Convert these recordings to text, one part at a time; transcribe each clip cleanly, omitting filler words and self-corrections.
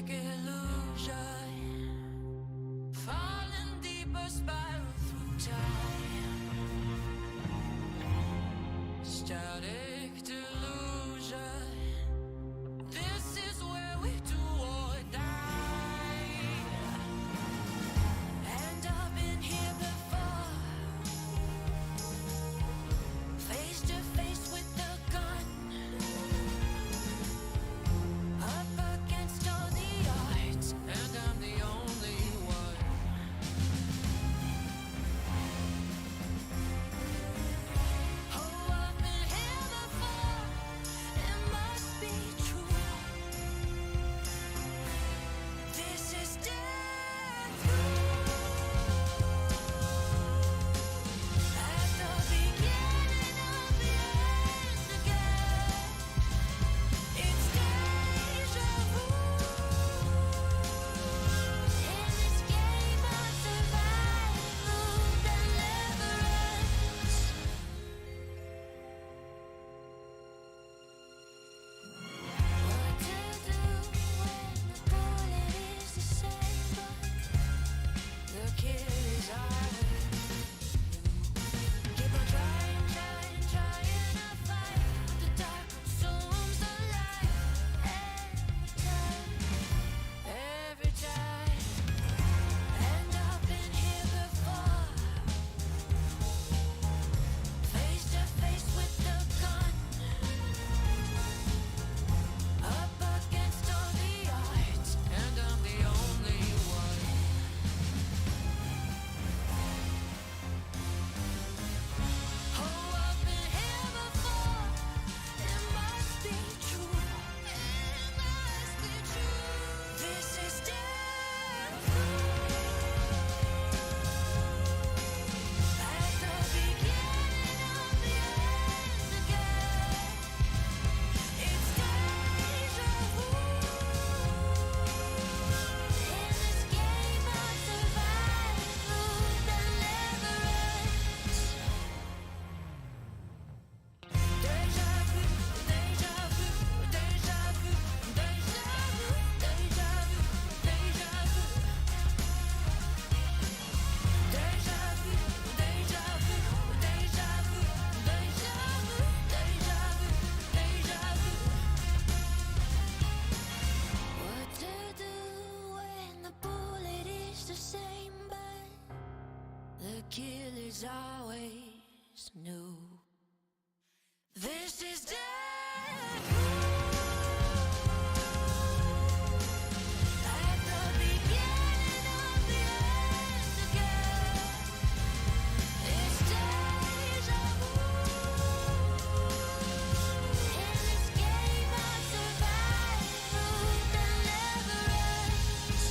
fake illusion, falling deeper, spiral through time. Static delusion. This is where we do or die. And I've been here before, face to face with the gun, up against all the odds, and I'm the only one. Oh, I've been here before, it must be true. This is death at the beginning of the end again. It's deja vu. In this game of survival that never ends. What to do when the bullet is the same, but the kill is ours. Keep on trying, trying, trying to fight. The dark consumes the light every time. And I've been here before, face to face with the gun, up against all the odds, and I'm the only one. Oh, I've been here before, it must be true. It must be true. This is death at the beginning of the end again. It's deja vu. In this game of survival that never ends. Deja vu, deja vu, deja vu, deja vu, deja vu, deja vu. Deja vu, deja vu, deja vu, deja vu, deja vu, deja vu. What to do when the bullet is the same, but the kill is always new. This is death at the beginning of the end again. It's deja vu. In this game of survival that never ends.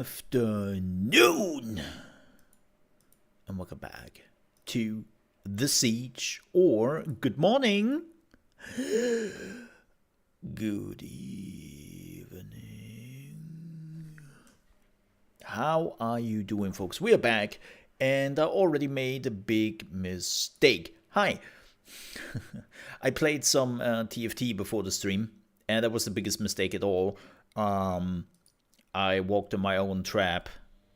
afternoon, and welcome back to The Siege, or good morning, good evening. How are you doing, folks? We are back, and I already made a big mistake. Hi. I played some TFT before the stream, and that was the biggest mistake at all. I walked in my own trap,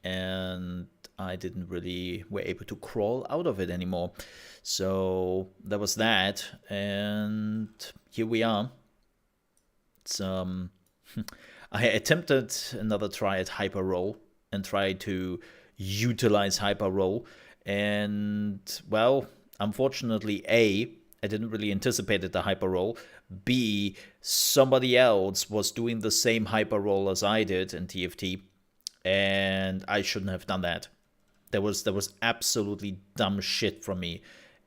and I didn't really were able to crawl out of it anymore. So that was that, and here we are. It's I attempted another try at hyper roll and tried to utilize hyper roll, and well, unfortunately, I didn't really anticipate the hyper roll. B, somebody else was doing the same hyper roll as I did in TFT, and I shouldn't have done that. There was absolutely dumb shit from me,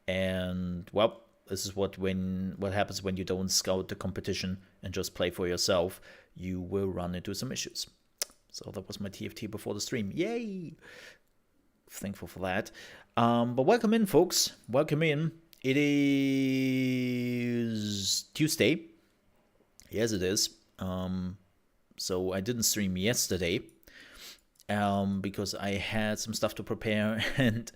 and well, this is what happens when you don't scout the competition and just play for yourself. You will run into some issues. So that was my TFT before the stream. Yay! Thankful for that. But welcome in, folks. Welcome in. It is Tuesday. Yes, it is. So I didn't stream yesterday because I had some stuff to prepare. And,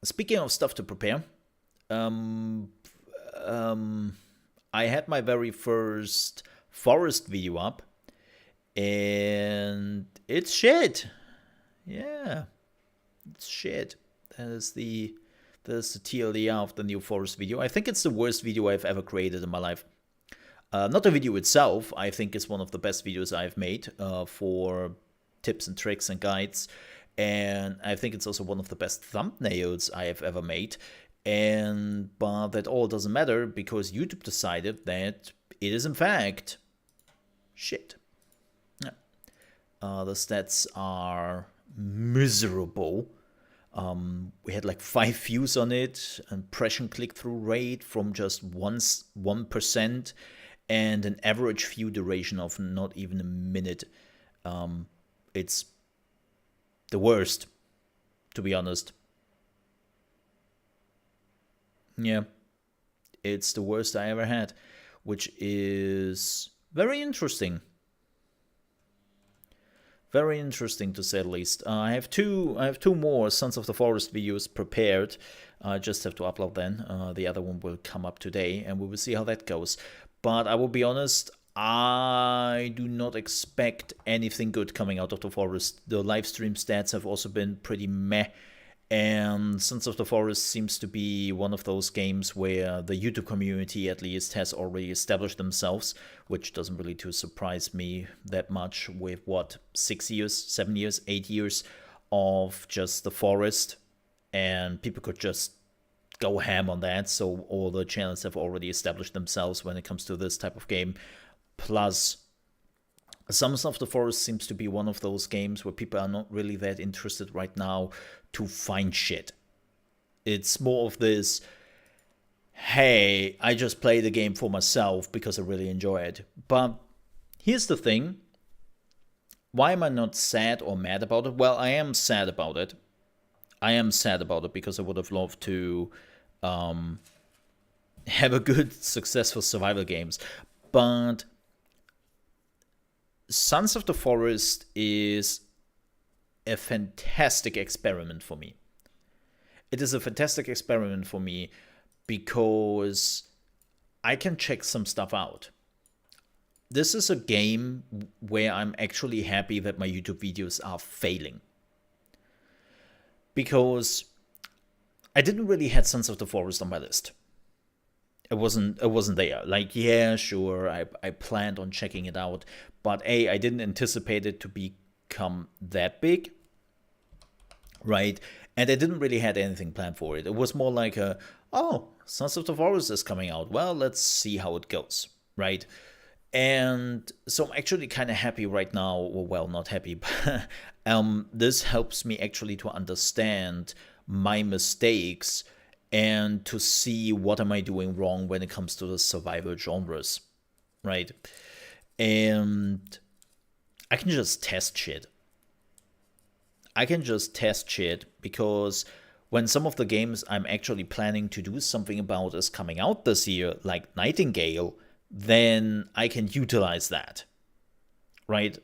speaking of stuff to prepare, I had my very first forest video up, and it's shit. Yeah, it's shit. That is the TLDR of the new forest video. I think it's the worst video I've ever created in my life. Not the video itself. I think it's one of the best videos I've made for tips and tricks and guides. And I think it's also one of the best thumbnails I have ever made. But that all doesn't matter because YouTube decided that it is in fact shit. Yeah. The stats are miserable. We had like 5 views on it, impression click-through rate from just 1%, and an average view duration of not even a minute. It's the worst, to be honest. Yeah, it's the worst I ever had, which is very interesting. Very interesting, to say the least. I have two more Sons of the Forest videos prepared. I just have to upload them. The other one will come up today, and we will see how that goes. But I will be honest, I do not expect anything good coming out of the forest. The live stream stats have also been pretty meh. And Sons of the Forest seems to be one of those games where the YouTube community at least has already established themselves, which doesn't really too surprise me that much with, 6 years, 7 years, 8 years of just the forest, and people could just go ham on that, so all the channels have already established themselves when it comes to this type of game. Plus, Sons of the Forest seems to be one of those games where people are not really that interested right now to find shit. It's more of this, hey, I just play the game for myself because I really enjoy it. But here's the thing. Why am I not sad or mad about it? Well, I am sad about it. I am sad about it because I would have loved to have a good, successful survival games. But Sons of the Forest is a fantastic experiment for me. It is a fantastic experiment for me because I can check some stuff out. This is a game where I'm actually happy that my YouTube videos are failing. Because I didn't really have Sons of the Forest on my list. It wasn't there. Like, yeah, sure, I planned on checking it out, but I didn't anticipate it to become that big, right? And I didn't really have anything planned for it. It was more like Sons of the Forest is coming out. Well, let's see how it goes, right? And so I'm actually kind of happy right now. Well, not happy, but this helps me actually to understand my mistakes and to see what am I doing wrong when it comes to the survival genres, right? And I can just test shit. I can just test shit because when some of the games I'm actually planning to do something about is coming out this year, like Nightingale, then I can utilize that, right?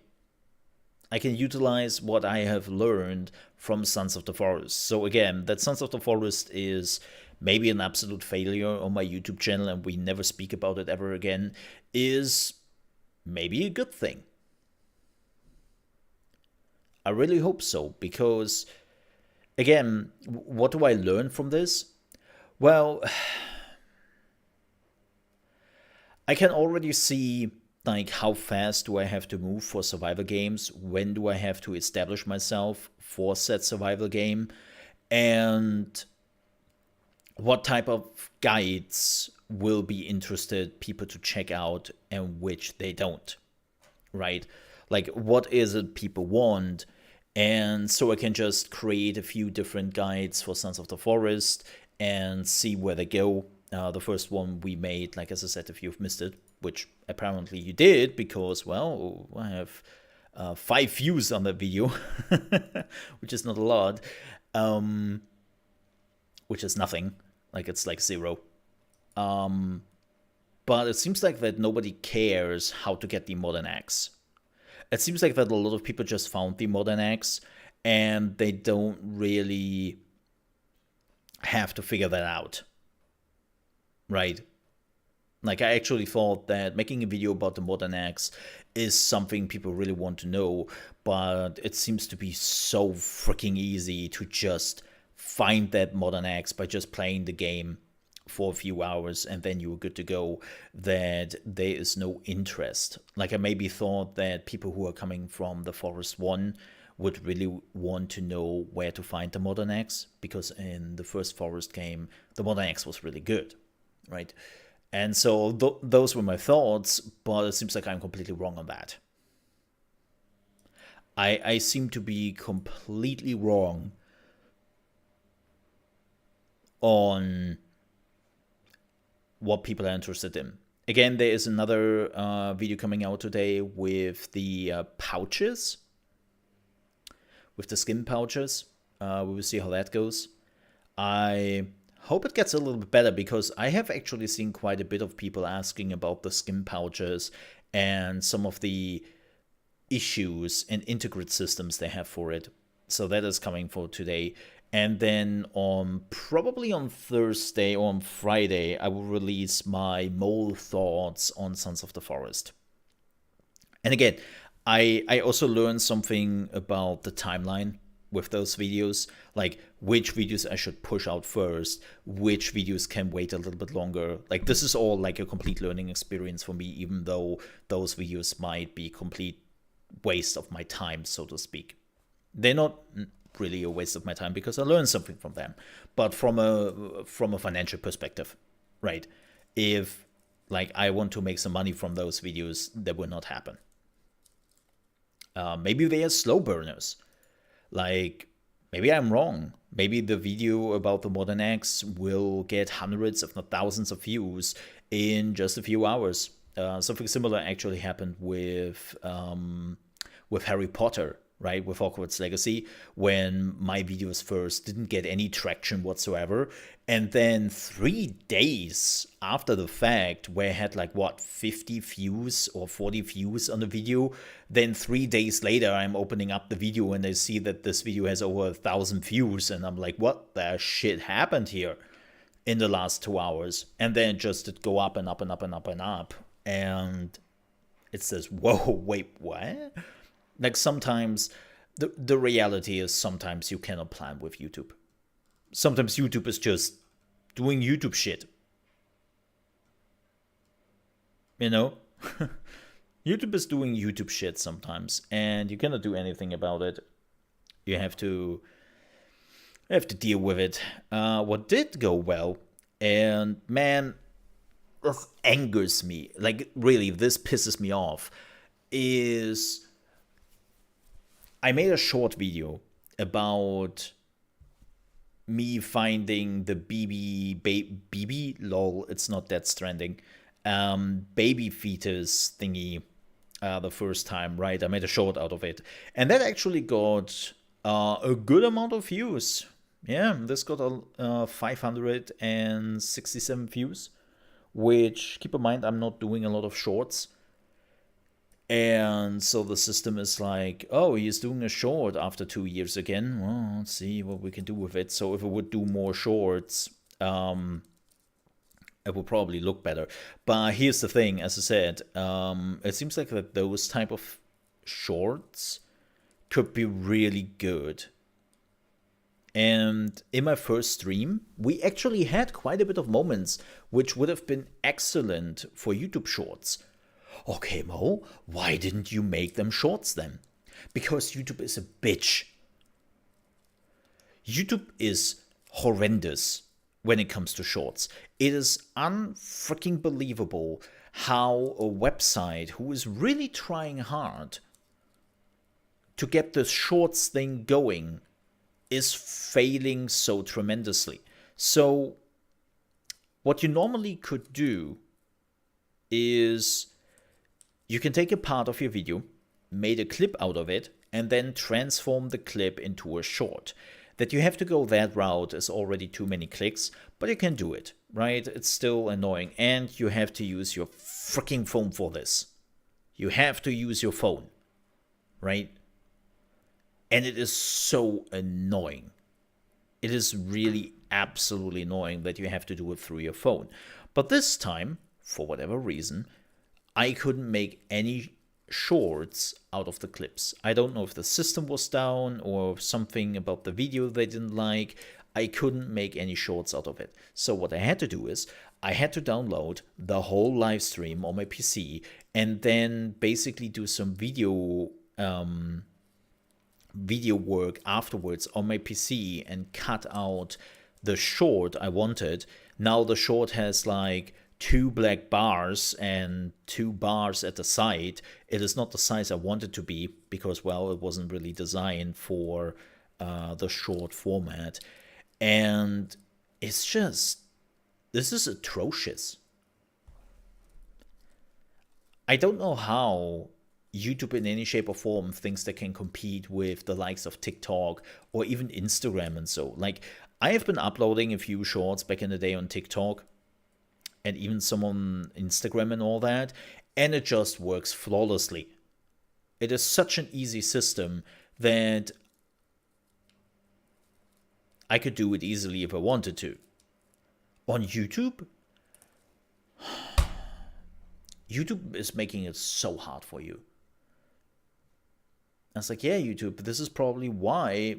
I can utilize what I have learned from Sons of the Forest. So again, that Sons of the Forest is maybe an absolute failure on my YouTube channel and we never speak about it ever again, is maybe a good thing. I really hope so, because again, what do I learn from this? Well, I can already see like how fast do I have to move for survival games? When do I have to establish myself for said survival game? And what type of guides will be interested people to check out and which they don't, right? Like, what is it people want? And so I can just create a few different guides for Sons of the Forest and see where they go. The first one we made, like as I said, if you've missed it, which apparently you did, because, well, I have 5 views on that video, which is not a lot, which is nothing. Like, it's like 0. But it seems like that nobody cares how to get the modern axe. It seems like that a lot of people just found the modern axe and they don't really have to figure that out, right? Like, I actually thought that making a video about the modern axe is something people really want to know, but it seems to be so freaking easy to just find that modern axe by just playing the game for a few hours and then you're good to go, that there is no interest. Like, I maybe thought that people who are coming from the Forest 1 would really want to know where to find the modern axe, because in the first Forest game, the modern axe was really good, right? And so those were my thoughts, but it seems like I'm completely wrong on that. I seem to be completely wrong on what people are interested in. Again, there is another video coming out today with the pouches, with the skin pouches. We will see how that goes. I hope it gets a little bit better, because I have actually seen quite a bit of people asking about the skin pouches and some of the issues and integrate systems they have for it. So that is coming for today. And then probably on Thursday or on Friday, I will release my mole thoughts on Sons of the Forest. And again, I also learned something about the timeline with those videos, like which videos I should push out first, which videos can wait a little bit longer. Like, this is all like a complete learning experience for me, even though those videos might be complete waste of my time, so to speak. They're not really a waste of my time because I learned something from them, but from a financial perspective, right? If like I want to make some money from those videos, that will not happen. Maybe they are slow burners. Like, maybe I'm wrong. Maybe the video about the modern axe will get hundreds, if not thousands, of views in just a few hours. Something similar actually happened with Harry Potter, right, with Hogwarts Legacy, when my videos first didn't get any traction whatsoever. And then 3 days after the fact, where I had like, what, 50 views or 40 views on the video, then 3 days later, I'm opening up the video and I see that this video has over 1,000 views. And I'm like, what the shit happened here in the last 2 hours? And then just it go up and up and up and up and up. And it says, whoa, wait, what? Like, sometimes the reality is sometimes you cannot plan with YouTube. Sometimes YouTube is just doing YouTube shit. You know? YouTube is doing YouTube shit sometimes, and you cannot do anything about it. You have to deal with it. What did go well, and man, this angers me. Like, really, this pisses me off, is I made a short video about me finding the BB lol, it's not that stranding, baby fetus thingy the first time, right? I made a short out of it. And that actually got a good amount of views. Yeah, this got 567 views, which, keep in mind, I'm not doing a lot of shorts. And so the system is like, oh, he's doing a short after 2 years again. Well, let's see what we can do with it. So if I would do more shorts, it will probably look better. But here's the thing, as I said, it seems like that those type of shorts could be really good. And in my first stream, we actually had quite a bit of moments which would have been excellent for YouTube shorts. Okay, Mo, why didn't you make them shorts then? Because YouTube is a bitch. YouTube is horrendous when it comes to shorts. It is unfreaking believable how a website who is really trying hard to get the shorts thing going is failing so tremendously. So what you normally could do is you can take a part of your video, made a clip out of it, and then transform the clip into a short. That you have to go that route is already too many clicks, but you can do it, right? It's still annoying, and you have to use your freaking phone for this. You have to use your phone, right? And it is so annoying. It is really absolutely annoying that you have to do it through your phone. But this time, for whatever reason, I couldn't make any shorts out of the clips. I don't know if the system was down or something about the video they didn't like. I couldn't make any shorts out of it. So what I had to do is I had to download the whole live stream on my PC and then basically do some video work afterwards on my PC and cut out the short I wanted. Now the short has like 2 black bars and 2 bars at the side. It is not the size I wanted it to be because, well, it wasn't really designed for the short format. And it's just, this is atrocious. I don't know how YouTube in any shape or form thinks they can compete with the likes of TikTok or even Instagram and so. Like, I have been uploading a few shorts back in the day on TikTok and even some on Instagram and all that, and it just works flawlessly. It is such an easy system that I could do it easily if I wanted to. On YouTube, YouTube is making it so hard for you. I was like, yeah, YouTube, this is probably why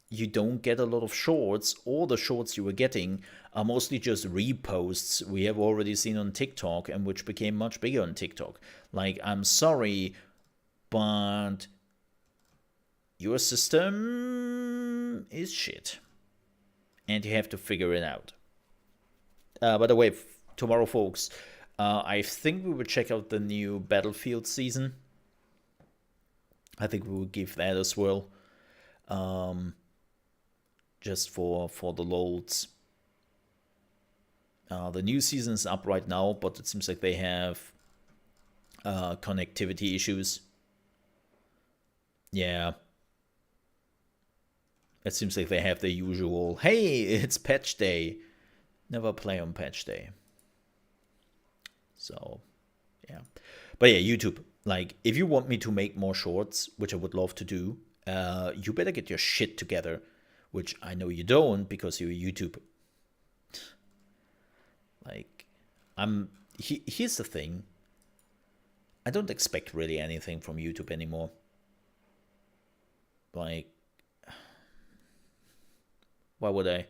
you don't get a lot of shorts, or the shorts you were getting are mostly just reposts we have already seen on TikTok and which became much bigger on TikTok. Like, I'm sorry, but your system is shit. And you have to figure it out. By the way, tomorrow, folks, I think we will check out the new Battlefield season. I think we will give that a swirl. Just for the loads. The new season is up right now, but it seems like they have connectivity issues. Yeah. It seems like they have the usual, hey, it's patch day. Never play on patch day. So, yeah. But yeah, YouTube, like, if you want me to make more shorts, which I would love to do, you better get your shit together. Which I know you don't because you're YouTube. Like, here's the thing. I don't expect really anything from YouTube anymore. Like, why would I?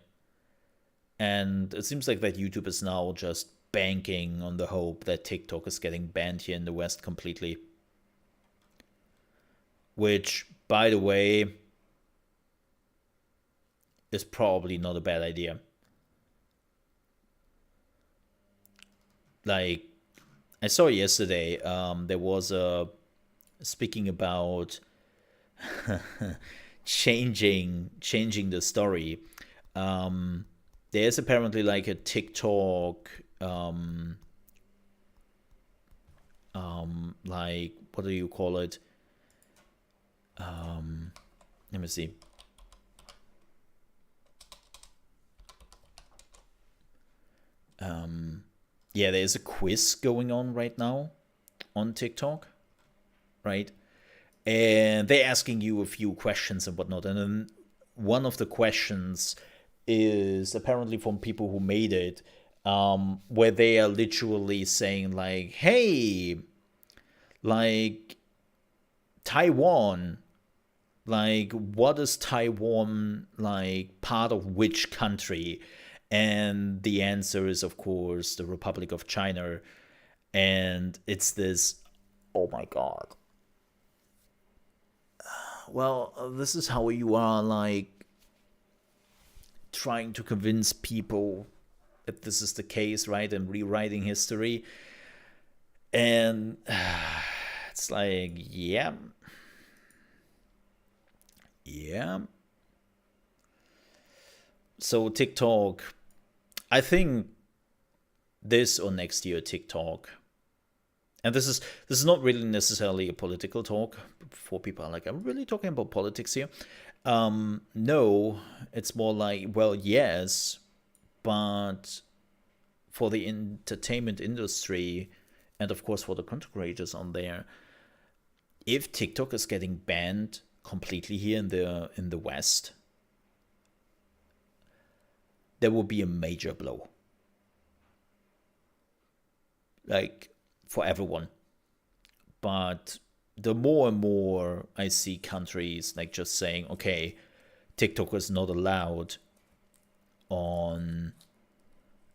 And it seems like that YouTube is now just banking on the hope that TikTok is getting banned here in the West completely. Which, by the way, is probably not a bad idea. Like, I saw yesterday, there was a, speaking about changing the story. There's apparently like a TikTok like, what do you call it? Let me see. Yeah, there's a quiz going on right now on TikTok, right? And they're asking you a few questions and whatnot. And then one of the questions is apparently from people who made it, where they are literally saying, like, hey, like, Taiwan, like, what is Taiwan, like, part of which country? And the answer is, of course, the Republic of China. And it's this, oh my God. Well, this is how you are, like, trying to convince people that this is the case, right? And rewriting history. And it's like, yeah. Yeah. So TikTok, I think this or next year TikTok, and this is not really necessarily a political talk. For people are like, I'm really talking about politics here. No, it's more like, well, yes, but for the entertainment industry, and of course for the content creators on there, if TikTok is getting banned completely here in the West, there will be a major blow. Like, for everyone. But the more and more I see countries like just saying, okay, TikTok is not allowed on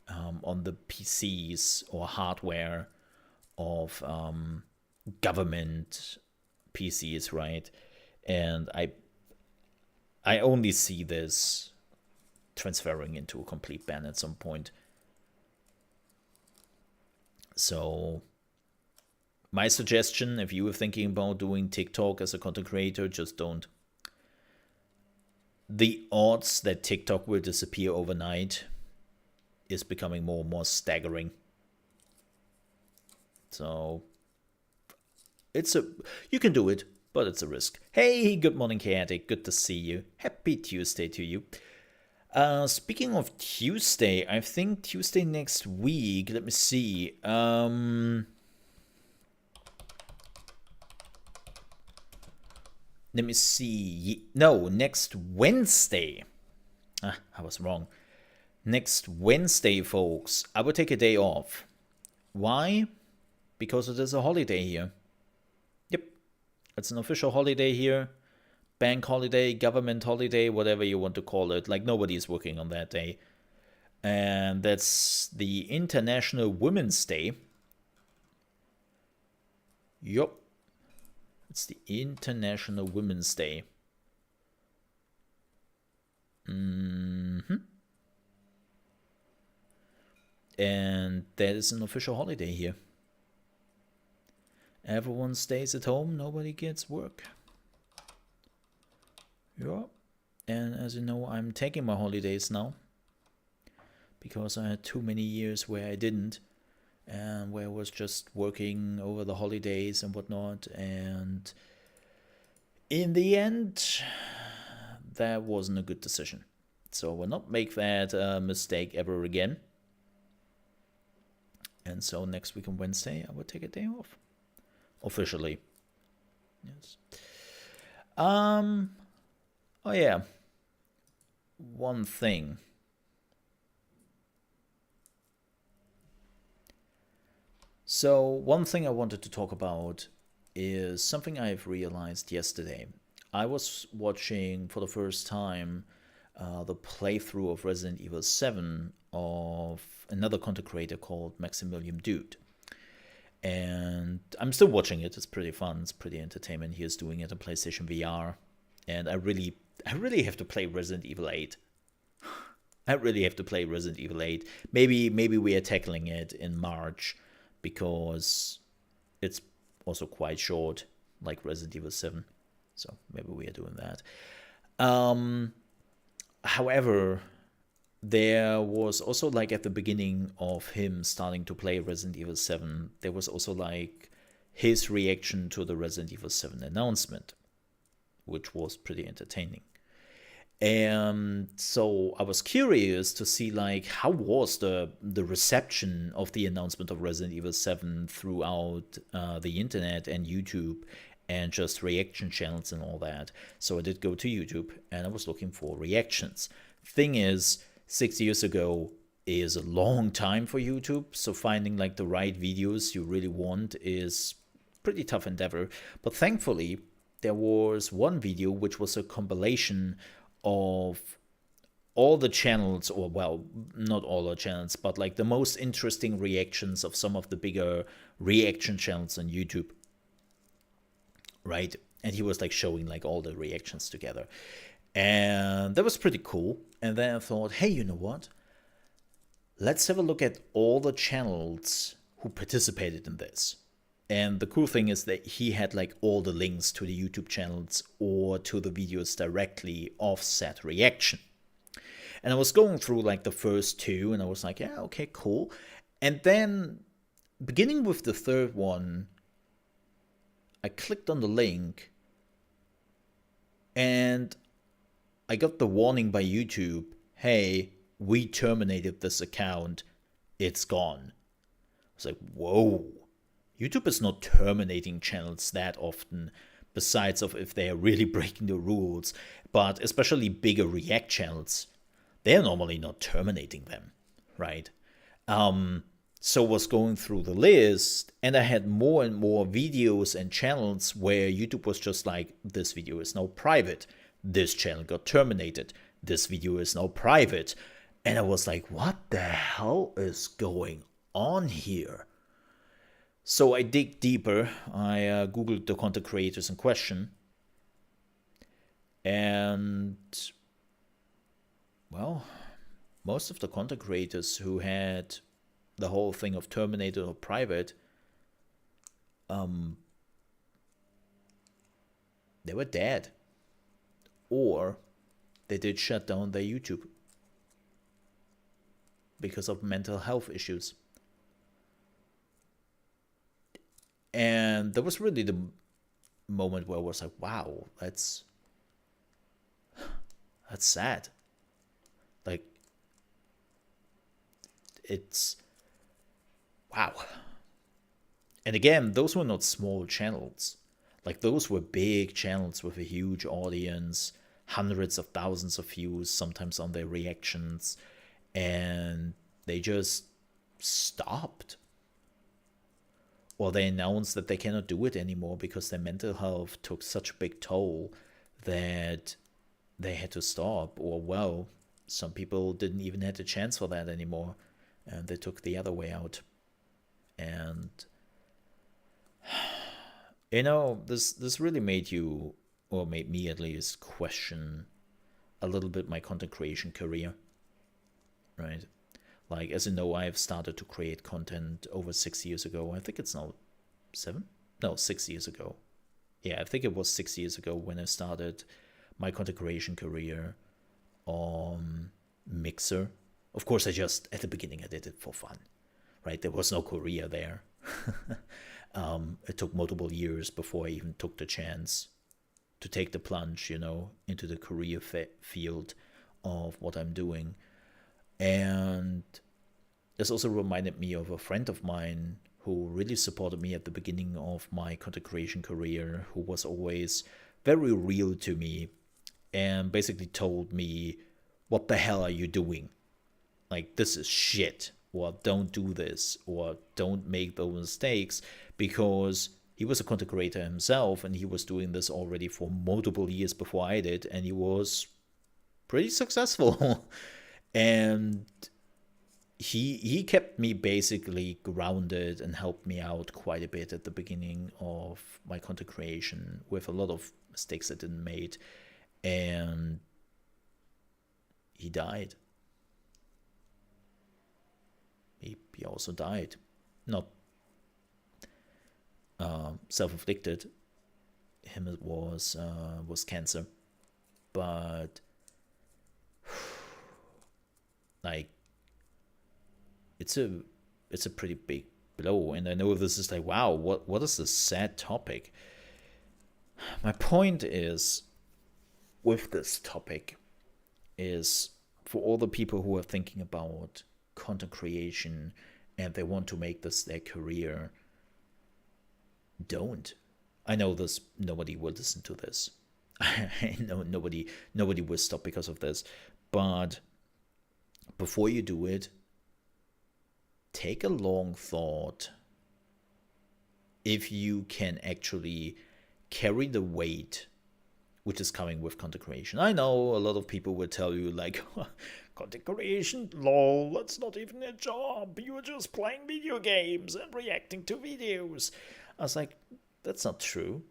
the PCs or hardware of government PCs, right? And I only see this transferring into a complete ban at some point. So my suggestion, if you were thinking about doing TikTok as a content creator, just don't. The odds that TikTok will disappear overnight is becoming more and more staggering. So you can do it, but it's a risk. Hey, good morning, Chaotic. Good to see you. Happy Tuesday to you. Speaking of Tuesday, I think Tuesday next week, let me see. Let me see. No, next Wednesday. I was wrong. Next Wednesday, folks, I will take a day off. Why? Because it is a holiday here. Yep. It's an official holiday here. Bank holiday, government holiday, whatever you want to call it. Like, nobody is working on that day. And that's the International Women's Day. Yup. It's the International Women's Day. And that is an official holiday here. Everyone stays at home, nobody gets work. Yeah. And as you know, I'm taking my holidays now. Because I had too many years where I didn't. And where I was just working over the holidays and whatnot. And in the end, that wasn't a good decision. So I will not make that mistake ever again. And so next week on Wednesday, I will take a day off. Officially. Yes. Oh yeah. One thing. So one thing I wanted to talk about is something I've realized yesterday. I was watching for the first time the playthrough of Resident Evil 7 of another content creator called Maximilian Dude. And I'm still watching it. It's pretty fun. It's pretty entertainment. He is doing it on PlayStation VR. And I really have to play Resident Evil 8. I really have to play Resident Evil 8. Maybe we are tackling it in March because it's also quite short, like Resident Evil 7. So maybe we are doing that. However, there was also, like, at the beginning of him starting to play Resident Evil 7, there was also like his reaction to the Resident Evil 7 announcement, which was pretty entertaining. And so I was curious to see like how was the reception of the announcement of Resident Evil 7 throughout the internet and YouTube and just reaction channels and all that. So I did go to YouTube and I was looking for reactions. Thing is, 6 years ago is a long time for YouTube, so finding like the right videos you really want is pretty tough endeavor. But thankfully, there was one video which was a compilation of all the channels, or well, not all the channels, but like the most interesting reactions of some of the bigger reaction channels on YouTube, right? And he was like showing like all the reactions together, and that was pretty cool. And then I thought, hey, you know what, let's have a look at all the channels who participated in this. And the cool thing is that he had like all the links to the YouTube channels or to the videos directly of said reaction. And I was going through like the first two and I was like, yeah, okay, cool. And then beginning with the third one, I clicked on the link and I got the warning by YouTube, hey, we terminated this account, it's gone. I was like, whoa. YouTube is not terminating channels that often, besides of if they are really breaking the rules, but especially bigger React channels, they're normally not terminating them, right? So was going through the list, and I had more and more videos and channels where YouTube was just like, this video is now private, this channel got terminated, this video is now private, and I was like, what the hell is going on here? So I dig deeper. I Googled the content creators in question. And, well, most of the content creators who had the whole thing of terminated or private, they were dead. Or they did shut down their YouTube because of mental health issues. And that was really the moment where I was like, wow, that's sad. Like, it's, wow. And again, those were not small channels. Like, those were big channels with a huge audience, hundreds of thousands of views, sometimes on their reactions. And they just stopped. Or they announced that they cannot do it anymore because their mental health took such a big toll that they had to stop. Or, well, some people didn't even have a chance for that anymore, and they took the other way out. And, you know, this really made you, or made me at least, question a little bit my content creation career, right? Like, as you know, I've started to create content over 6 years ago. I think it's now 6 years ago. Yeah, I think it was 6 years ago when I started my content creation career on Mixer. Of course, at the beginning, I did it for fun, right? There was no career there. It took multiple years before I even took the chance to take the plunge, into the career field of what I'm doing. And this also reminded me of a friend of mine who really supported me at the beginning of my content creation career, who was always very real to me and basically told me, what the hell are you doing? Like, this is shit, or don't do this, or don't make those mistakes, because he was a content creator himself and he was doing this already for multiple years before I did, and he was pretty successful. And he kept me basically grounded and helped me out quite a bit at the beginning of my content creation with a lot of mistakes I didn't make. And he died. He also died. Not self-inflicted. Him, it was cancer. But like, it's a pretty big below. And I know this is like, wow, what is this sad topic? My point is, with this topic, is for all the people who are thinking about content creation and they want to make this their career, don't. I know this. Nobody will listen to this. I know nobody will stop because of this. But before you do it, take a long thought if you can actually carry the weight which is coming with content creation. I know a lot of people will tell you like, content creation, lol, that's not even a job. You're just playing video games and reacting to videos. I was like, that's not true.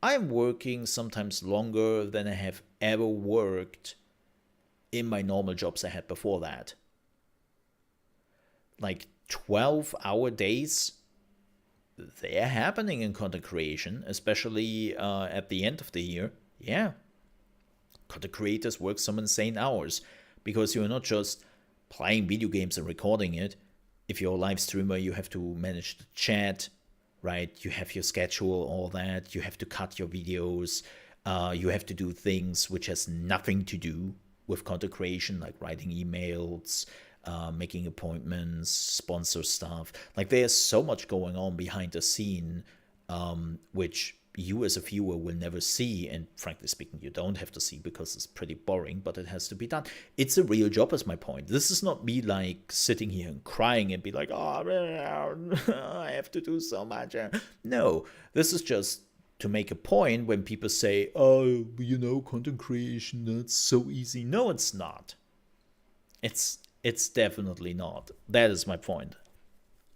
I'm working sometimes longer than I have ever worked in my normal jobs I had before that. Like 12-hour days, they're happening in content creation, especially at the end of the year. Yeah, content creators work some insane hours because you're not just playing video games and recording it. If you're a live streamer, you have to manage the chat, right? You have your schedule, all that. You have to cut your videos. You have to do things which has nothing to do with content creation, like writing emails, making appointments, sponsor stuff. Like there's so much going on behind the scene, which you as a viewer will never see. And frankly speaking, you don't have to see because it's pretty boring, but it has to be done. It's a real job is my point. This is not me like sitting here and crying and be like, oh, I have to do so much. No, this is just to make a point when people say, oh, content creation, that's so easy. No, it's not. It's definitely not. That is my point.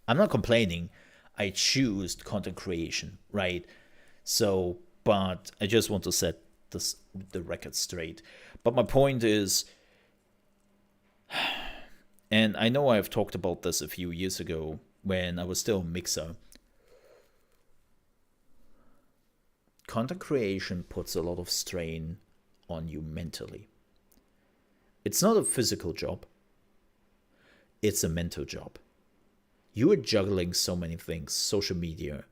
I'm not complaining. I choose content creation, right? So, but I just want to set the record straight. But my point is, and I know I've talked about this a few years ago when I was still a mixer. Content creation puts a lot of strain on you mentally. It's not a physical job. It's a mental job. You are juggling so many things. Social media.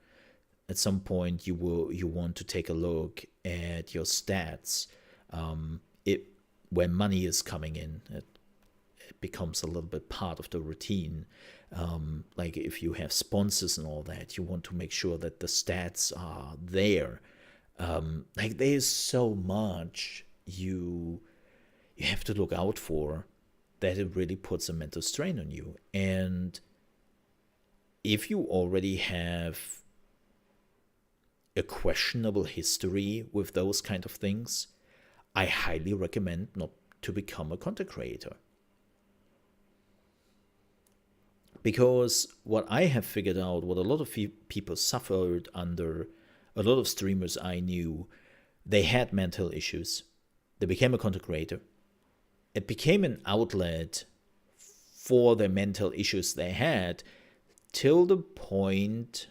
At some point, you want to take a look at your stats. When money is coming in, it becomes a little bit part of the routine. Like if you have sponsors and all that, you want to make sure that the stats are there. Like there's so much you have to look out for that it really puts a mental strain on you. And if you already have a questionable history with those kind of things, I highly recommend not to become a content creator. Because what I have figured out, what a lot of people suffered under, a lot of streamers I knew, they had mental issues. They became a content creator. It became an outlet for the mental issues they had till the point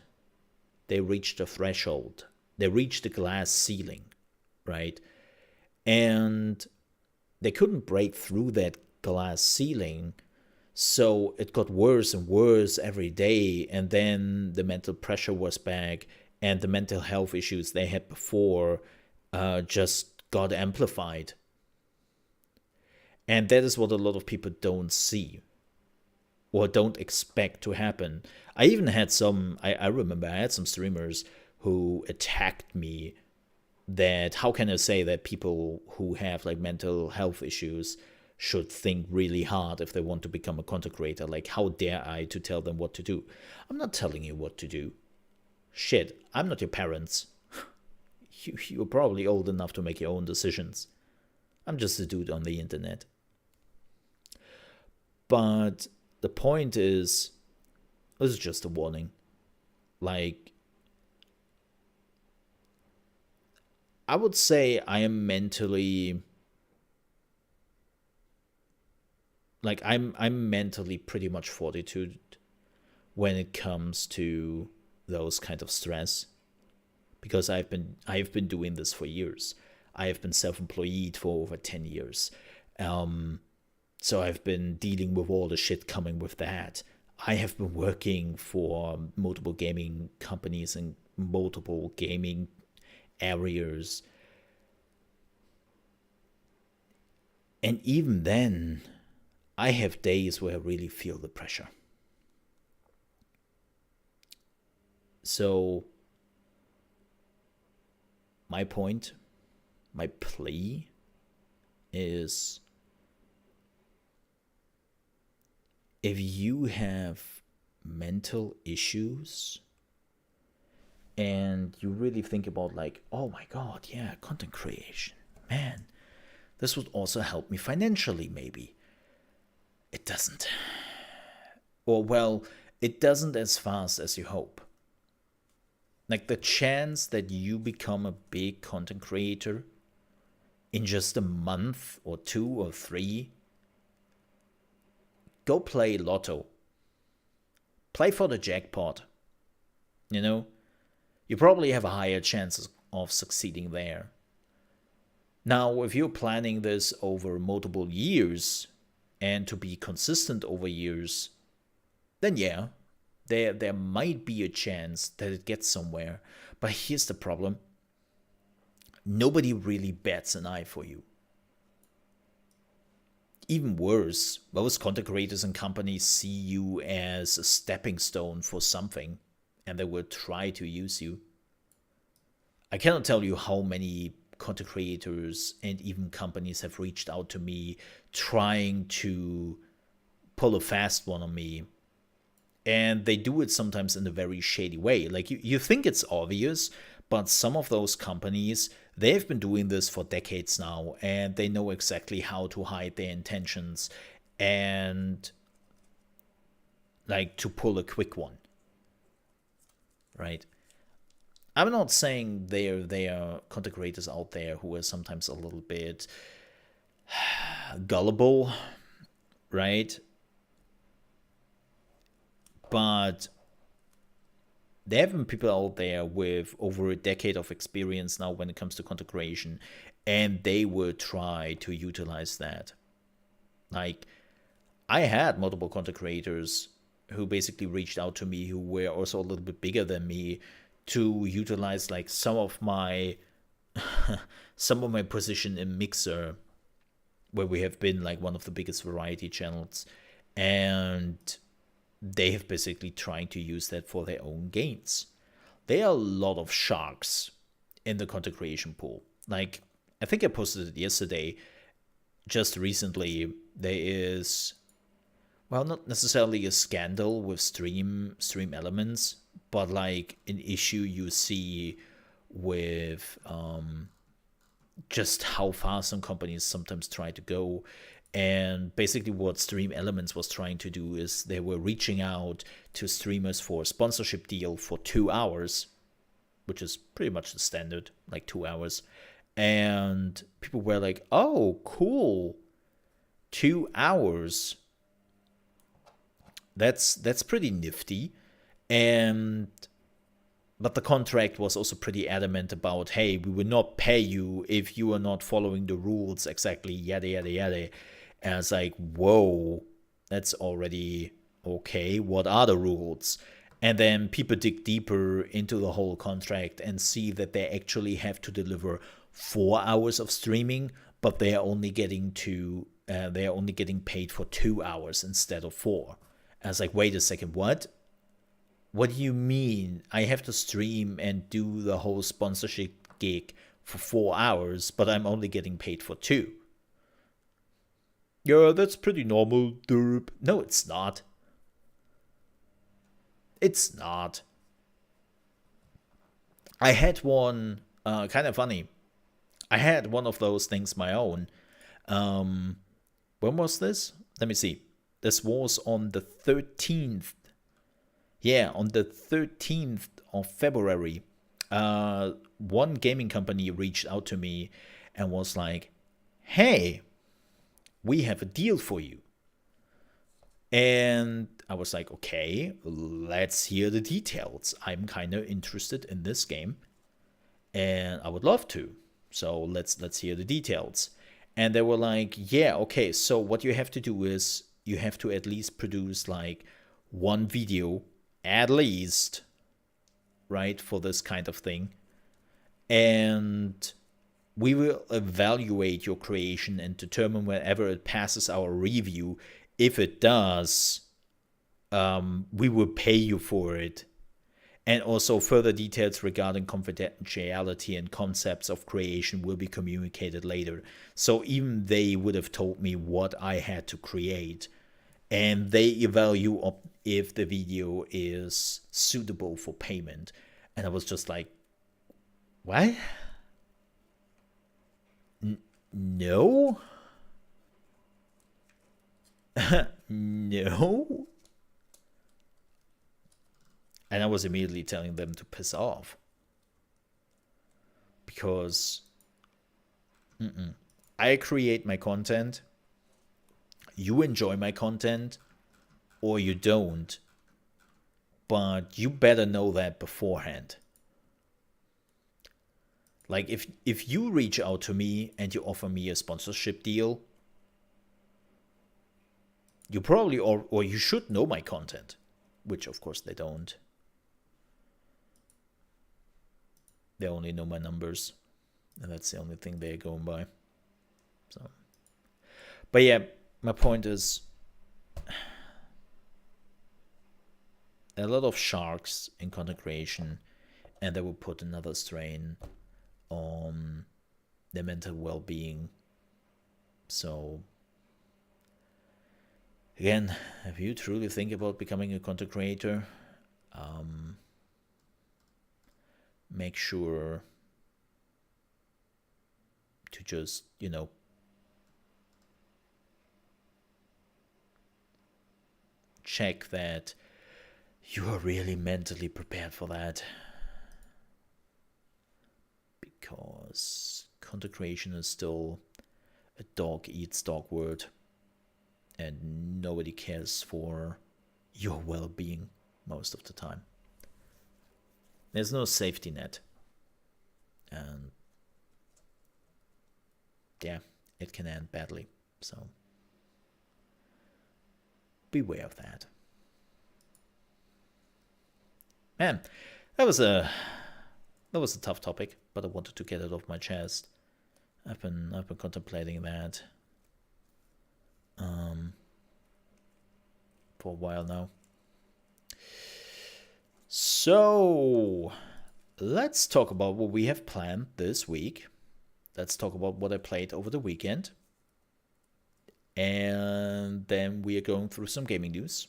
they reached a threshold. They reached the glass ceiling, right? And they couldn't break through that glass ceiling, so it got worse and worse every day. And then the mental pressure was back, and the mental health issues they had before just got amplified. And that is what a lot of people don't see or don't expect to happen. I even had I remember I had some streamers who attacked me that how can I say that people who have like mental health issues should think really hard if they want to become a content creator. Like, how dare I to tell them what to do? I'm not telling you what to do. Shit, I'm not your parents. You're probably old enough to make your own decisions. I'm just a dude on the internet. But the point is, this is just a warning. Like, I would say I am mentally, like I'm mentally pretty much fortitude when it comes to those kind of stress, because I've been doing this for years. I have been self-employed for over 10 years. So I've been dealing with all the shit coming with that. I have been working for multiple gaming companies and multiple gaming areas. And even then, I have days where I really feel the pressure. So, my point, my plea is, if you have mental issues and you really think about, like, oh my god, yeah, content creation, man, this would also help me financially, maybe. It doesn't. Or, well, it doesn't as fast as you hope. Like, the chance that you become a big content creator in just a month or 2 or 3, go play Lotto. Play for the jackpot. You know? You probably have a higher chance of succeeding there. Now, if you're planning this over multiple years and to be consistent over years, then yeah, there might be a chance that it gets somewhere. But here's the problem. Nobody really bats an eye for you. Even worse, most content creators and companies see you as a stepping stone for something, and they will try to use you. I cannot tell you how many content creators and even companies have reached out to me trying to pull a fast one on me. And they do it sometimes in a very shady way. Like, you think it's obvious, but some of those companies, they've been doing this for decades now, and they know exactly how to hide their intentions and, like, to pull a quick one. Right? I'm not saying there are content creators out there who are sometimes a little bit gullible, right? But there have been people out there with over a decade of experience now when it comes to content creation, and they will try to utilize that. Like, I had multiple content creators who basically reached out to me who were also a little bit bigger than me to utilize, like, some of my position in Mixer, where we have been like one of the biggest variety channels, and they have basically trying to use that for their own gains. There are a lot of sharks in the content creation pool. Like, I think I posted it yesterday. Just recently, there is, well, not necessarily a scandal with stream elements, but like an issue you see with just how far some companies sometimes try to go. And basically what Stream Elements was trying to do is they were reaching out to streamers for a sponsorship deal for 2 hours, which is pretty much the standard, like 2 hours. And people were like, oh, cool, 2 hours. That's pretty nifty. But the contract was also pretty adamant about, hey, we will not pay you if you are not following the rules exactly, yada, yada, yada. And it's like, whoa, that's already okay. What are the rules? And then people dig deeper into the whole contract and see that they actually have to deliver 4 hours of streaming, but they are only getting paid for 2 hours instead of 4. And it's like, wait a second, what? What do you mean I have to stream and do the whole sponsorship gig for 4 hours, but I'm only getting paid for 2? Yeah, that's pretty normal, derp. No, it's not. It's not. I had one, kind of funny. I had one of those things my own. When was this? Let me see. This was on the 13th. Yeah, on the 13th of February. One gaming company reached out to me and was like, hey, we have a deal for you. And I was like, okay, let's hear the details. I'm kind of interested in this game, and I would love to. So let's hear the details. And they were like, yeah, okay, so what you have to do is you have to at least produce like one video at least, right, for this kind of thing. And we will evaluate your creation and determine whenever it passes our review. If it does, we will pay you for it. And also further details regarding confidentiality and concepts of creation will be communicated later. So even they would have told me what I had to create. And they evaluate if the video is suitable for payment. And I was just like, what? No? No? And I was immediately telling them to piss off. Because I create my content, you enjoy my content, or you don't. But you better know that beforehand. Like, if you reach out to me and you offer me a sponsorship deal, you probably, or you should know my content. Which, of course, they don't. They only know my numbers. And that's the only thing they're going by. So, but yeah, my point is, a lot of sharks in content creation, and they will put another strain on their mental well-being. So again, if you truly think about becoming a content creator, make sure to just, check that you are really mentally prepared for that. Because content creation is still a dog eats dog word, and nobody cares for your well-being most of the time. There's no safety net, and yeah, it can end badly. So beware of that. Man, that was a tough topic, but I wanted to get it off my chest. I've been contemplating that for a while now. So let's talk about what we have planned this week. Let's talk about what I played over the weekend. And then we are going through some gaming news.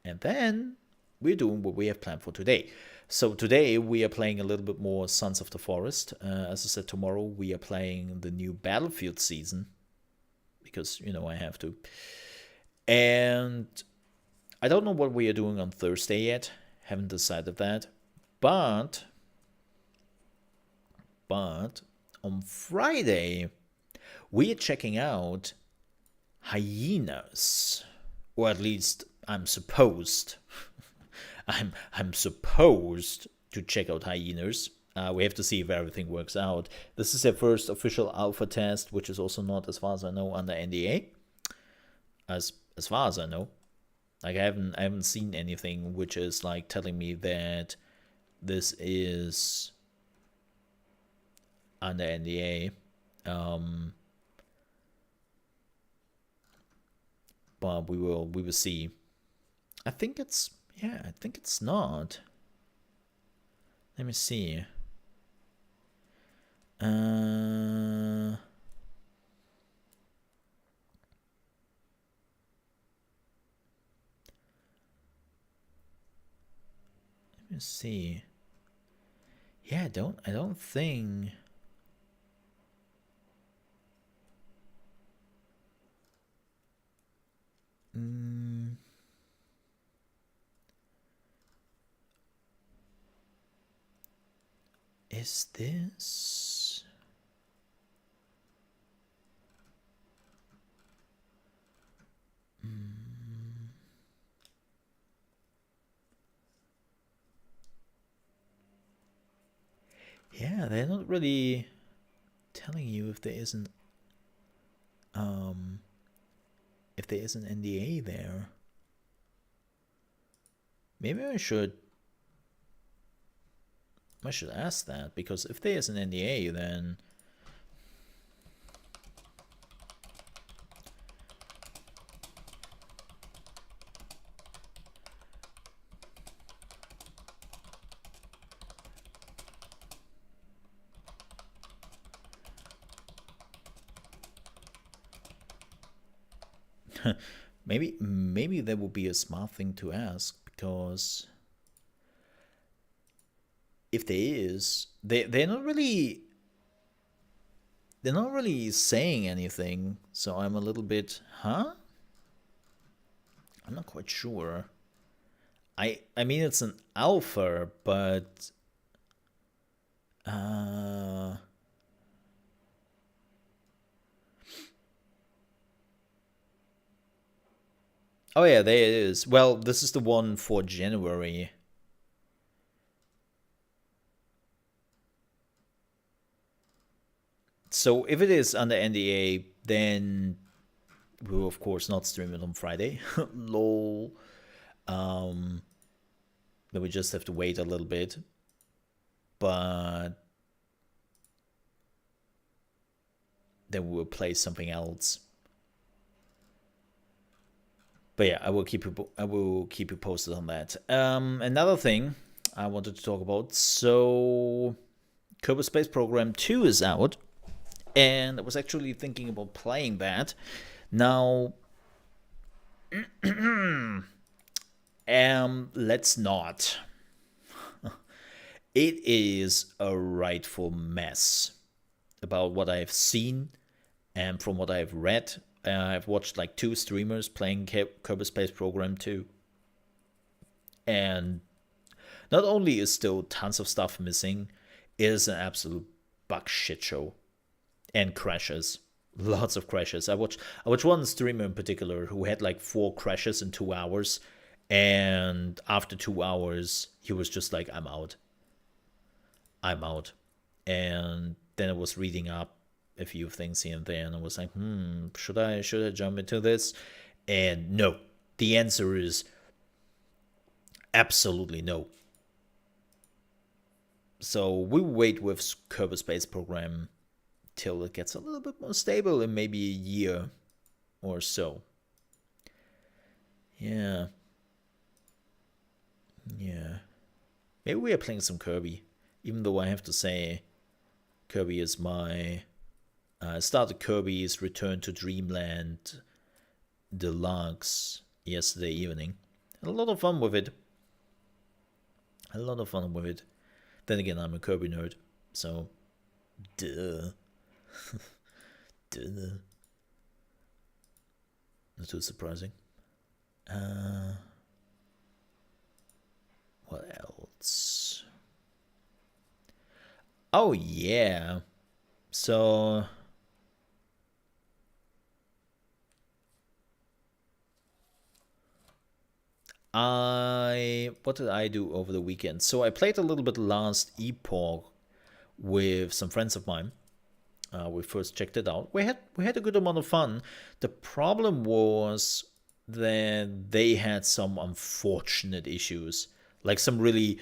And then we're doing what we have planned for today. So today we are playing a little bit more Sons of the Forest. As I said, tomorrow we are playing the new Battlefield season. Because, I have to. And I don't know what we are doing on Thursday yet. Haven't decided that. But on Friday, we are checking out Hyenas. Or at least I'm supposed. I'm supposed to check out Hyenas. We have to see if everything works out. This is their first official alpha test, which is also not, as far as I know, under NDA. As far as I know, like I haven't seen anything which is like telling me that this is under NDA. But we will see. I think it's not. Let me see. Let me see. Yeah, I don't think. Is this? Yeah, they're not really telling you if there isn't NDA there. Maybe I should ask that, because if there's an NDA, then maybe that would be a smart thing to ask, because if there is, they're not really saying anything, so I'm a little bit, huh? I'm not quite sure. I mean, it's an alpha, but oh yeah, there it is. Well, this is the one for January. So if it is under NDA, then we'll of course not stream it on Friday. Lol. Then we just have to wait a little bit. But then we will play something else. But yeah, I will keep you posted on that. Another thing I wanted to talk about. So, Kerbal Space Program 2 is out, and I was actually thinking about playing that. Now, let's not. It is a rightful mess about what I've seen and from what I've read. I've watched like 2 streamers playing Kerbal Space Program 2. And not only is still tons of stuff missing, it is an absolute bug shit show. And crashes. Lots of crashes. I watched one streamer in particular who had like 4 crashes in 2 hours. And after 2 hours, he was just like, I'm out. And then I was reading up a few things here and there, and I was like, should I jump into this? And no. The answer is absolutely no. So we wait with Kerbal Space Program till it gets a little bit more stable in maybe a year or so. Yeah. Maybe we are playing some Kirby, even though I have to say Kirby is my... I started Kirby's Return to Dreamland Deluxe yesterday evening. Had a lot of fun with it. Then again, I'm a Kirby nerd, so duh. Not too surprising. What else? Oh yeah. So what did I do over the weekend? So I played a little bit Last Epoch with some friends of mine. We first checked it out. We had a good amount of fun. The problem was that they had some unfortunate issues, like they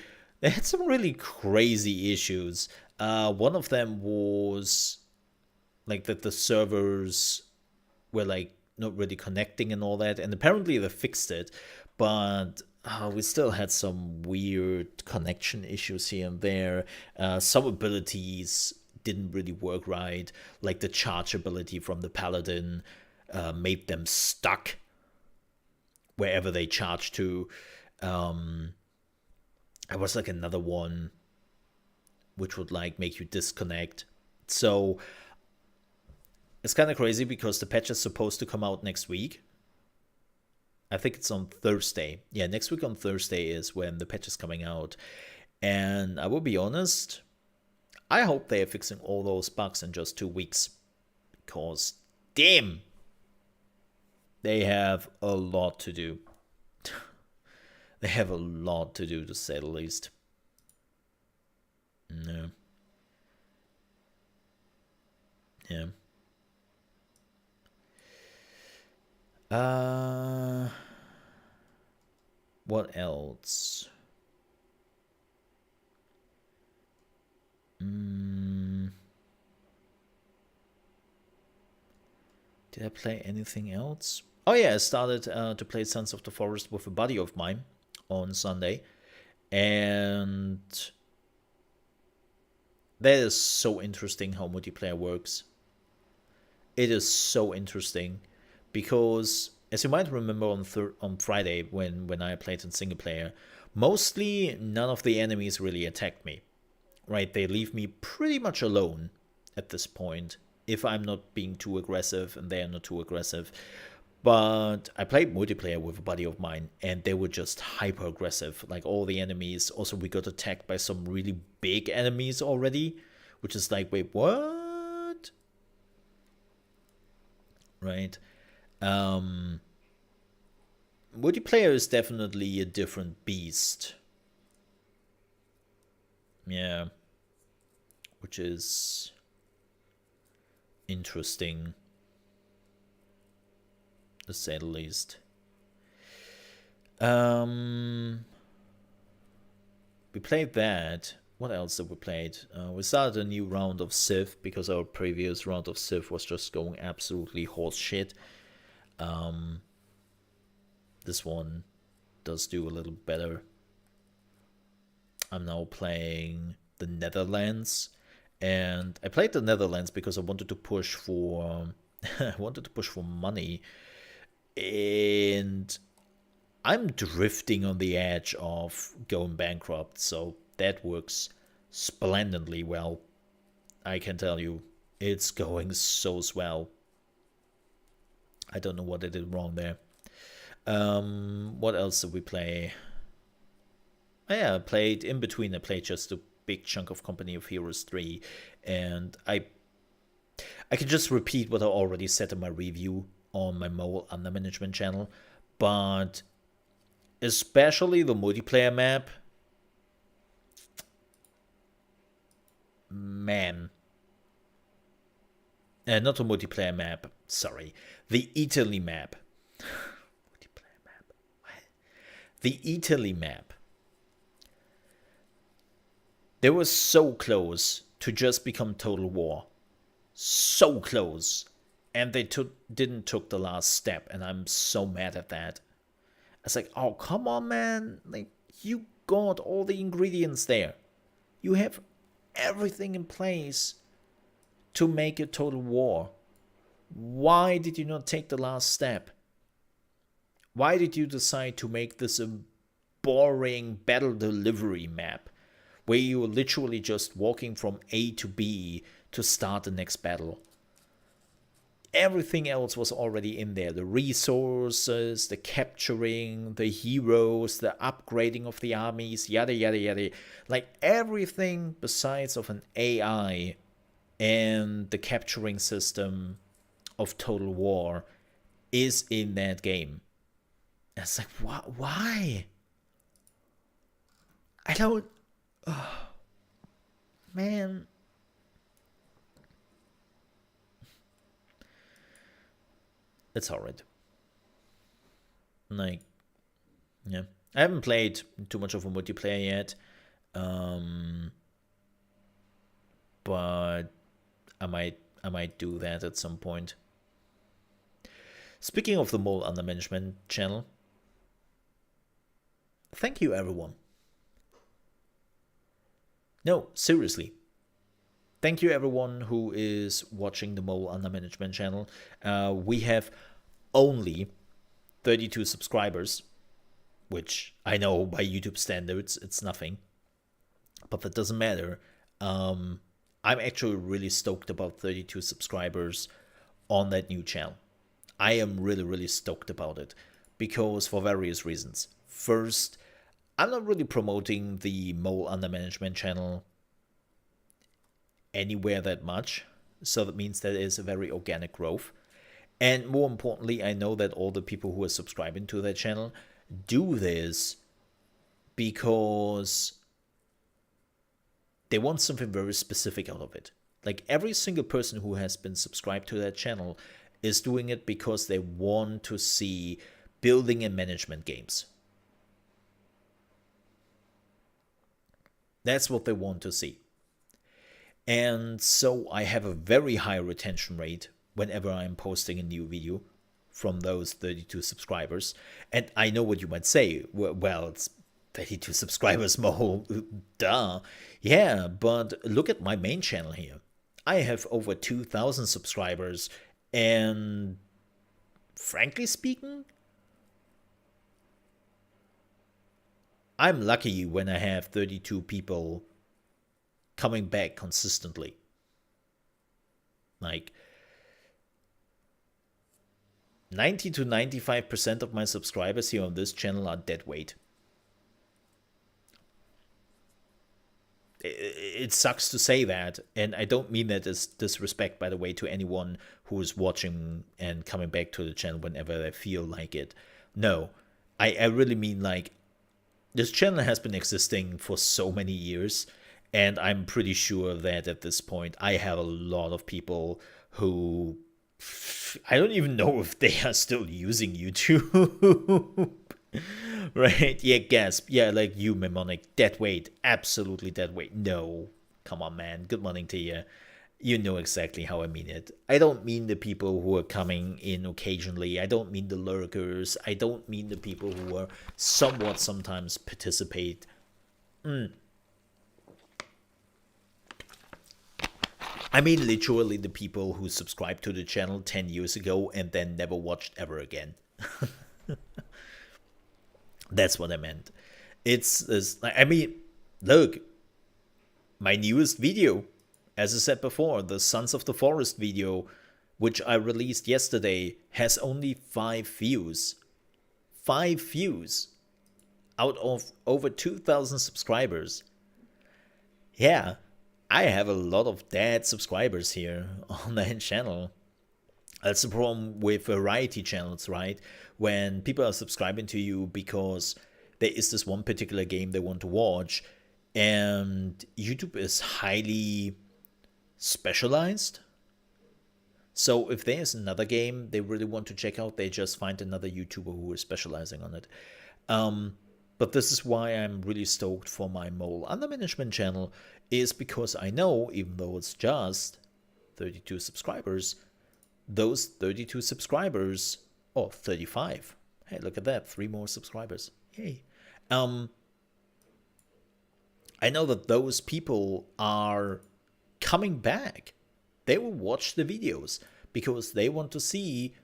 had some really crazy issues. One of them was like that the servers were like not really connecting and all that, and apparently they fixed it, but we still had some weird connection issues here and there. Some abilities didn't really work right, like the charge ability from the paladin made them stuck wherever they charged to. There was like another one which would like make you disconnect. So it's kind of crazy because the patch is supposed to come out next week. I think it's on Thursday. Yeah, next week on Thursday is when the patch is coming out. And I will be honest, I hope they are fixing all those bugs in just 2 weeks. Because, damn, they have a lot to do. They have a lot to do, to say the least. No. Yeah. What else? Did I play anything else? Oh yeah, I started to play Sons of the Forest with a buddy of mine on Sunday. And that is so interesting how multiplayer works. It is so interesting because, as you might remember on Friday when I played in single player, mostly none of the enemies really attacked me. Right? They leave me pretty much alone at this point if I'm not being too aggressive and they are not too aggressive. But I played multiplayer with a buddy of mine, and they were just hyper aggressive. Like all the enemies. Also, we got attacked by some really big enemies already, which is like, wait, what? Right. Multiplayer is definitely a different beast. Yeah. Which is interesting, to say the least. We played that. What else did we play? We started a new round of Civ because our previous round of Civ was just going absolutely horse shit. This one does do a little better. I'm now playing the Netherlands, and I played the Netherlands because I wanted to push for I wanted to push for money, and I'm drifting on the edge of going bankrupt, so that works splendidly well. I can tell you, it's going so swell. I don't know what I did wrong there. What else did we play? Oh, yeah, I played in between. I played just a big chunk of Company of Heroes 3, and I can just repeat what I already said in my review on my Mole Under Management channel, but especially the multiplayer map, man. Not the multiplayer map, sorry. The Italy map. Multiplayer map. What? The Italy map. They were so close to just become Total War. So close. And they didn't took the last step, and I'm so mad at that. It's like, oh, come on, man. Like, you got all the ingredients there. You have everything in place to make a Total War. Why did you not take the last step? Why did you decide to make this a boring battle delivery map where you're literally just walking from A to B to start the next battle? Everything else was already in there. The resources, the capturing, the heroes, the upgrading of the armies, yada yada yada. Like everything besides of an AI and the capturing system of Total War is in that game. And it's like, why? I don't... Oh, man... It's horrid. Like, yeah. I haven't played too much of a multiplayer yet. But I might do that at some point. Speaking of the Mole Under Management channel, thank you everyone. No, seriously. Thank you everyone who is watching the Mole Under Management channel. We have only 32 subscribers, which I know by YouTube standards it's nothing, but that doesn't matter. I'm actually really stoked about 32 subscribers on that new channel. I am really stoked about it because for various reasons. First, I'm not really promoting the Mole Under Management channel anywhere that much, so that means that it is a very organic growth. And more importantly, I know that all the people who are subscribing to that channel do this because they want something very specific out of it. Like every single person who has been subscribed to that channel is doing it because they want to see building and management games. That's what they want to see. And so I have a very high retention rate whenever I'm posting a new video from those 32 subscribers. And I know what you might say. Well, it's 32 subscribers more. Duh. Yeah, but look at my main channel here. I have over 2,000 subscribers. And frankly speaking, I'm lucky when I have 32 people coming back consistently. Like 90 to 95% of my subscribers here on this channel are dead weight. It sucks to say that, and I don't mean that as disrespect, by the way, to anyone who is watching and coming back to the channel whenever they feel like it. No, I really mean, like, this channel has been existing for so many years, and I'm pretty sure that at this point I have a lot of people who I don't even know if they are still using YouTube. Right? Yeah, gasp. Yeah, like you, Mnemonic. Dead weight. Absolutely dead weight. No. Come on, man. Good morning to you. You know exactly how I mean it. I don't mean the people who are coming in occasionally. I don't mean the lurkers. I don't mean the people who are somewhat sometimes participate. I mean literally the people who subscribed to the channel 10 years ago and then never watched ever again. That's what I meant. I mean, look, my newest video, as I said before, the Sons of the Forest video, which I released yesterday, has only 5 views. 5 views out of over 2,000 subscribers. Yeah, I have a lot of dead subscribers here on that channel. That's the problem with variety channels, right? When people are subscribing to you because there is this one particular game they want to watch, and YouTube is highly specialized. So if there's another game they really want to check out, they just find another YouTuber who is specializing on it. But this is why I'm really stoked for my Mole Under Management channel, is because I know, even though it's just 32 subscribers, those 32 subscribers, or 35. Hey, look at that, 3 more subscribers. Yay. I know that those people are coming back. They will watch the videos because they want to see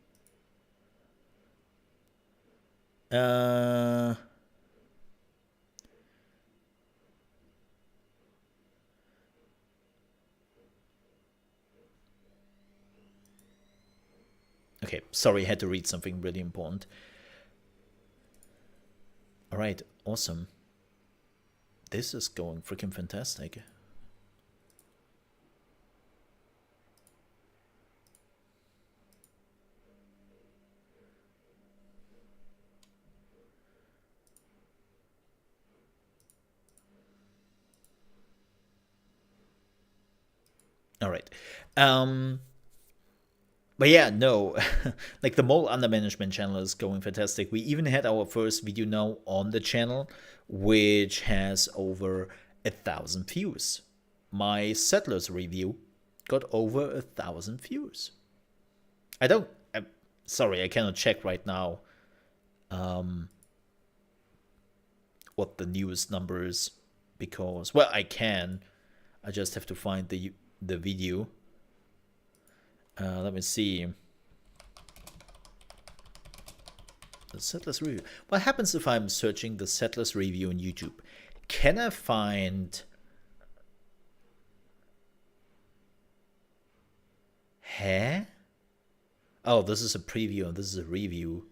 okay, sorry, I had to read something really important. All right, awesome. This is going freaking fantastic. All right. But yeah, no, like the Mole Under Management channel is going fantastic. We even had our first video now on the channel, which has over 1,000 views. My Settlers review got over 1,000 views. Sorry, I cannot check right now what the newest number is, because, well, I can. I just have to find the video. Let me see. The Settlers review. What happens if I'm searching the Settlers review on YouTube? Can I find... Huh? Oh, this is a preview and this is a review.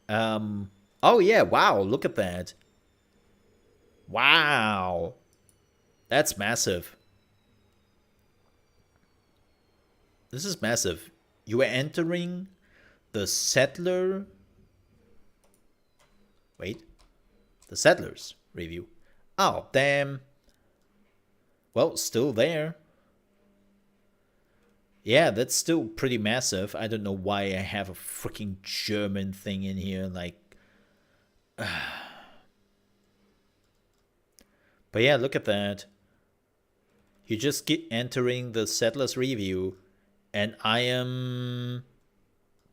Oh yeah, wow, look at that. Wow. That's massive. This is massive. You are entering the Settler... Wait. The Settlers review. Oh, damn. Well, still there. Yeah, that's still pretty massive. I don't know why I have a freaking German thing in here. Like... But But yeah, look at that. You just get entering the Settlers review, and I am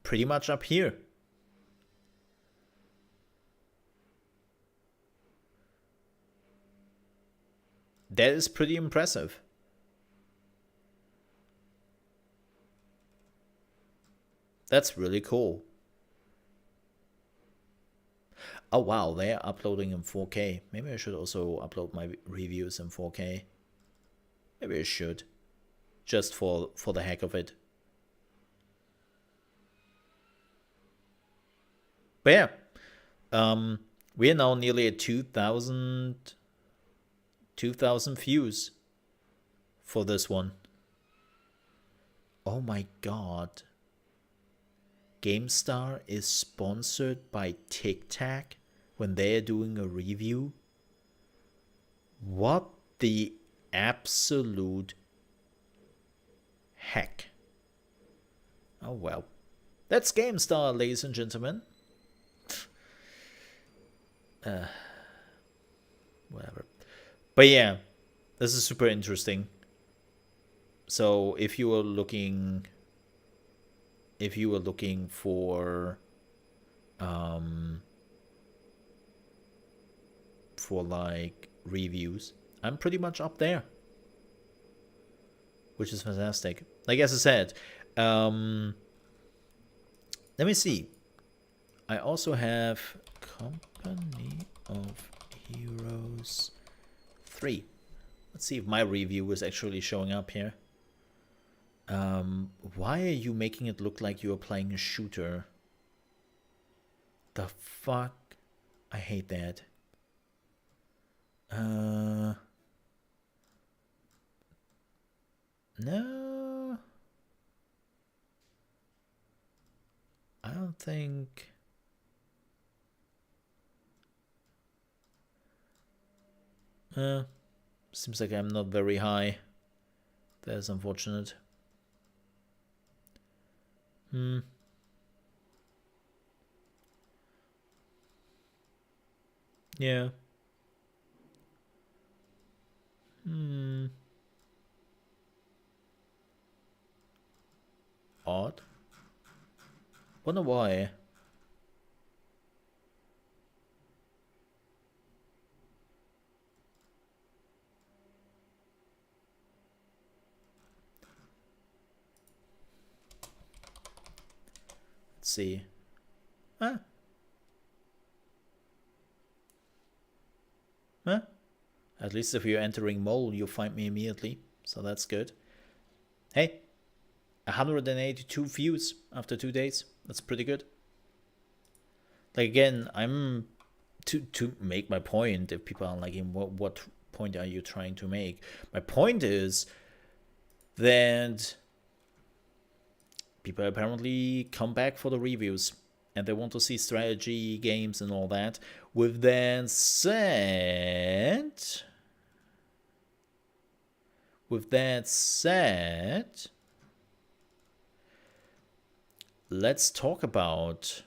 pretty much up here. That is pretty impressive. That's really cool. Oh wow, they're uploading in 4K. Maybe I should also upload my reviews in 4K. Maybe I should. Just for the heck of it. But yeah. We are now nearly at 2,000 views for this one. Oh my god. GameStar is sponsored by Tic Tac when they're doing a review. What the absolute heck? Oh well. That's GameStar, ladies and gentlemen. Whatever. But yeah, this is super interesting. So if you were looking for like reviews, I'm pretty much up there, which is fantastic. Like as I said, let me see. I also have Company of Heroes 3. Let's see if my review is actually showing up here. Why are you making it look like you are playing a shooter? The fuck? I hate that. No. I don't think... seems like I'm not very high. That's unfortunate. Yeah. Odd. Wonder why. Let's see. Huh? Huh? At least if you're entering Mole, you'll find me immediately. So that's good. Hey, 182 views after 2 days. That's pretty good. Like again, I'm to make my point. If people are like, what point are you trying to make? My point is that people apparently come back for the reviews and they want to see strategy games and all that. With that said, let's talk about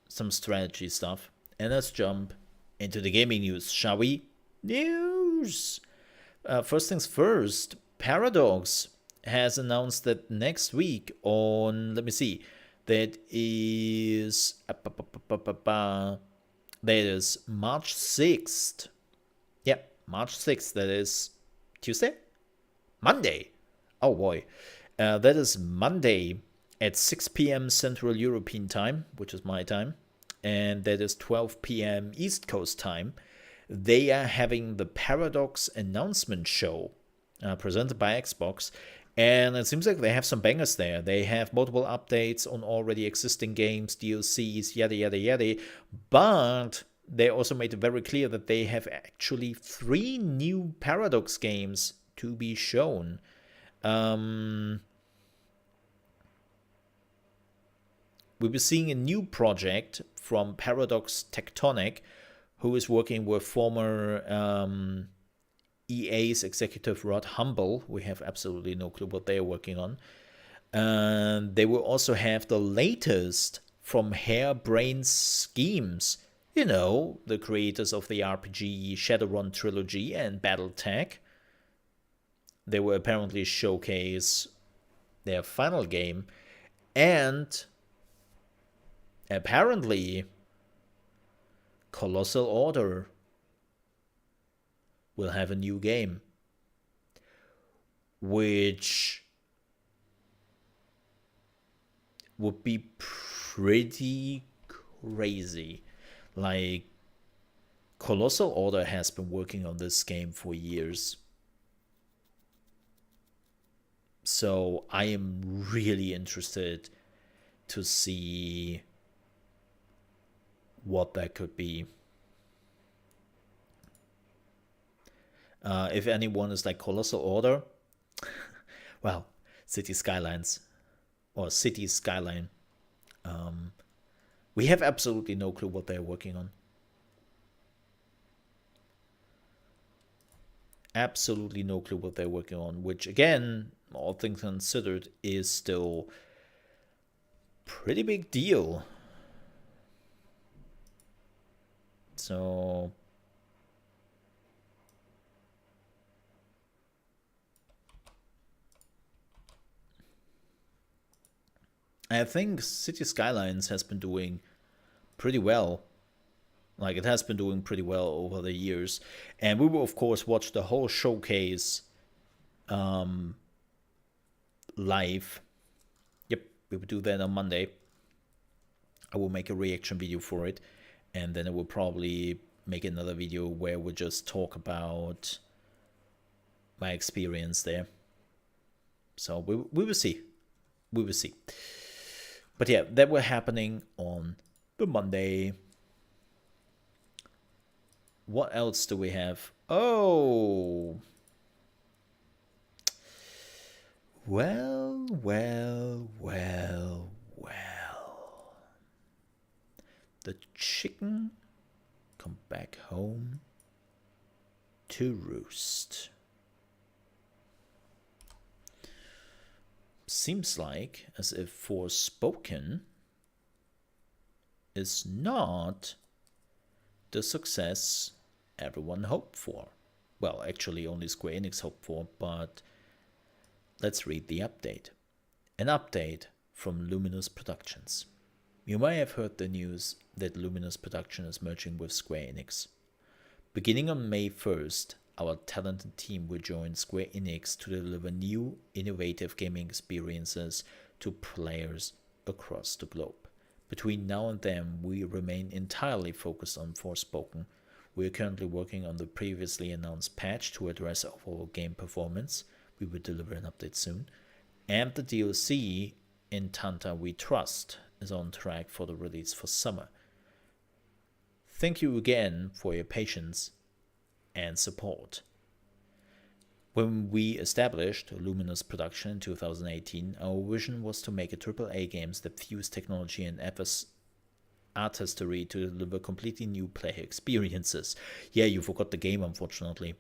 some strategy stuff, and let's jump into the gaming news, shall we? News! First things first, Paradox has announced that next week on, let me see, that is March 6th. Yep, March 6th, that is Tuesday? Monday. Oh boy. That is Monday at 6 p.m. Central European Time, which is my time, and that is 12 p.m. East Coast Time. They are having the Paradox announcement show presented by Xbox, and it seems like they have some bangers there. They have multiple updates on already existing games, DLCs, yada yada yada, but they also made it very clear that they have actually 3 new Paradox games to be shown. We'll be seeing a new project from Paradox Tectonic, who is working with former EA's executive Rod Humble. We have absolutely no clue what they're working on. They will also have the latest from Harebrained Schemes, You know, the creators of the RPG Shadowrun trilogy and BattleTech. They will apparently showcase their final game, and apparently Colossal Order will have a new game, which would be pretty crazy. Like, Colossal Order has been working on this game for years. So I am really interested to see what that could be. If anyone is like Colossal Order, well, City Skylines or City Skyline, we have absolutely no clue what they're working on. Absolutely no clue what they're working on, which again, all things considered, is still pretty big deal. So I think City Skylines has been doing pretty well. Like, it has been doing pretty well over the years. And we will, of course, watch the whole showcase live. Yep, we will do that on Monday. I will make a reaction video for it. And then I will probably make another video where we just talk about my experience there. So we will see. We will see. But yeah, that were happening on the Monday. What else do we have? Oh. Well. The chicken come back home to roost. Seems like as if Forspoken is not the success everyone hoped for. Well, actually only Square Enix hoped for, but let's read the update. An update from Luminous Productions. You may have heard the news that Luminous Production is merging with Square Enix. Beginning on May 1st, our talented team will join Square Enix to deliver new, innovative gaming experiences to players across the globe. Between now and then, we remain entirely focused on Forspoken. We are currently working on the previously announced patch to address overall game performance. We will deliver an update soon. And the DLC, In Tanta We Trust, is on track for the release for summer. Thank you again for your patience and support. When we established Luminous Production in 2018, our vision was to make a AAA games that fuse technology and artistry to deliver completely new player experiences. Yeah, you forgot the game, unfortunately.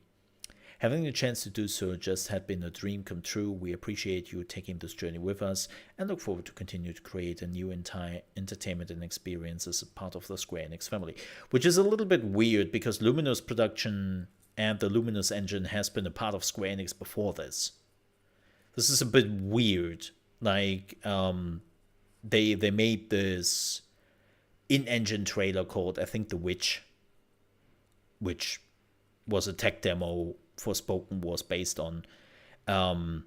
Having the chance to do so just had been a dream come true. We appreciate you taking this journey with us and look forward to continue to create a new entire entertainment and experience as a part of the Square Enix family. Which is a little bit weird because Luminous Production and the Luminous engine has been a part of Square Enix before this. This is a bit weird. Like, they made this in-engine trailer called, I think, The Witch, which was a tech demo Forspoken was based on, and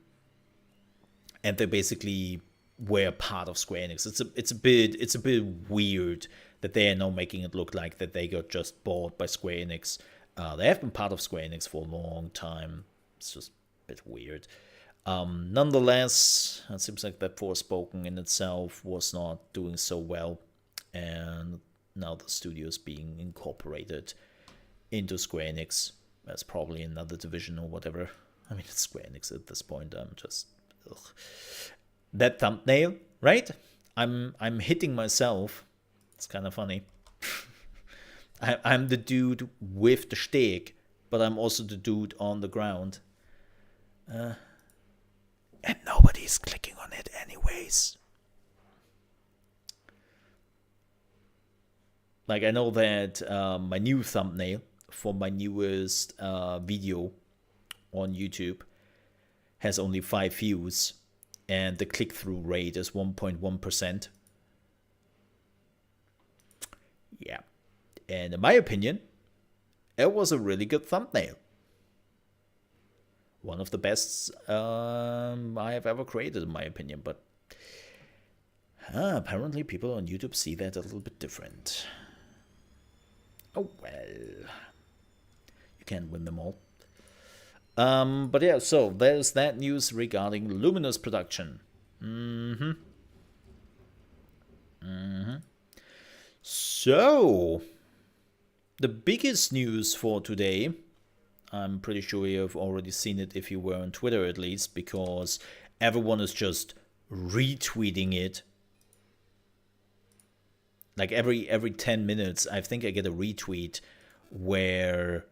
they basically were part of Square Enix. It's a bit weird that they are now making it look like that they got just bought by Square Enix. They have been part of Square Enix for a long time. It's just a bit weird. Nonetheless, it seems like that Forspoken in itself was not doing so well, and now the studio is being incorporated into Square Enix. That's probably another division or whatever. I mean, it's Square Enix at this point. I'm just... Ugh. That thumbnail, right? I'm hitting myself. It's kind of funny. I'm the dude with the stick, but I'm also the dude on the ground. And nobody's clicking on it anyways. Like, I know that my new thumbnail for my newest video on YouTube has only 5 views, and the click-through rate is 1.1%. Yeah. And in my opinion, it was a really good thumbnail. One of the best I have ever created, in my opinion. But apparently people on YouTube see that a little bit different. Oh well. You can't win them all. But yeah, so there's that news regarding Luminous production. So, the biggest news for today, I'm pretty sure you've already seen it if you were on Twitter at least, because everyone is just retweeting it. Like every 10 minutes, I think I get a retweet where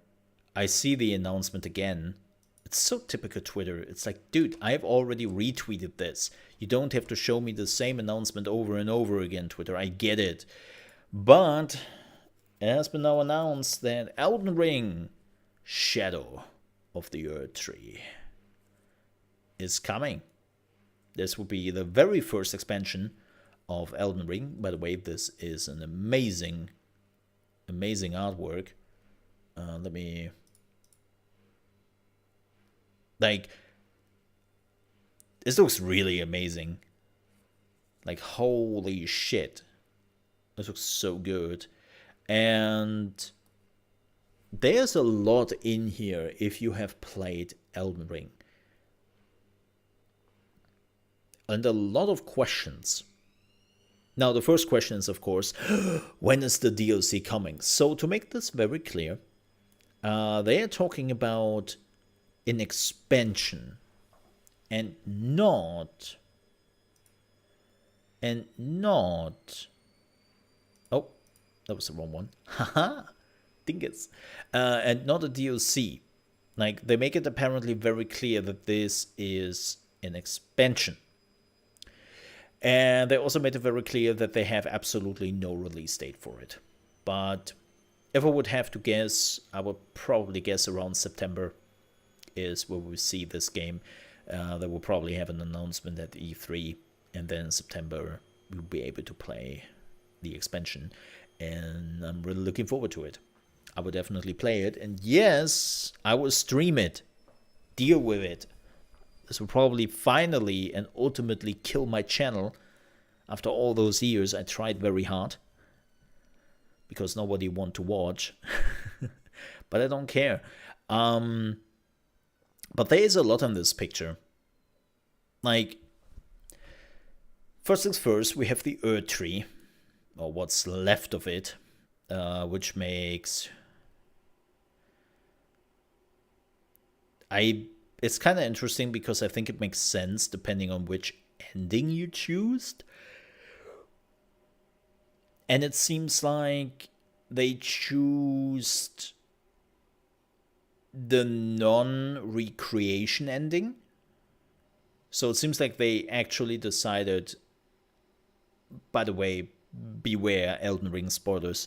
I see the announcement again. It's so typical Twitter. It's like, dude, I've already retweeted this. You don't have to show me the same announcement over and over again, Twitter. I get it. But it has been now announced that Elden Ring Shadow of the Earth Tree is coming. This will be the very first expansion of Elden Ring. By the way, this is an amazing artwork. Let me... Like, this looks really amazing. Like, holy shit. This looks so good. And there's a lot in here if you have played Elden Ring. And a lot of questions. Now, the first question is, of course, when is the DLC coming? So, to make this very clear, they are talking about an expansion and not oh, that was the wrong one. Haha, dingus. And not a DLC. Like, they make it apparently very clear that this is an expansion. And they also made it very clear that they have absolutely no release date for it. But if I would have to guess, I would probably guess around September is where we see this game. They will probably have an announcement at E3, and then in September we'll be able to play the expansion, and I'm really looking forward to it. I will definitely play it, and yes, I will stream it, deal with it. This will probably finally and ultimately kill my channel. After all those years, I tried very hard because nobody want to watch, but I don't care. But there is a lot in this picture. Like, first things first, we have the Earth Tree, or what's left of it, which makes... It's kind of interesting because I think it makes sense depending on which ending you choose. And it seems like they choose the non-recreation ending. So it seems like they actually decided, by the way, beware Elden Ring spoilers,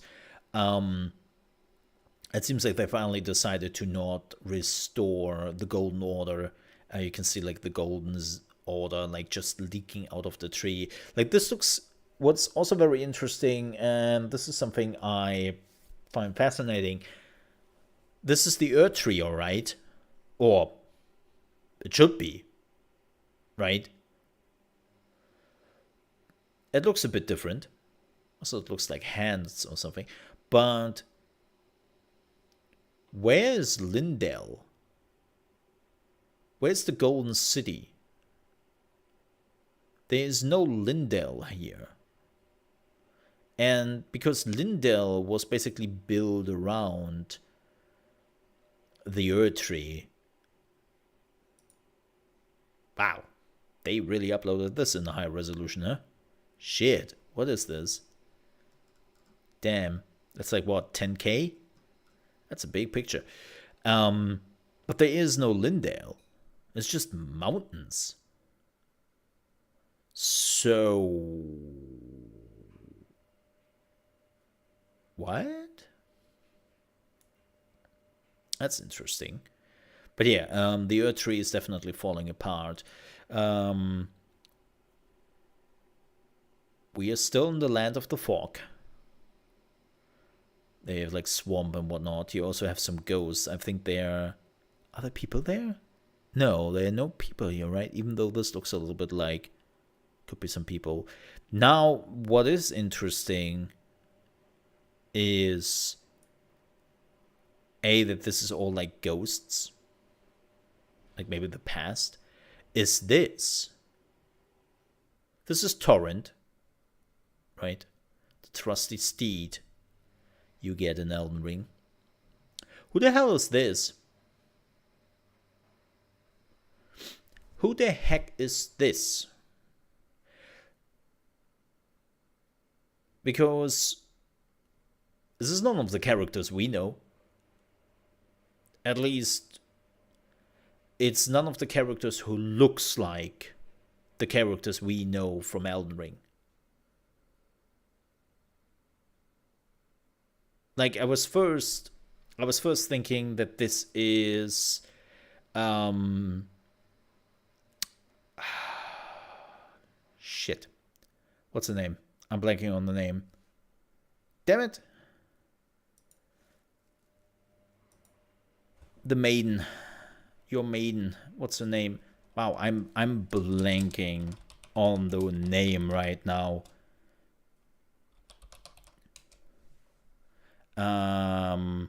it seems like they finally decided to not restore the Golden Order. You can see like the Golden Order like just leaking out of the tree. Like, this looks... What's also very interesting, and this is something I find fascinating, this is the Earth Tree, all right? Or it should be, right? It looks a bit different. Also, it looks like hands or something. But where's Lindell? Where's the Golden City? There is no Lindell here. And because Lindell was basically built around the Earth Tree. Wow. They really uploaded this in a high resolution, huh? Shit. What is this? Damn. That's like, what, 10K? That's a big picture. But there is no Lindale. It's just mountains. So... What? That's interesting. But yeah, the Earth tree is definitely falling apart. We are still in the land of the fog. They have like swamp and whatnot. You also have some ghosts. I think there are there people there? No, there are no people here, right? Even though this looks a little bit like could be some people. Now, what is interesting is that this is all like ghosts, like maybe the past. Is this is Torrent, right? The trusty steed you get in Elden Ring. Who the hell is this? Who the heck is this? Because this is none of the characters we know. At least it's none of the characters who looks like the characters we know from Elden Ring. Like I was first thinking that this is shit. What's the name? I'm blanking on the name. Damn it. The maiden. Your maiden. What's her name? Wow, I'm blanking on the name right now. Her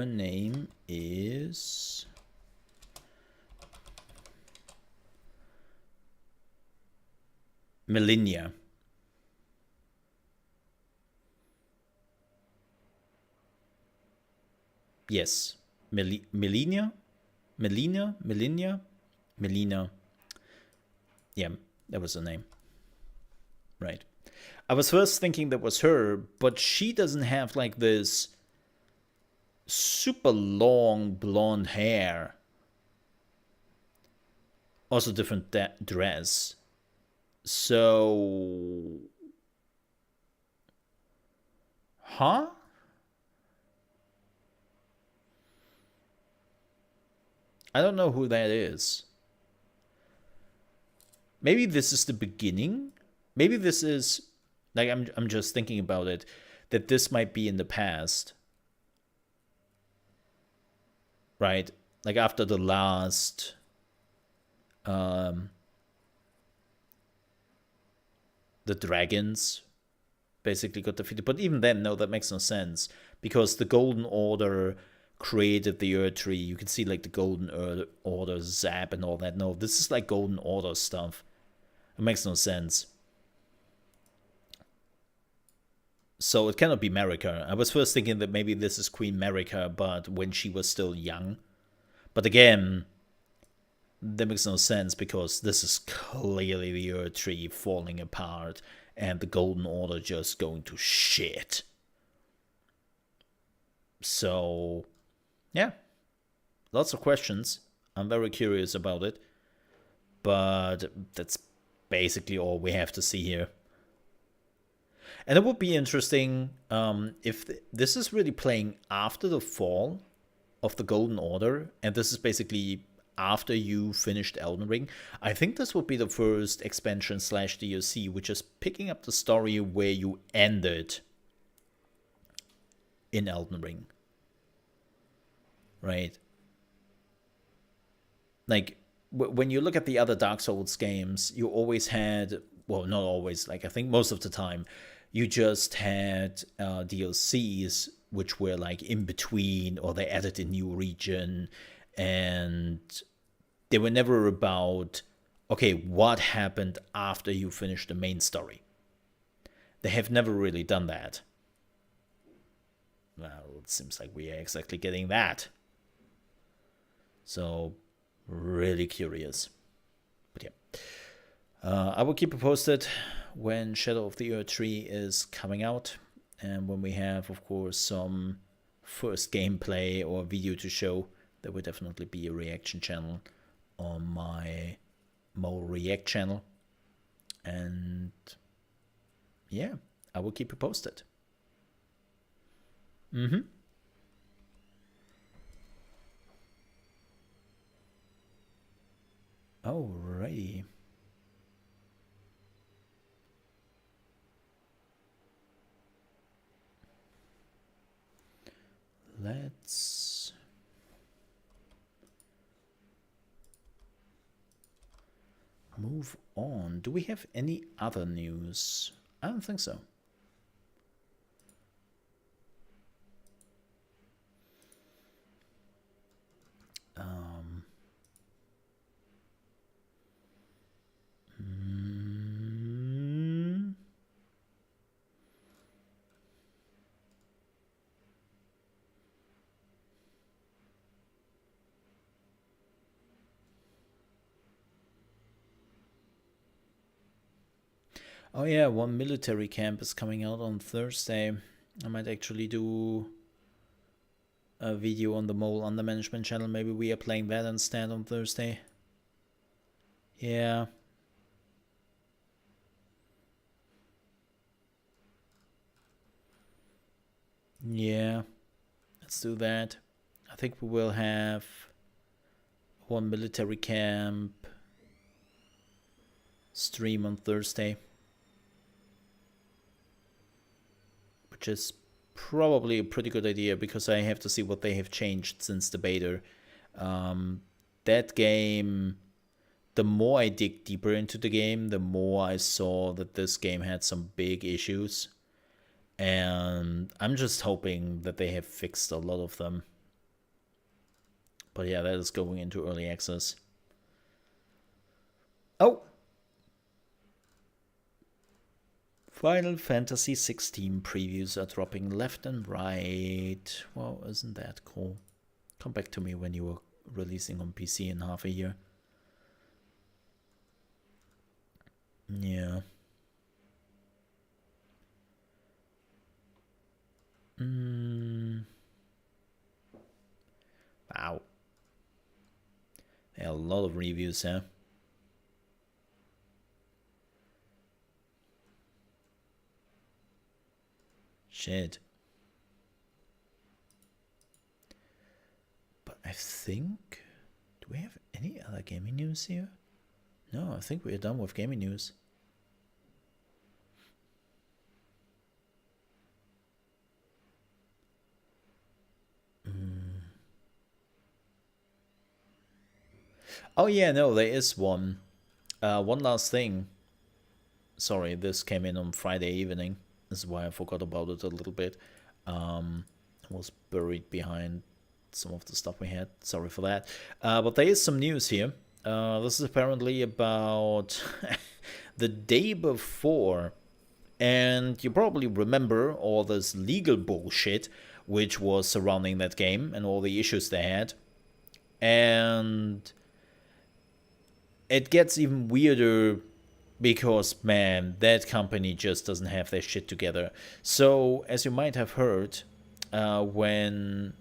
name is Melinia. Yes. Melina? Yeah, that was her name. Right. I was first thinking that was her, but she doesn't have like this super long blonde hair. Also different dress. So... Huh? I don't know who that is. Maybe this is the beginning? Maybe this is... Like, I'm just thinking about it. That this might be in the past. Right? Like, after the last... the dragons basically got defeated. But even then, no, that makes no sense. Because the Golden Order created the Earth Tree. You can see, like, the Golden Order zap and all that. No, this is, like, Golden Order stuff. It makes no sense. So it cannot be Marika. I was first thinking that maybe this is Queen Marika, but when she was still young. But again, that makes no sense because this is clearly the Earth Tree falling apart and the Golden Order just going to shit. So, yeah. Lots of questions. I'm very curious about it. But that's basically all we have to see here. And it would be interesting if this is really playing after the fall of the Golden Order, and this is basically after you finished Elden Ring. I think this would be the first expansion / DLC, which is picking up the story where you ended in Elden Ring. Right? Like, when you look at the other Dark Souls games, you always had, well, not always, like I think most of the time, you just had DLCs which were like in between, or they added a new region, and they were never about, okay, what happened after you finished the main story. They have never really done that. Well, it seems like we are exactly getting that. So, really curious. But yeah. I will keep you posted when Shadow of the Earth Tree is coming out, and when we have, of course, some first gameplay or video to show. There will definitely be a reaction channel on my Mole React channel. And yeah, I will keep you posted. Alrighty. Let's move on. Do we have any other news? I don't think so. Oh yeah, one military camp is coming out on Thursday. I might actually do a video on the Mole Under Management channel. Maybe we are playing that instead on Thursday. Yeah. Yeah. Let's do that. I think we will have one military camp stream on Thursday. Which is probably a pretty good idea because I have to see what they have changed since the beta. That game, the more I dig deeper into the game, the more I saw that this game had some big issues. And I'm just hoping that they have fixed a lot of them. But yeah, that is going into early access. Oh! Final Fantasy 16 previews are dropping left and right. Well, isn't that cool? Come back to me when you are releasing on PC in half a year. Yeah. Wow. There are a lot of reviews, huh? Shit. But I think... Do we have any other gaming news here? No, I think we're done with gaming news. Oh yeah, no, there is one. One last thing. Sorry, this came in on Friday evening. This is why I forgot about it a little bit. It was buried behind some of the stuff we had. Sorry for that. But there is some news here. This is apparently about the day before. And you probably remember all this legal bullshit which was surrounding that game and all the issues they had. And it gets even weirder because, man, that company just doesn't have their shit together. So, as you might have heard, when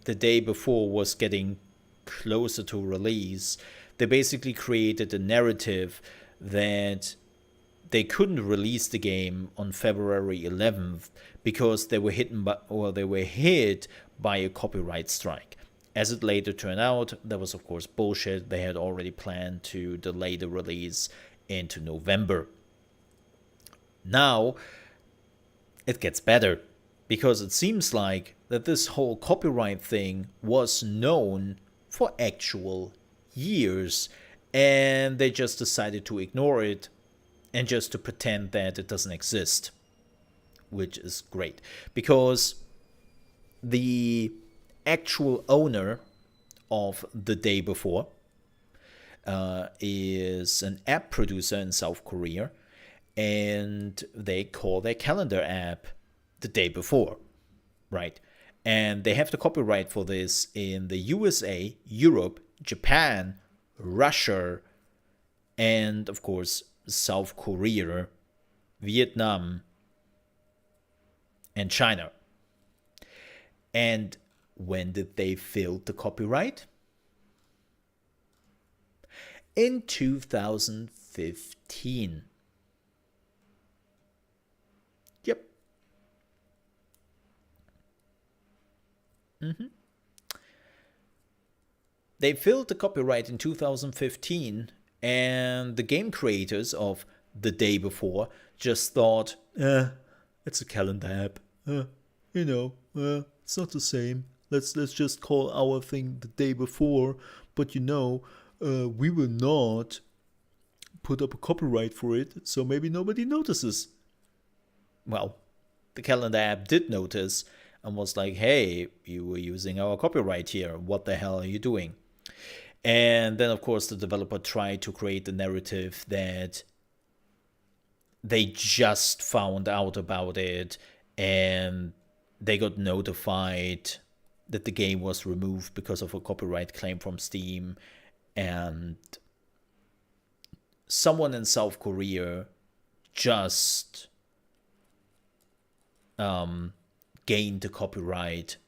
the day before was getting closer to release, they basically created a narrative that they couldn't release the game on February 11th because they were hit by a copyright strike. As it later turned out, that was of course bullshit. They had already planned to delay the release into November. Now, it gets better, because it seems like that this whole copyright thing was known for actual years, and they just decided to ignore it and just to pretend that it doesn't exist, which is great, because the actual owner of the day before is an app producer in South Korea, and they call their calendar app the day before, right? And they have the copyright for this in the USA, Europe, Japan, Russia, and of course South Korea, Vietnam, and China. And when did they fill the copyright? In 2015. They filled the copyright in 2015, and the game creators of The Day Before just thought, it's a calendar app. It's not the same. Let's just call our thing The Day Before, but we will not put up a copyright for it, so maybe nobody notices. Well, the calendar app did notice and was like, hey, you were using our copyright here. What the hell are you doing? And then, of course, the developer tried to create the narrative that they just found out about it and they got notified that the game was removed because of a copyright claim from Steam, and someone in South Korea just gained the copyright,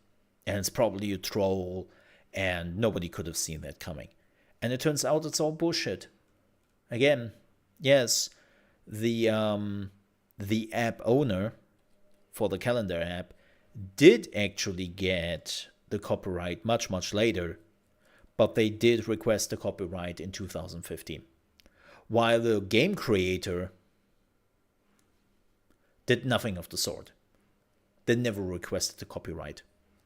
and it's probably a troll, and nobody could have seen that coming. And it turns out it's all bullshit. Again, yes, the app owner for the calendar app did actually get the copyright much, much later, but they did request the copyright in 2015. While the game creator did nothing of the sort. They never requested the copyright.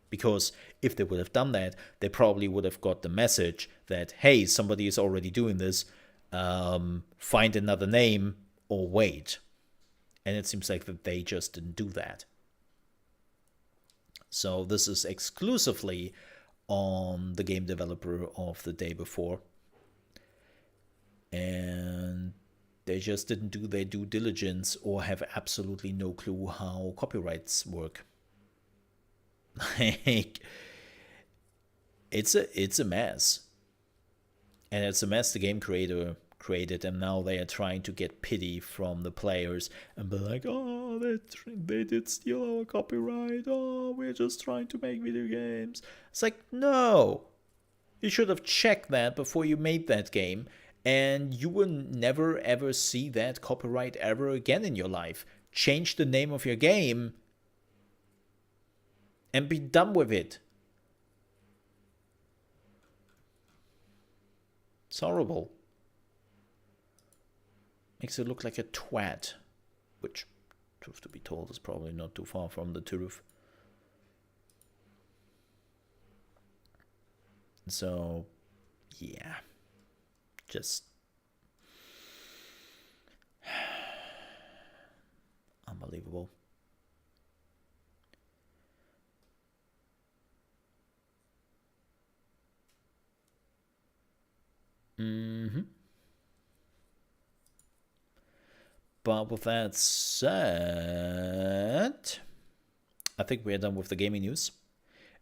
Because if they would have done that, they probably would have got the message that, hey, somebody is already doing this, find another name or wait. And it seems like that they just didn't do that. So this is exclusively on the game developer of The Day Before. And they just didn't do their due diligence or have absolutely no clue how copyrights work. Like, it's a mess. And it's a mess the game creator created, and now they are trying to get pity from the players and be like, oh, they did steal our copyright, oh, we're just trying to make video games. It's like, no, you should have checked that before you made that game, and you will never ever see that copyright ever again in your life. Change the name of your game and be done with it. It's horrible. Makes it look like a twat, which, truth to be told, is probably not too far from the truth. So, yeah, just unbelievable. But with that said, I think we're done with the gaming news.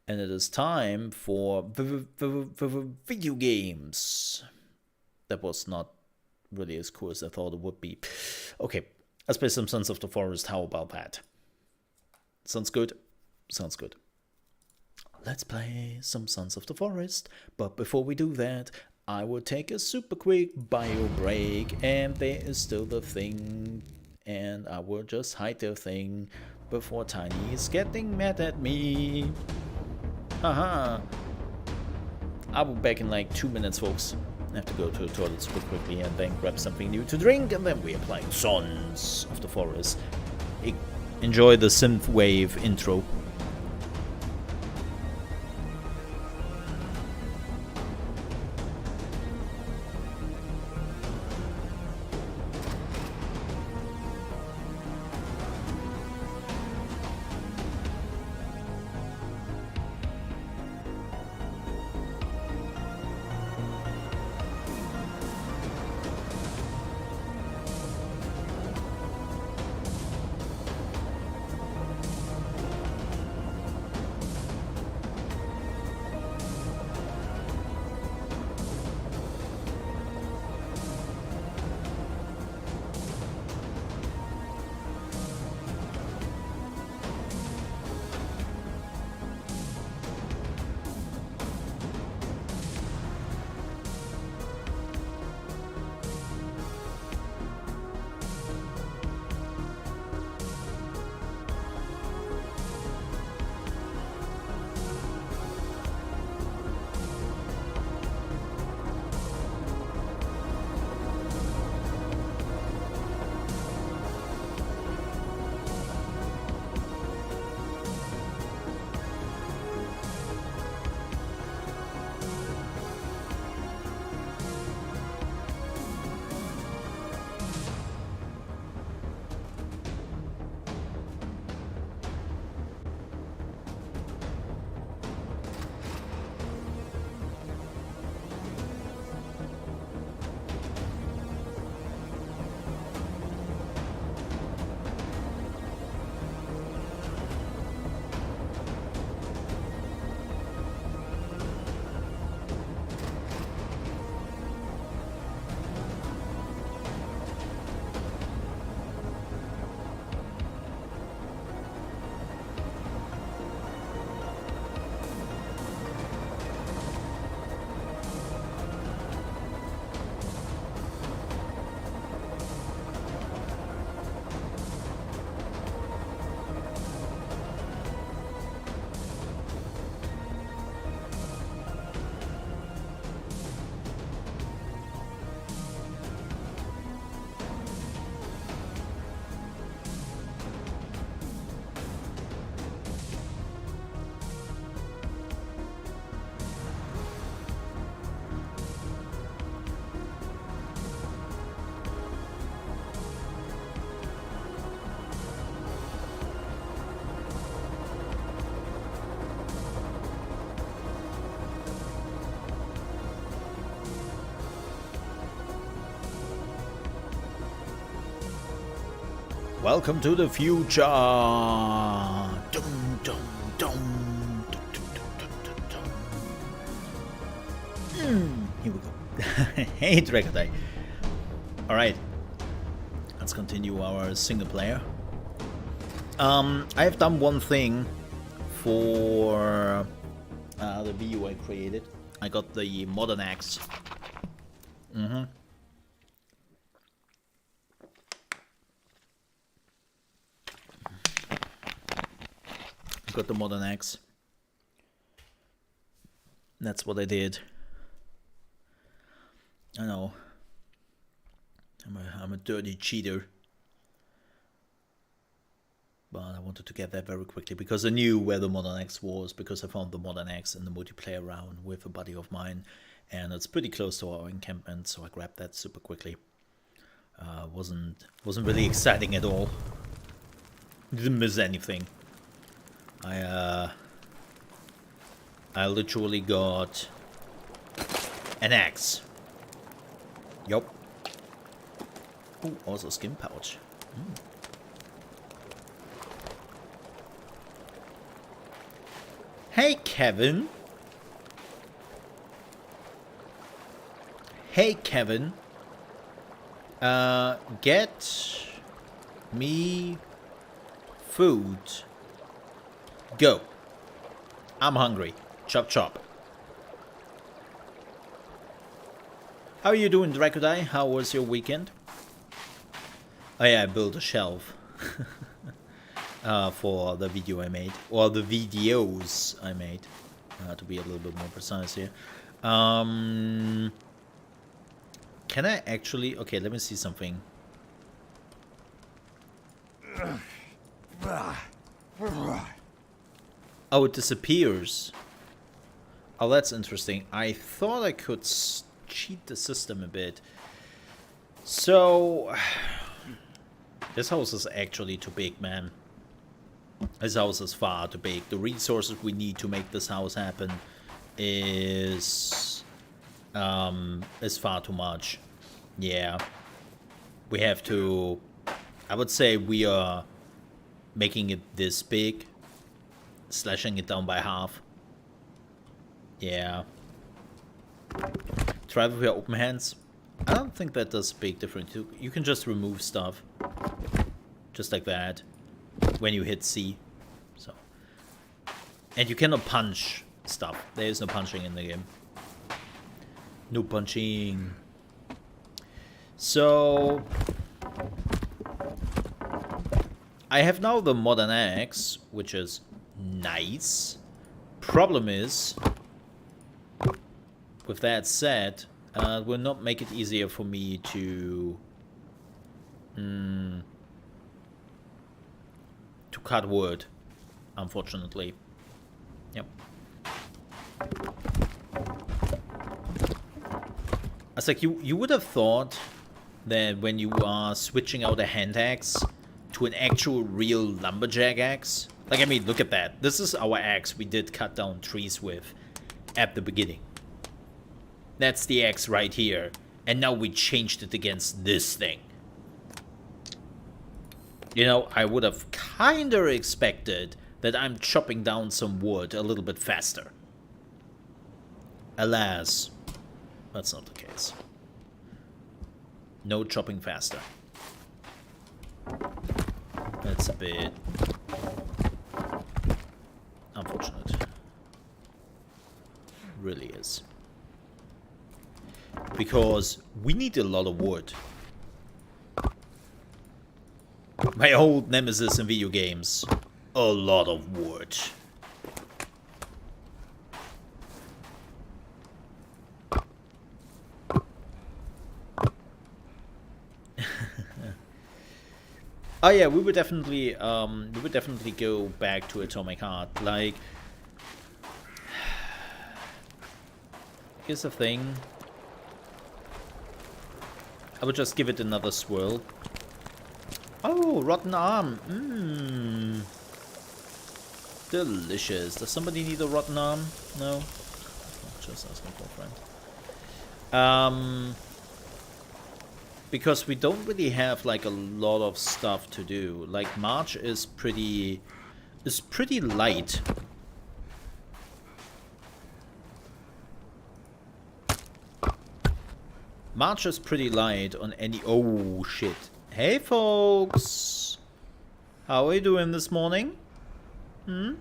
And it is time for video games. That was not really as cool as I thought it would be. Okay, let's play some Sons of the Forest. How about that? Sounds good? Sounds good. Let's play some Sons of the Forest. But before we do that, I will take a super quick bio break, and there is still the thing, and I will just hide the thing before Tiny is getting mad at me. Haha. I'll be back in like 2 minutes, folks. I have to go to the toilet super quickly and then grab something new to drink, and then we are playing Sons of the Forest. Enjoy the synthwave intro. Welcome to the future. Dum, dum, dum. Dum, dum, dum, dum, dum. Here we go. Hey, Dragonite. Alright. Let's continue our single player. I have done one thing for the video I created. I got the modern axe. Got the modern axe. That's what I did. I know. I'm a dirty cheater. But I wanted to get that very quickly because I knew where the modern axe was, because I found the modern axe in the multiplayer round with a buddy of mine, and it's pretty close to our encampment, so I grabbed that super quickly. Wasn't really exciting at all. Didn't miss anything. I literally got an axe. Yup. Oh, also skin pouch. Hey, Kevin. Hey, Kevin. Get me food. Go. I'm hungry. Chop chop. How are you doing, Draconite? How was your weekend? Oh yeah, I built a shelf for the video I made, or the videos I made, to be a little bit more precise here. Can I actually? Okay, let me see something. Oh, it disappears. Oh, that's interesting. I thought I could cheat the system a bit. So, this house is actually too big, man. This house is far too big. The resources we need to make this house happen is far too much. Yeah. We have to... I would say we are making it this big. Slashing it down by half. Yeah. Try with your open hands. I don't think that does a big difference. You can just remove stuff. Just like that. When you hit C. So. And you cannot punch stuff. There is no punching in the game. No punching. So... I have now the modern axe, which is nice. Problem is, with that said, it will not make it easier for me to cut wood, unfortunately. Yep. It's like you would have thought that when you are switching out a hand axe to an actual real lumberjack axe. Like, I mean, look at that. This is our axe we did cut down trees with at the beginning. That's the axe right here. And now we changed it against this thing. You know, I would have kinda expected that I'm chopping down some wood a little bit faster. Alas, that's not the case. No chopping faster. That's a bit unfortunate. Really is. Because we need a lot of wood. My old nemesis in video games. A lot of wood. Oh yeah, we would definitely go back to Atomic Heart. Like, here's the thing. I would just give it another swirl. Oh, rotten arm. Mmm. Delicious. Does somebody need a rotten arm? No? Just asking for a friend. because we don't really have like a lot of stuff to do. Like March is pretty light. March is pretty light on any... Oh, shit. Hey, folks. How are you doing this morning? Hmm?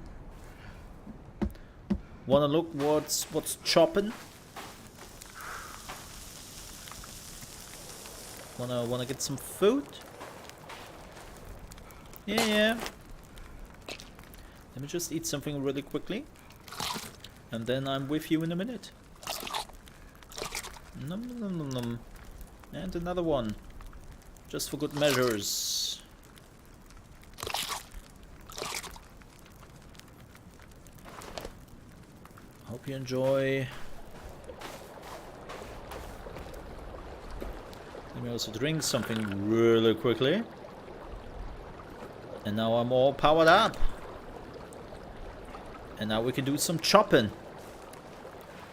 Wanna look what's chopping? Wanna get some food? Yeah. Let me just eat something really quickly. And then I'm with you in a minute. Nom nom nom nom. And another one. Just for good measures. Hope you enjoy. Let me also drink something really quickly. And now I'm all powered up. And now we can do some chopping.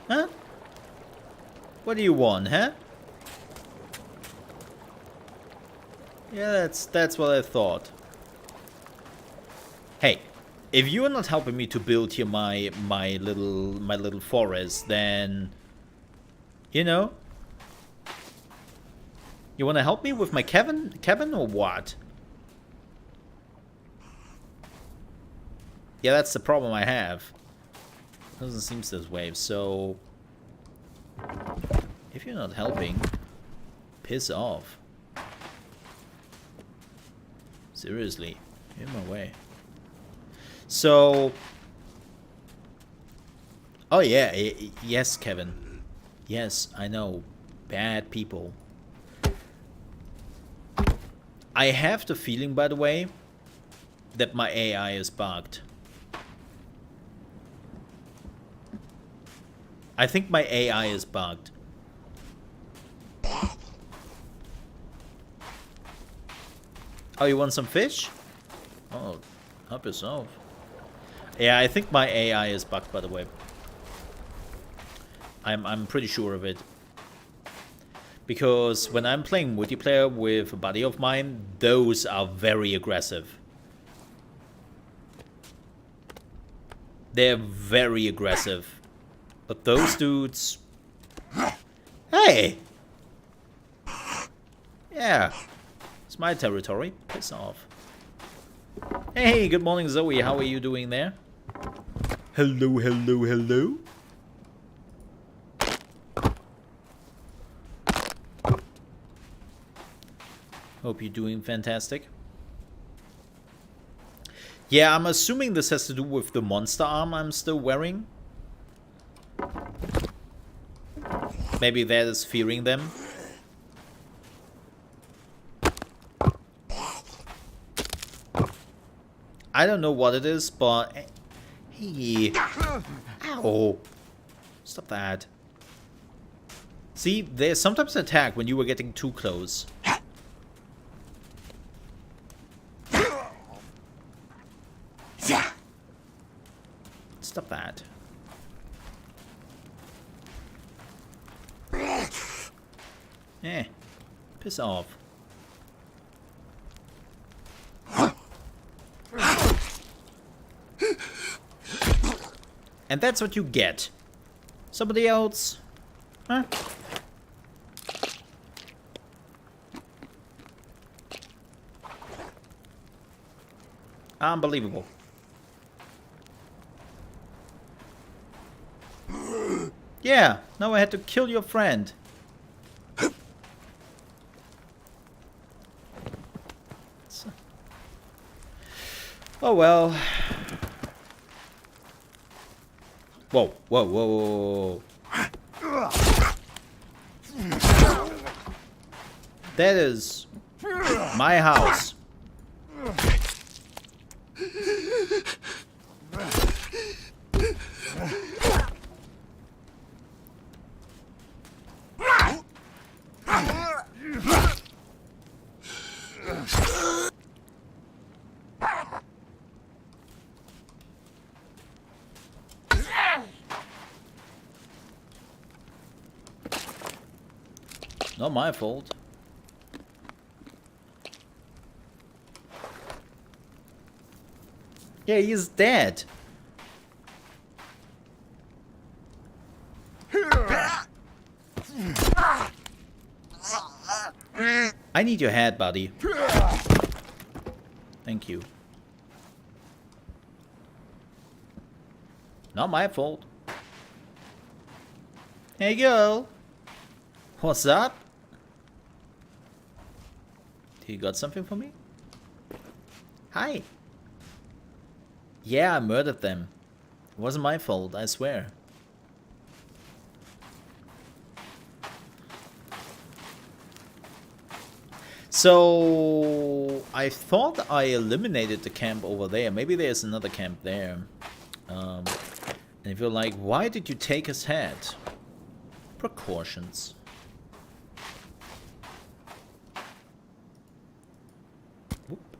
Huh? What do you want, huh? Yeah, that's what I thought. Hey, if you're not helping me to build here my little forest, then you know, you want to help me with my cabin or what? Yeah, that's the problem I have. Doesn't seem this way, so if you're not helping, piss off. Seriously, in my way. So, oh yeah, yes, Kevin. Yes, I know. Bad people. I have the feeling, by the way, that my AI is bugged. I think my AI is bugged. Oh, you want some fish? Oh, help yourself. Yeah, I think my AI is bugged, by the way. I'm pretty sure of it. Because when I'm playing multiplayer with a buddy of mine, those are very aggressive. They're very aggressive. But those dudes... Hey! Yeah. It's my territory. Piss off. Hey, good morning, Zoe. How are you doing there? Hello, hello, hello. Hope you're doing fantastic. Yeah, I'm assuming this has to do with the monster arm I'm still wearing. Maybe that is fearing them. I don't know what it is, but... Hey. Ow. Stop that. See, they sometimes attack when you were getting too close. Stop that. Eh. Piss off. And that's what you get. Somebody else? Huh? Unbelievable. Yeah, now I had to kill your friend. Oh well. Whoa, whoa, whoa, whoa, whoa. That is my house. Not my fault. Yeah, he's dead. I need your head, buddy. Thank you. Not my fault. Hey, girl. What's up? You got something for me? Hi. Yeah, I murdered them. It wasn't my fault, I swear. So I thought I eliminated the camp over there. Maybe there's another camp there. And if you're like, why did you take his head? Precautions. Whoop.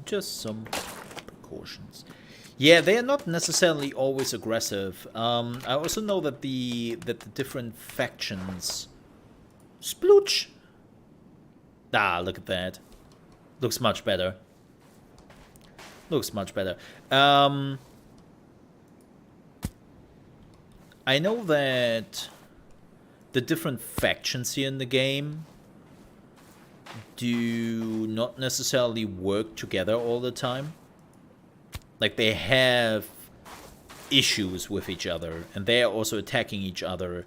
Just some precautions. Yeah, they are not necessarily always aggressive. I also know that the different factions. Splooch. Ah, look at that. Looks much better. Looks much better. I know that the different factions here in the game do not necessarily work together all the time. Like, they have issues with each other, and they are also attacking each other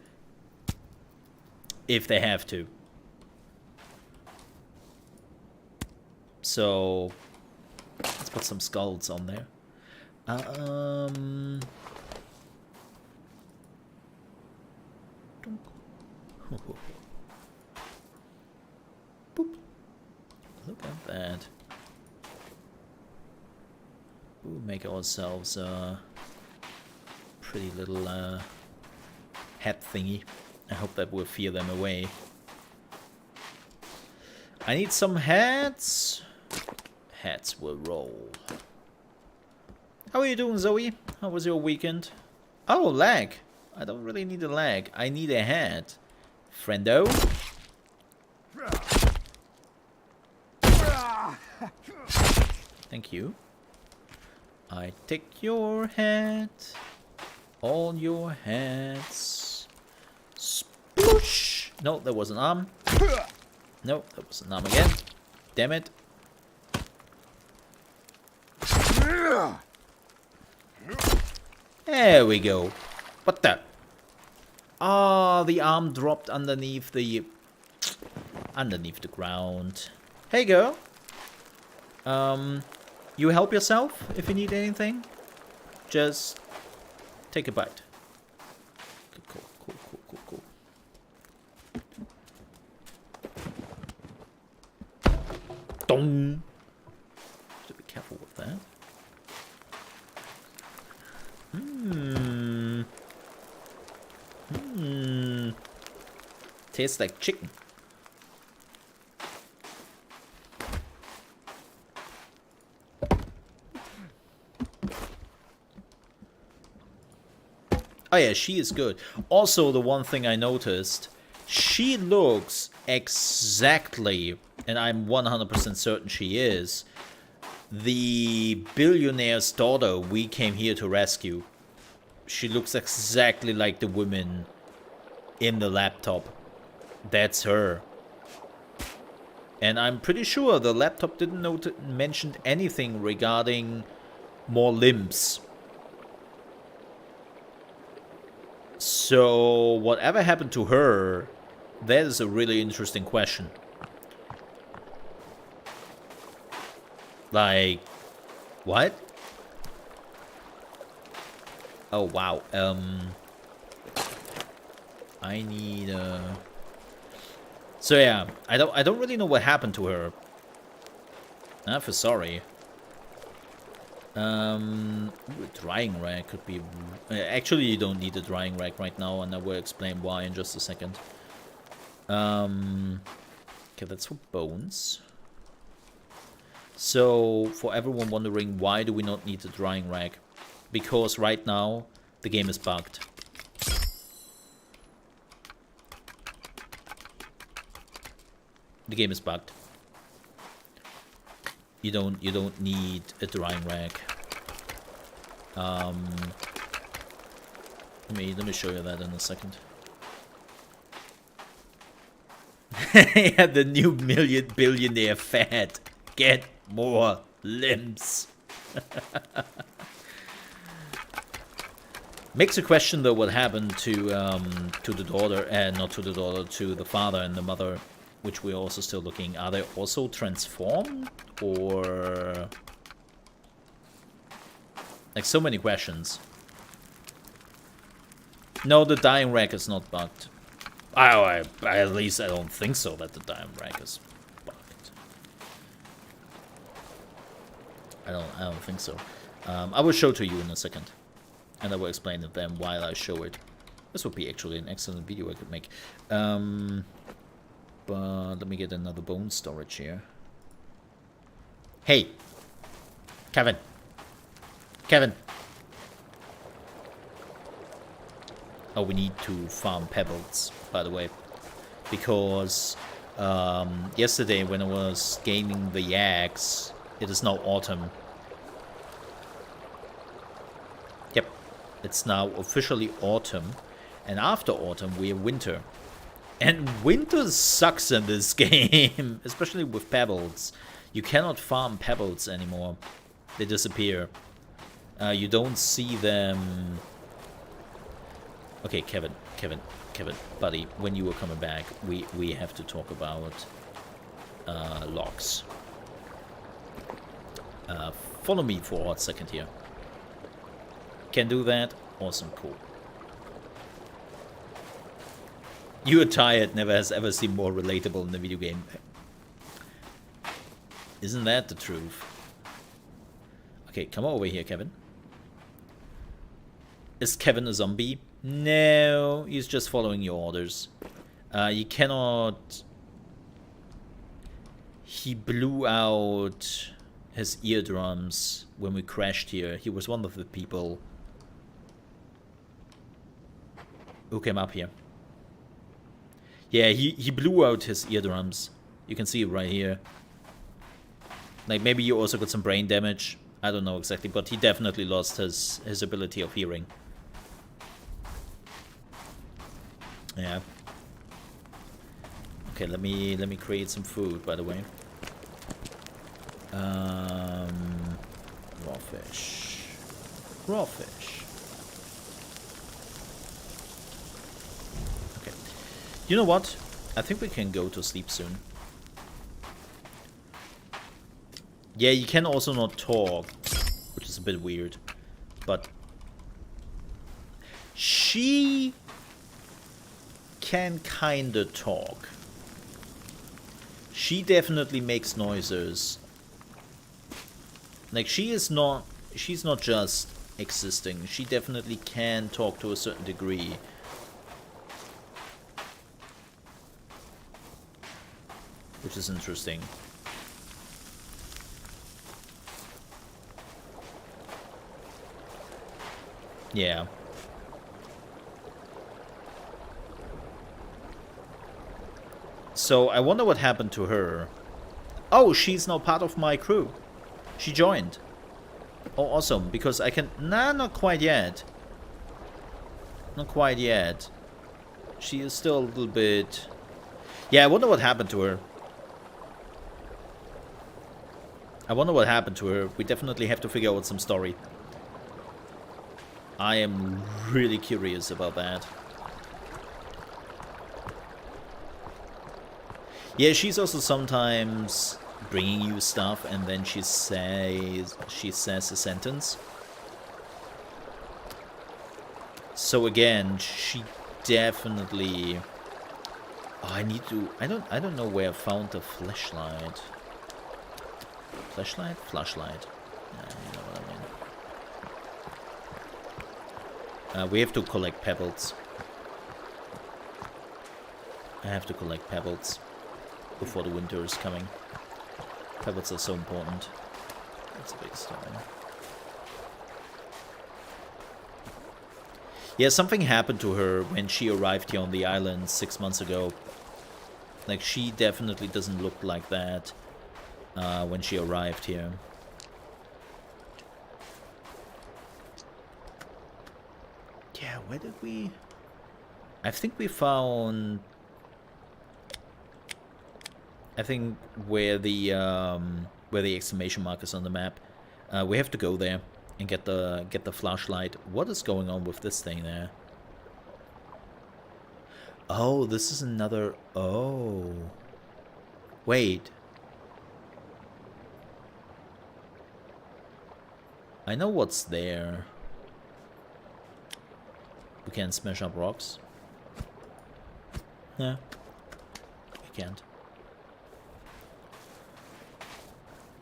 if they have to. So let's put some skulls on there. Boop. Look at that. We'll make ourselves a pretty little hat thingy. I hope that will fear them away. I need some hats. Hats will roll. How are you doing, Zoe? How was your weekend? Oh, lag. I don't really need a lag. I need a hat. Friendo. Thank you. I take your hat. All your hats. Sploosh. No, there was an arm. No, that was an arm again. Damn it. There we go. What the? Oh, the arm dropped underneath the ground. Hey, girl. You help yourself if you need anything. Just take a bite. Cool. Dong. So be careful with that. Tastes like chicken. Oh yeah, she is good. Also, the one thing I noticed, she looks exactly, and I'm 100% certain she is, the billionaire's daughter we came here to rescue. She looks exactly like the woman in the laptop. That's her. And I'm pretty sure the laptop didn't mention anything regarding more limbs. So, whatever happened to her, that is a really interesting question. Like, what? Oh, wow. I need, So yeah, I don't really know what happened to her. I feel sorry. A drying rack could be... actually, you don't need a drying rack right now, and I will explain why in just a second. Okay, that's for bones. So, for everyone wondering, why do we not need a drying rack? Because right now, the game is bugged. The game is bugged. You don't need a drying rack. Let me show you that in a second. Yeah, the new billionaire fad. Get more limbs. Makes a question though what happened to the daughter, and not to the daughter, to the father and the mother, which we're also still looking. Are they also transformed, or like so many questions? No, the dying rack is not bugged. At least I don't think so that the dying rack is bugged. I don't think so. I will show to you in a second, and I will explain it then while I show it. This would be actually an excellent video I could make. But let me get another bone storage here. Hey, Kevin. Kevin. Oh, we need to farm pebbles, by the way, because yesterday when I was gaining the axe, it is now autumn. Yep, it's now officially autumn, and after autumn we have winter. And winter sucks in this game, especially with pebbles. You cannot farm pebbles anymore. They disappear. You don't see them. Okay, Kevin, buddy, when you were coming back, we have to talk about logs. Follow me for a hot second here. Can do that? Awesome, cool. You are tired never has ever seemed more relatable in the video game. Isn't that the truth? Okay, come over here, Kevin. Is Kevin a zombie? No, he's just following your orders. You cannot... He blew out his eardrums when we crashed here. He was one of the people who came up here. Yeah, he blew out his eardrums. You can see it right here. Like, maybe you also got some brain damage. I don't know exactly, but he definitely lost his ability of hearing. Yeah. Okay, let me create some food, by the way. Raw fish. Raw fish. Okay. You know what? I think we can go to sleep soon. Yeah, you can also not talk, which is a bit weird. But she can kinda talk. She definitely makes noises. Like, she's not just existing. She definitely can talk to a certain degree. Which is interesting. Yeah. So, I wonder what happened to her. Oh, she's now part of my crew. She joined. Oh, awesome. Because I can... Nah, not quite yet. Not quite yet. She is still a little bit... Yeah, I wonder what happened to her. I wonder what happened to her. We definitely have to figure out some story. I am really curious about that. Yeah, she's also sometimes bringing you stuff, and then she says a sentence. So again, she definitely. Oh, I need to. I don't know where I found the flashlight. Flashlight? Flashlight. Yeah, you know what I mean. We have to collect pebbles. I have to collect pebbles before the winter is coming. Pebbles are so important. That's a big story. Yeah, something happened to her when she arrived here on the island 6 months ago. Like, she definitely doesn't look like that when she arrived here. Yeah, where did we... I think we found... I think where the exclamation mark is on the map. We have to go there and get the flashlight. What is going on with this thing there? Oh, this is another... Oh. Wait. I know what's there. We can't smash up rocks. No. We can't.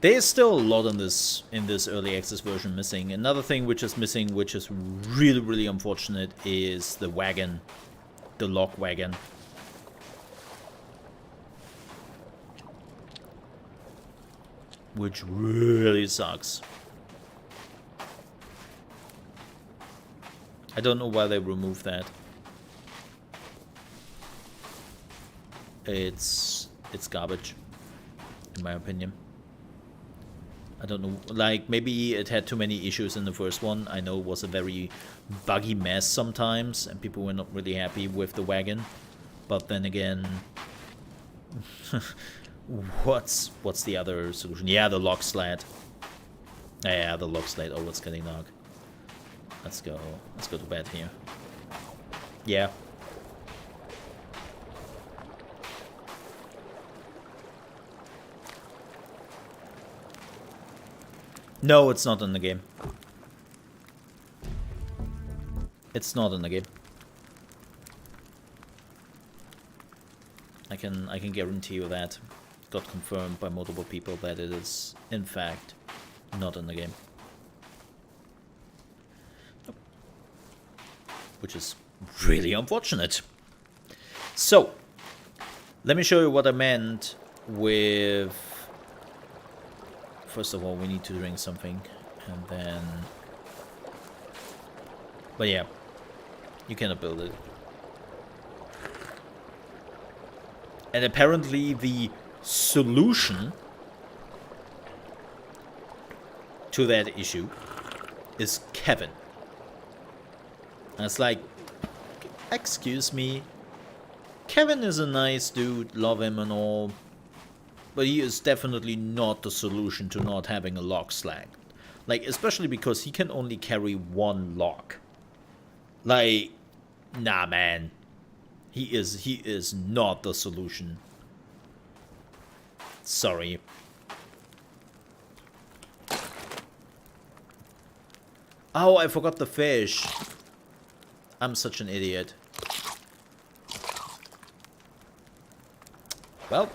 There's still a lot in this early access version missing. Another thing which is missing, which is really, really unfortunate, is the wagon. The log wagon. Which really sucks. I don't know why they removed that. It's garbage, in my opinion. I don't know, like, maybe it had too many issues in the first one. I know it was a very buggy mess sometimes, and people were not really happy with the wagon. But then again, what's the other solution? Yeah, the log sled. Yeah, the log sled. Oh, it's getting dark. Let's go to bed here. Yeah. No, it's not in the game. It's not in the game. I can guarantee you that. Got confirmed by multiple people that it is, in fact, not in the game. Which is really unfortunate. So, let me show you what I meant with... First of all, we need to drink something, and then... But yeah, you cannot build it. And apparently the solution to that issue is Kevin. And it's like, excuse me, Kevin is a nice dude, love him and all, but he is definitely not the solution to not having a log sled. Like, especially because he can only carry one log. Like, nah, man. He is not the solution. Sorry. Oh, I forgot the fish. I'm such an idiot. Well,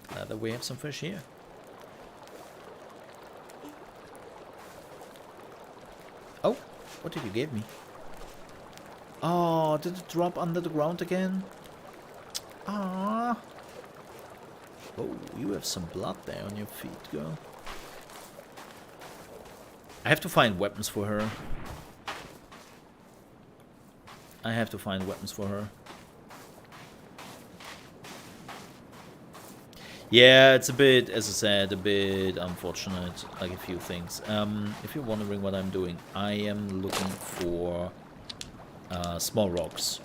glad that we have some fish here. Oh, what did you give me? Oh, did it drop under the ground again? Ah. Oh, you have some blood there on your feet, girl. I have to find weapons for her. I have to find weapons for her. Yeah, it's a bit, as I said, a bit unfortunate, like a few things. If you're wondering what I'm doing, I am looking for small rocks.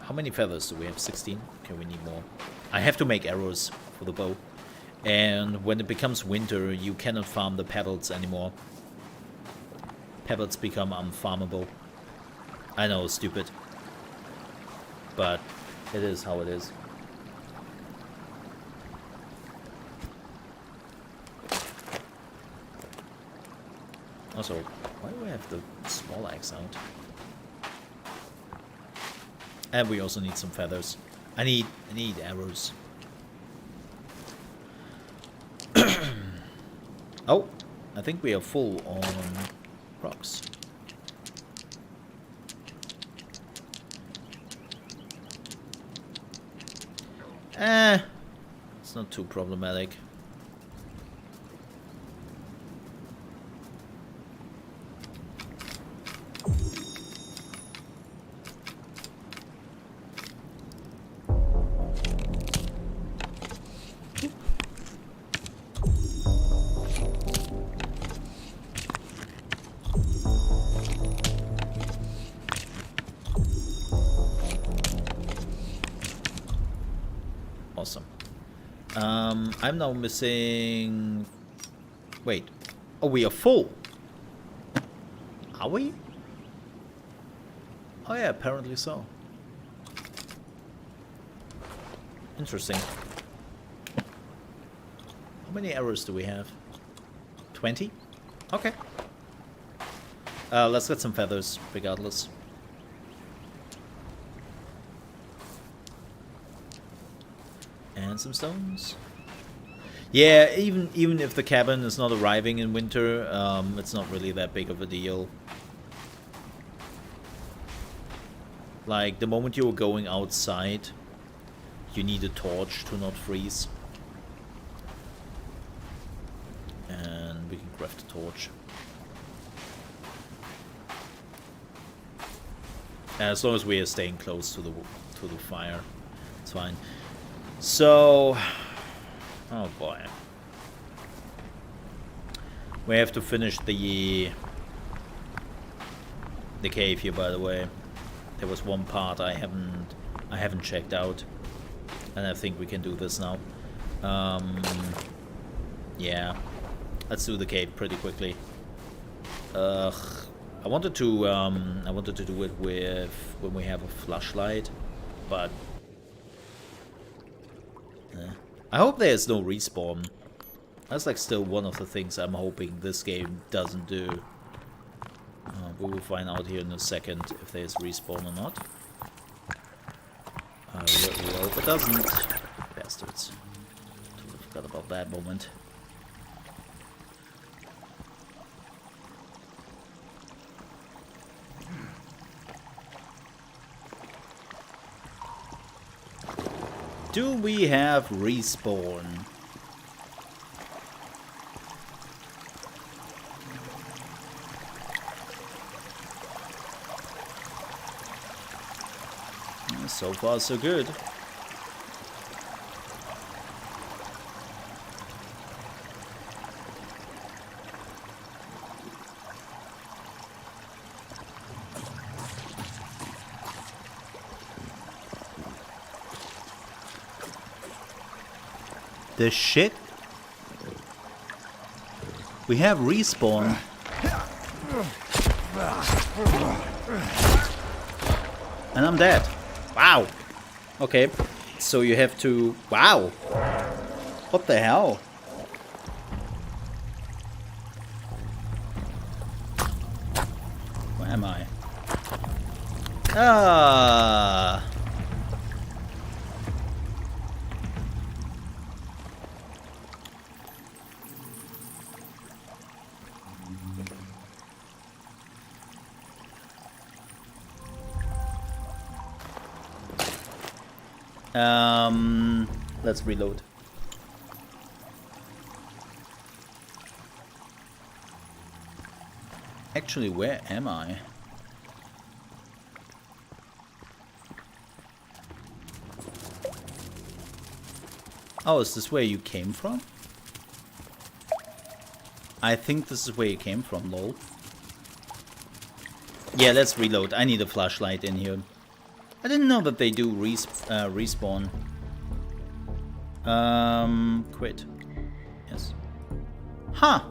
How many feathers do we have? 16? Okay, we need more. I have to make arrows for the bow. And when it becomes winter, you cannot farm the pebbles anymore. Pebbles become unfarmable. I know, stupid. But it is how it is. Also, why do I have the small axe out? And we also need some feathers. I need arrows. Oh, I think we are full on rocks. It's not too problematic. Awesome. I'm now missing... Wait. Oh, we are full. Are we? Oh yeah, apparently so. Interesting. How many arrows do we have? 20? Okay. Let's get some feathers, regardless. And some stones. Yeah, even if the cabin is not arriving in winter, it's not really that big of a deal. Like, the moment you're going outside, you need a torch to not freeze. And we can craft a torch. As long as we are staying close to the fire, it's fine. So, oh boy, we have to finish the cave here. By the way, there was one part I haven't checked out, and I think we can do this now. Yeah, let's do the cave pretty quickly. I wanted to do it with when we have a flashlight, but I hope there's no respawn. That's like still one of the things I'm hoping this game doesn't do. We will find out here in a second if there's respawn or not. I really hope it doesn't. Bastards. Totally forgot about that moment. Do we have respawn? So far, so good. The shit? We have respawn. And I'm dead. Wow. Okay. So you have to... Wow. What the hell? Where am I? Ah. Let's reload. Actually, where am I? Oh, is this where you came from? I think this is where you came from, lol. Yeah, let's reload. I need a flashlight in here. I didn't know that they do respawn. Quit. Yes. Huh.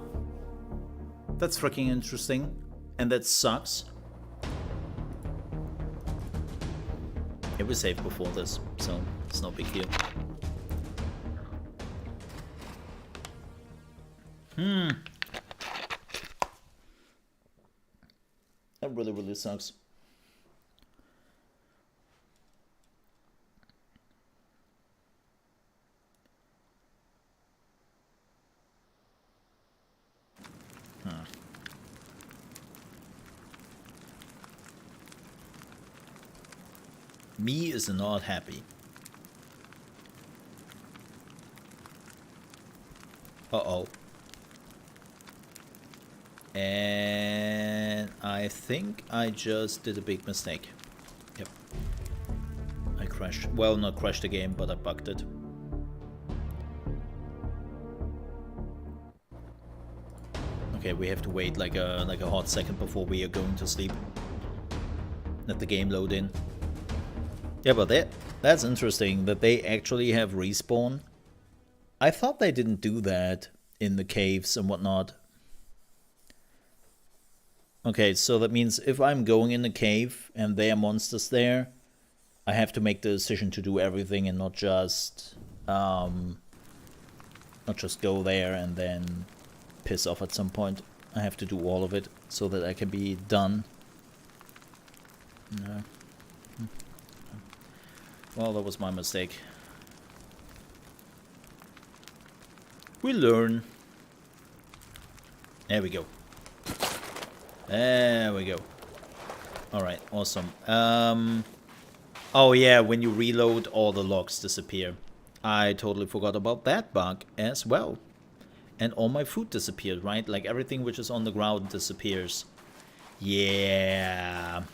That's freaking interesting. And that sucks. It was safe before this, so it's no big deal. That really, really sucks. Me is not happy. Uh-oh. And I think I just did a big mistake. Yep. I crashed. Well, not crashed the game, but I bugged it. Okay, we have to wait like a hot second before we are going to sleep. Let the game load in. Yeah, but That's interesting that they actually have respawn. I thought they didn't do that in the caves and whatnot. Okay, so that means if I'm going in the cave and there are monsters there, I have to make the decision to do everything and not just go there and then piss off at some point. I have to do all of it so that I can be done. No. Well, that was my mistake. We learn. There we go. There we go. Alright, awesome. Oh yeah, when you reload, all the logs disappear. I totally forgot about that bug as well. And all my food disappeared, right? Like everything which is on the ground disappears. Yeah.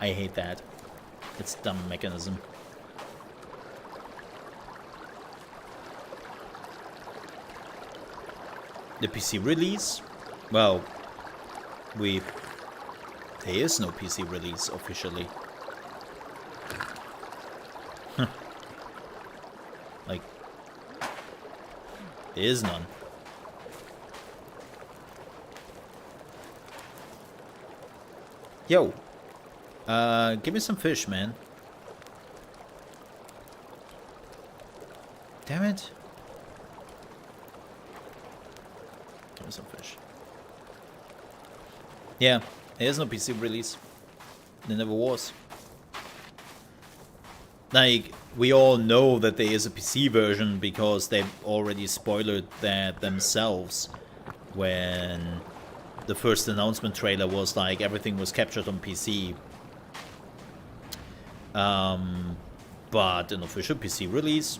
I hate that. It's a dumb mechanism. The PC release? Well, there is no PC release officially. Like, there is none. Yo, give me some fish, man. Damn it. Give me some fish. Yeah, there is no PC release. There never was. Like, we all know that there is a PC version because they've already spoiled that themselves when the first announcement trailer was like everything was captured on PC. But an official PC release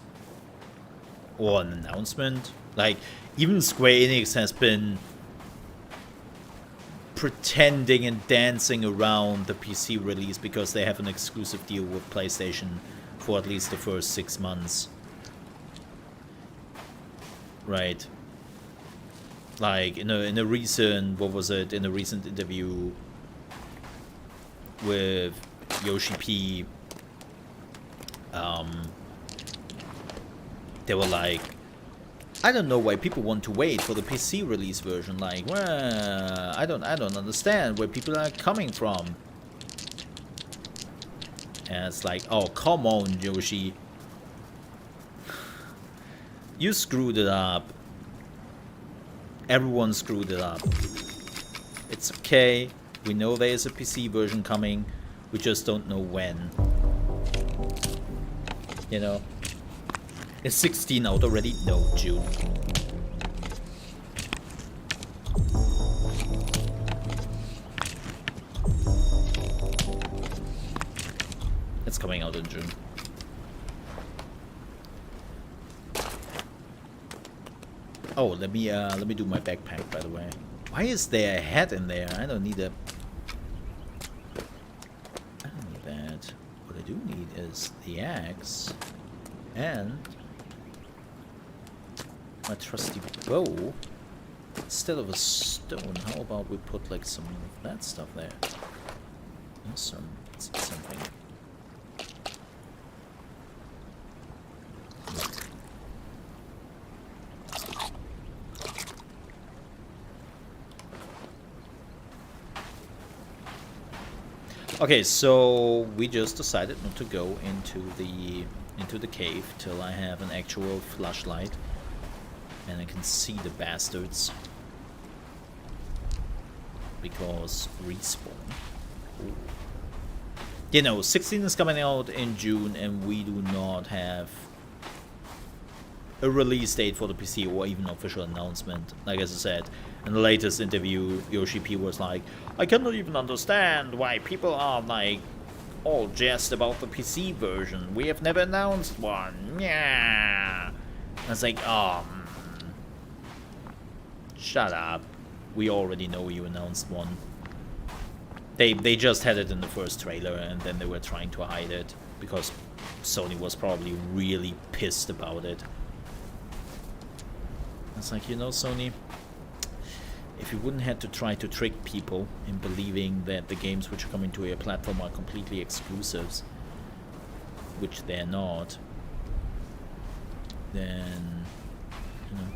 or an announcement, like even Square Enix has been pretending and dancing around the PC release because they have an exclusive deal with PlayStation for at least the first 6 months. Right. Like in a recent, what was it, in a recent interview with Yoshi P, they were like, I don't know why people want to wait for the PC release version. Like, well, I don't understand where people are coming from. And it's like, oh, come on, Yoshi. You screwed it up. Everyone screwed it up. It's okay. We know there is a PC version coming. We just don't know when. You know? Is 16 out already? No, June. It's coming out in June. Oh, let me do my backpack, by the way. Why is there a hat in there? I don't need a... I don't need that. What I do need is the axe and my trusty bow. Instead of a stone, how about we put like some of that stuff there? Awesome. Something. Okay, so we just decided not to go into the cave till I have an actual flashlight and I can see the bastards, because respawn. Ooh. You know, 16 is coming out in June and we do not have a release date for the PC or even official announcement. Like as I said, in the latest interview, Yoshi P was like, I cannot even understand why people are like all jazzed about the PC version. We have never announced one. Yeah. I was like, shut up. We already know you announced one. They just had it in the first trailer and then they were trying to hide it because Sony was probably really pissed about it. It's like, you know, Sony, if you wouldn't have to try to trick people in believing that the games which are coming to your platform are completely exclusives, which they're not, then, you know.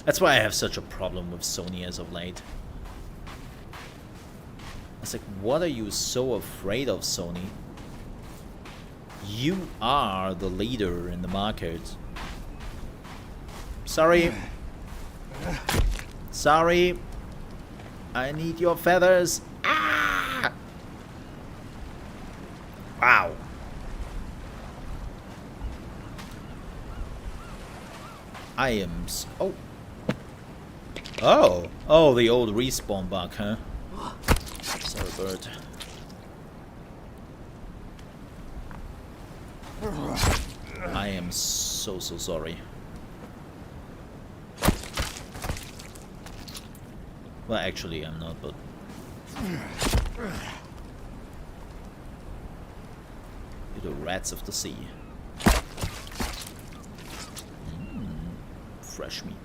That's why I have such a problem with Sony as of late. It's like, what are you so afraid of, Sony? You are the leader in the market. Sorry. Sorry. I need your feathers. Ah! Wow. I am oh. Oh. Oh, the old respawn bug, huh? Sorry, bird. I am so sorry. Well, actually, I'm not, but... You're the rats of the sea. Fresh meat.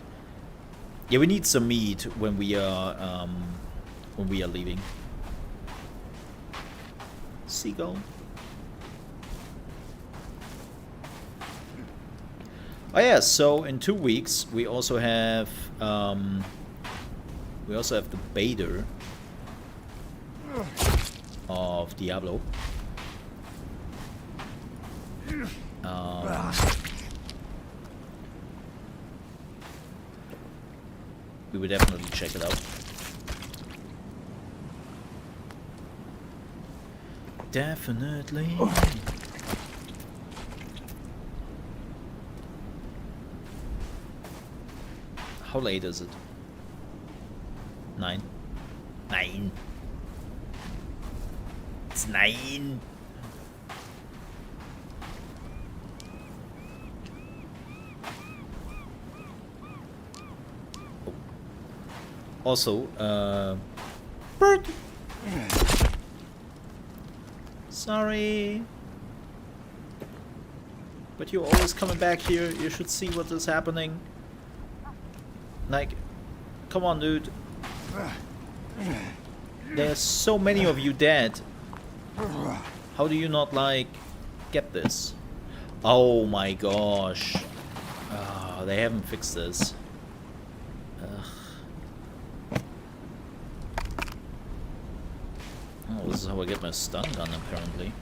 Yeah, we need some meat when we are leaving. Seagull. Oh yeah, so in 2 weeks we also have the beta of Diablo. We would definitely check it out. Definitely. How late is it? 9? 9. It's 9. Oh. Also, bird. Sorry. But you're always coming back here. You should see what is happening. Like, come on, dude. There's so many of you dead. How do you not, like, get this? Oh my gosh. They haven't fixed this. Oh, this is how I get my stun gun, apparently.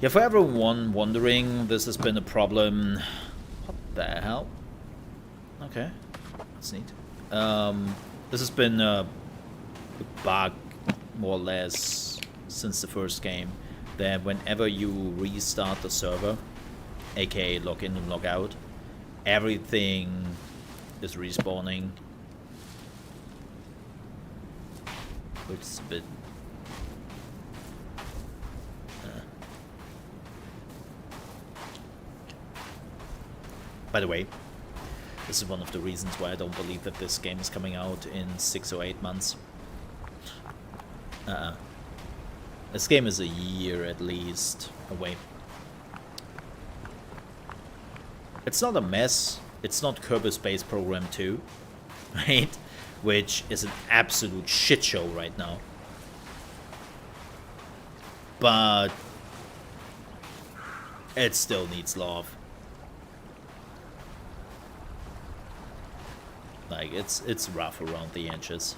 Yeah, for everyone wondering, this has been a problem. What the hell? Okay, that's neat. This has been a bug, more or less, since the first game, that whenever you restart the server, aka log in and log out, everything is respawning, which is a bit... By the way, this is one of the reasons why I don't believe that this game is coming out in 6 or 8 months. This game is a year at least away. It's not a mess. It's not Kirby Space Program 2, right? Which is an absolute shit show right now. But it still needs love. Like, it's rough around the edges.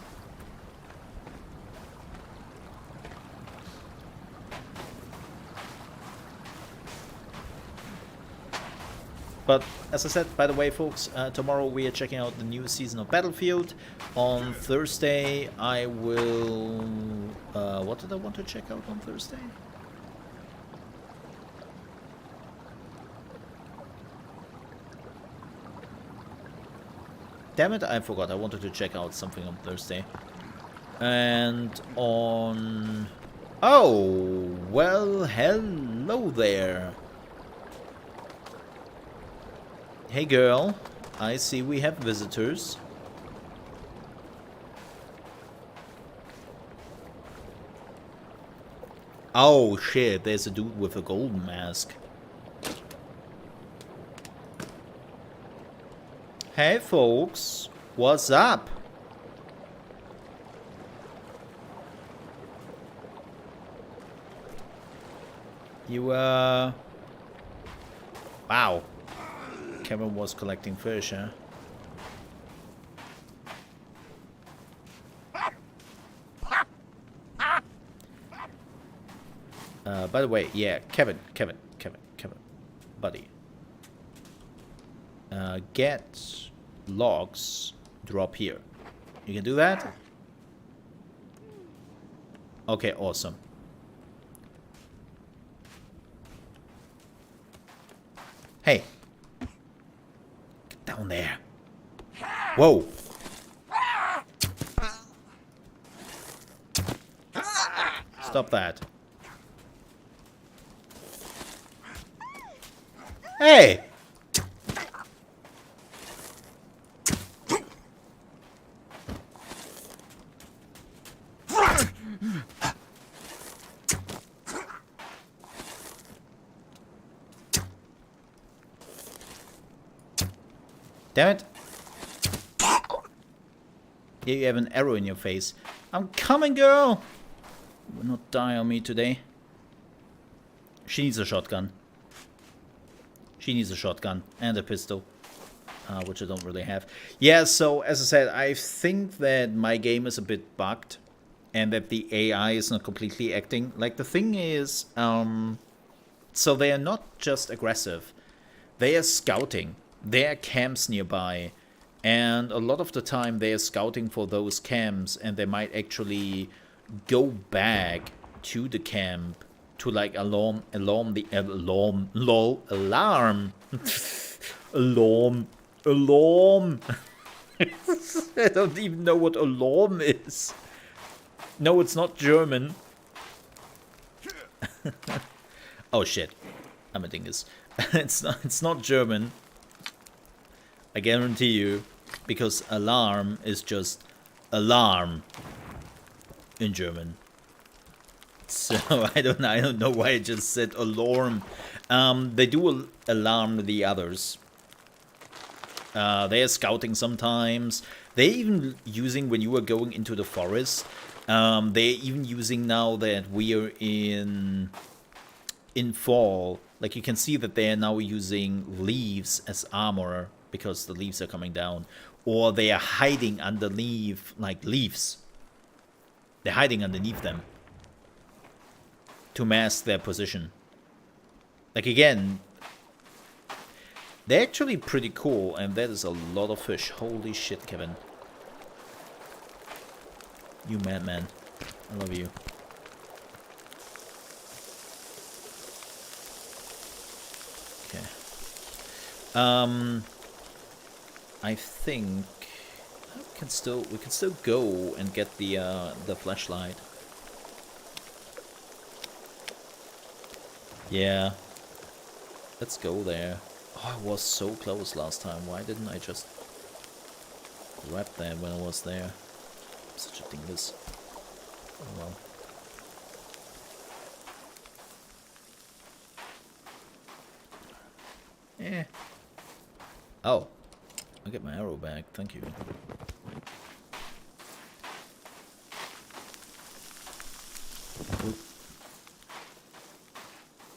But as I said, by the way, folks, tomorrow we are checking out the new season of Battlefield. On Thursday, I will... what did I want to check out on Thursday? Damn it, I forgot. I wanted to check out something on Thursday. And on... Oh, well, hello there. Hey girl, I see we have visitors. Oh shit, there's a dude with a golden mask. Hey folks, what's up? You wow. Kevin was collecting fish, huh? By the way, yeah, Kevin, buddy. Get logs, drop here. You can do that? Okay, awesome. Hey. Get down there. Whoa. Stop that. Hey! Damn it. Yeah, you have an arrow in your face. I'm coming, girl! You will not die on me today. She needs a shotgun. She needs a shotgun and a pistol. Which I don't really have. Yeah, so as I said, I think that my game is a bit bugged. And that the AI is not completely acting. Like, the thing is, so they are not just aggressive. They are scouting. There are camps nearby. And a lot of the time they are scouting for those camps. And they might actually go back to the camp to like alarm. Alarm. I don't even know what alarm is. No, it's not German. Oh shit. I'm a dingus. It's not German. I guarantee you, because alarm is just alarm in German. So I don't know why I just said alarm. They do alarm the others. They are scouting sometimes. They're even using, when you are going into the forest, they're even using now that we are in fall. Like, you can see that they are now using leaves as armor because the leaves are coming down. Or they are hiding underneath, like, leaves. They're hiding underneath them to mask their position. Like, again, they're actually pretty cool, and that is a lot of fish. Holy shit, Kevin. You madman. I love you. Okay. I think we can still go and get the flashlight. Yeah. Let's go there. Oh, I was so close last time. Why didn't I just grab that when I was there? I'm such a dingus. Oh well. Eh. Oh. I'll get my arrow back. Thank you. Oop.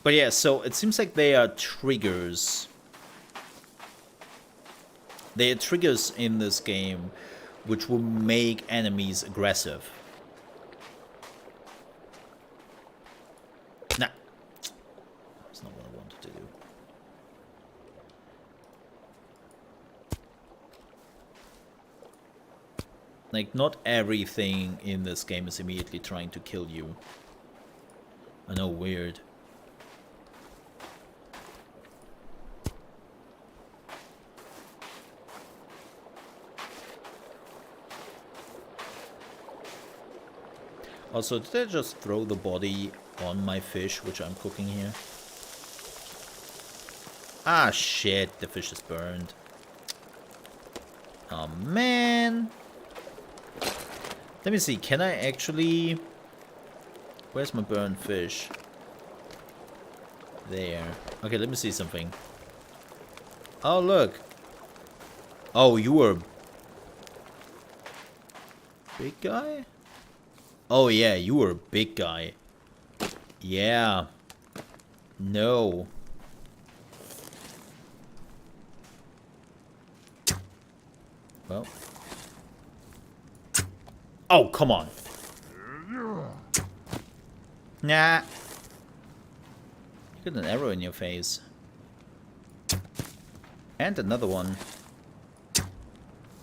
But yeah, so it seems like they are triggers. They are triggers in this game which will make enemies aggressive. Nah. That's not what I wanted to do. Like, not everything in this game is immediately trying to kill you. I know, weird. Also, did I just throw the body on my fish, which I'm cooking here? Ah, shit, the fish is burned. Oh, man. Let me see, can I actually... Where's my burned fish? There. Okay, let me see something. Oh, look. Oh, you were... big guy? Oh yeah, you were a big guy. Yeah. No. Well. Oh, come on. Nah. You got an arrow in your face. And another one.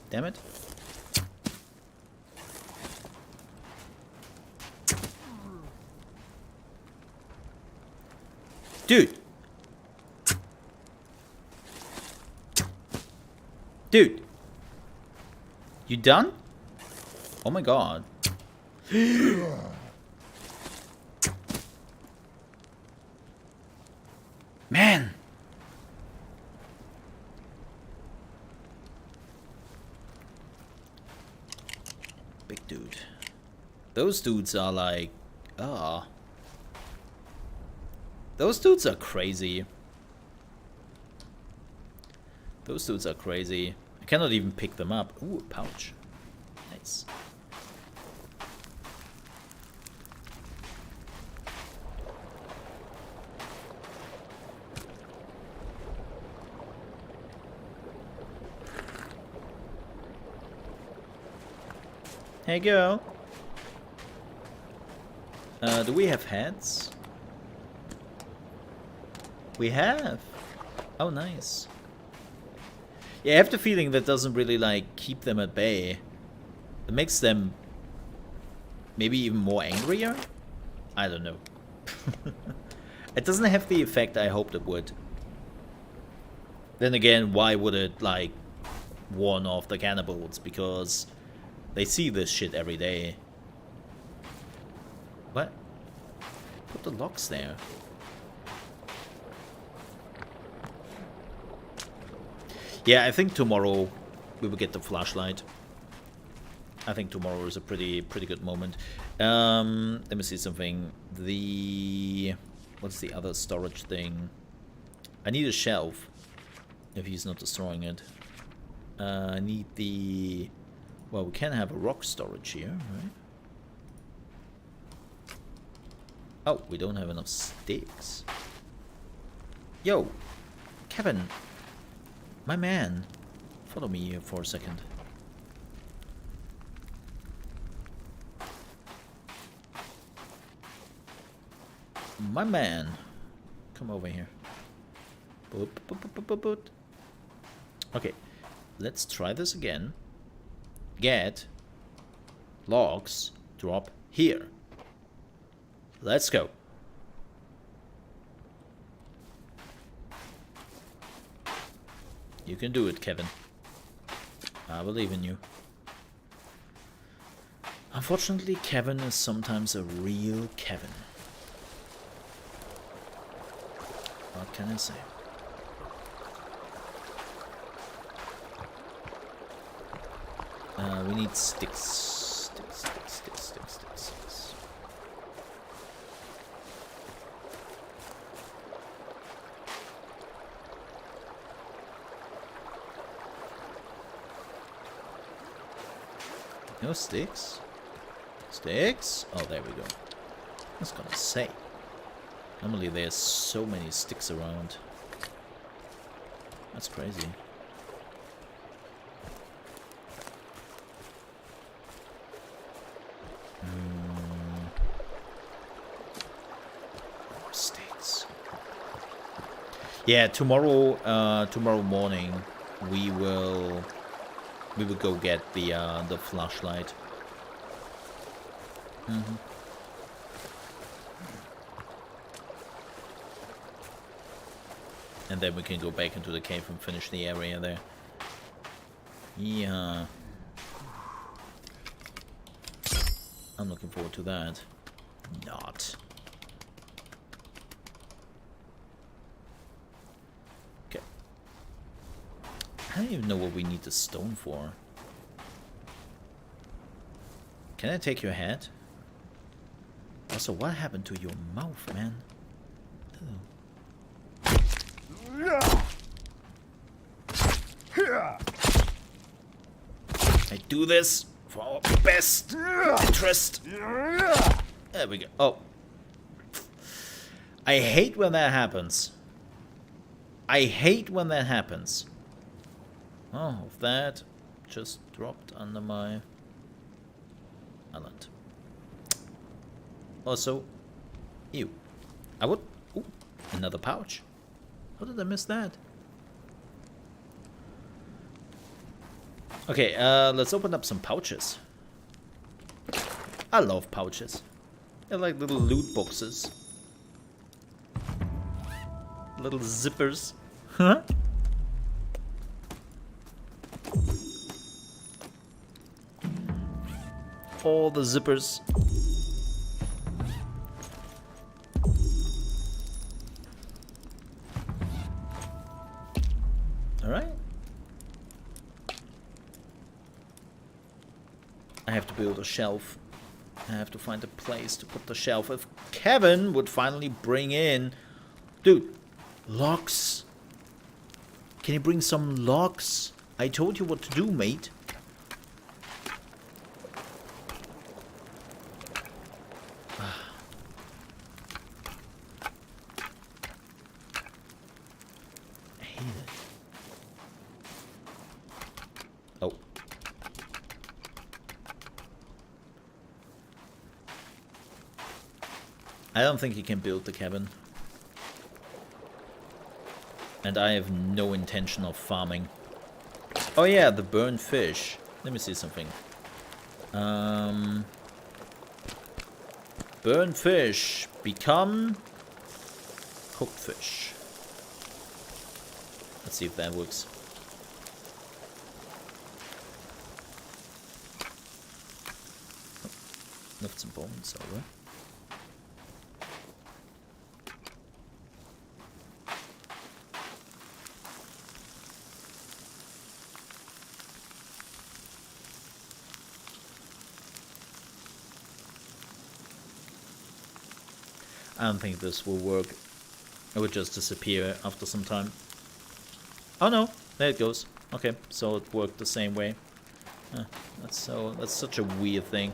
Damn it. Dude. Dude. You done? Oh my god. Man. Big dude. Those dudes are like... ah. Those dudes are crazy. Those dudes are crazy. I cannot even pick them up. Ooh, a pouch. Nice. Here you go. Do we have heads? We have. Oh, nice. Yeah, I have the feeling that doesn't really, like, keep them at bay. It makes them maybe even more angrier? I don't know. It doesn't have the effect I hoped it would. Then again, why would it, like, warn off the cannibals? Because they see this shit every day. What? Put the locks there. Yeah, I think tomorrow we will get the flashlight. I think tomorrow is a pretty good moment. Let me see something. What's the other storage thing? I need a shelf. If he's not destroying it. I need the... well, we can have a rock storage here, right? Oh, we don't have enough sticks. Yo, Kevin. My man. Follow me here for a second. My man. Come over here. Boop, boop, boop, boop, boop, boop. Okay. Let's try this again. Get logs. Drop here. Let's go. You can do it, Kevin. I believe in you. Unfortunately, Kevin is sometimes a real Kevin. What can I say? We need sticks. Sticks. No sticks? Sticks? Oh, there we go. I was gonna say. Normally there's so many sticks around. That's crazy. Sticks. Yeah, tomorrow morning we will go get the flashlight. And then we can go back into the cave and finish the area there. Yeah. I'm looking forward to that. Not. Okay. I don't even know what we need the stone for. Can I take your head? Also, what happened to your mouth, man? Ew. I do this for our best interest. There we go. Oh. I hate when that happens. I hate when that happens. Oh, that just dropped under my island. Also, ew. I would... Ooh, another pouch. How did I miss that? Okay, let's open up some pouches. I love pouches. They're like little loot boxes. Little zippers. Huh? All the zippers. Alright. I have to build a shelf. I have to find a place to put the shelf. If Kevin would finally bring in... Dude, logs. Can you bring some logs? I told you what to do, mate. I hate it. Oh. I don't think he can build the cabin. And I have no intention of farming. Oh yeah, the burned fish. Let me see something. Burned fish become cooked fish. Let's see if that works. Oh, left some bones over. I don't think this will work. It would just disappear after some time. Oh no, there it goes. Okay, so it worked the same way. That's such a weird thing.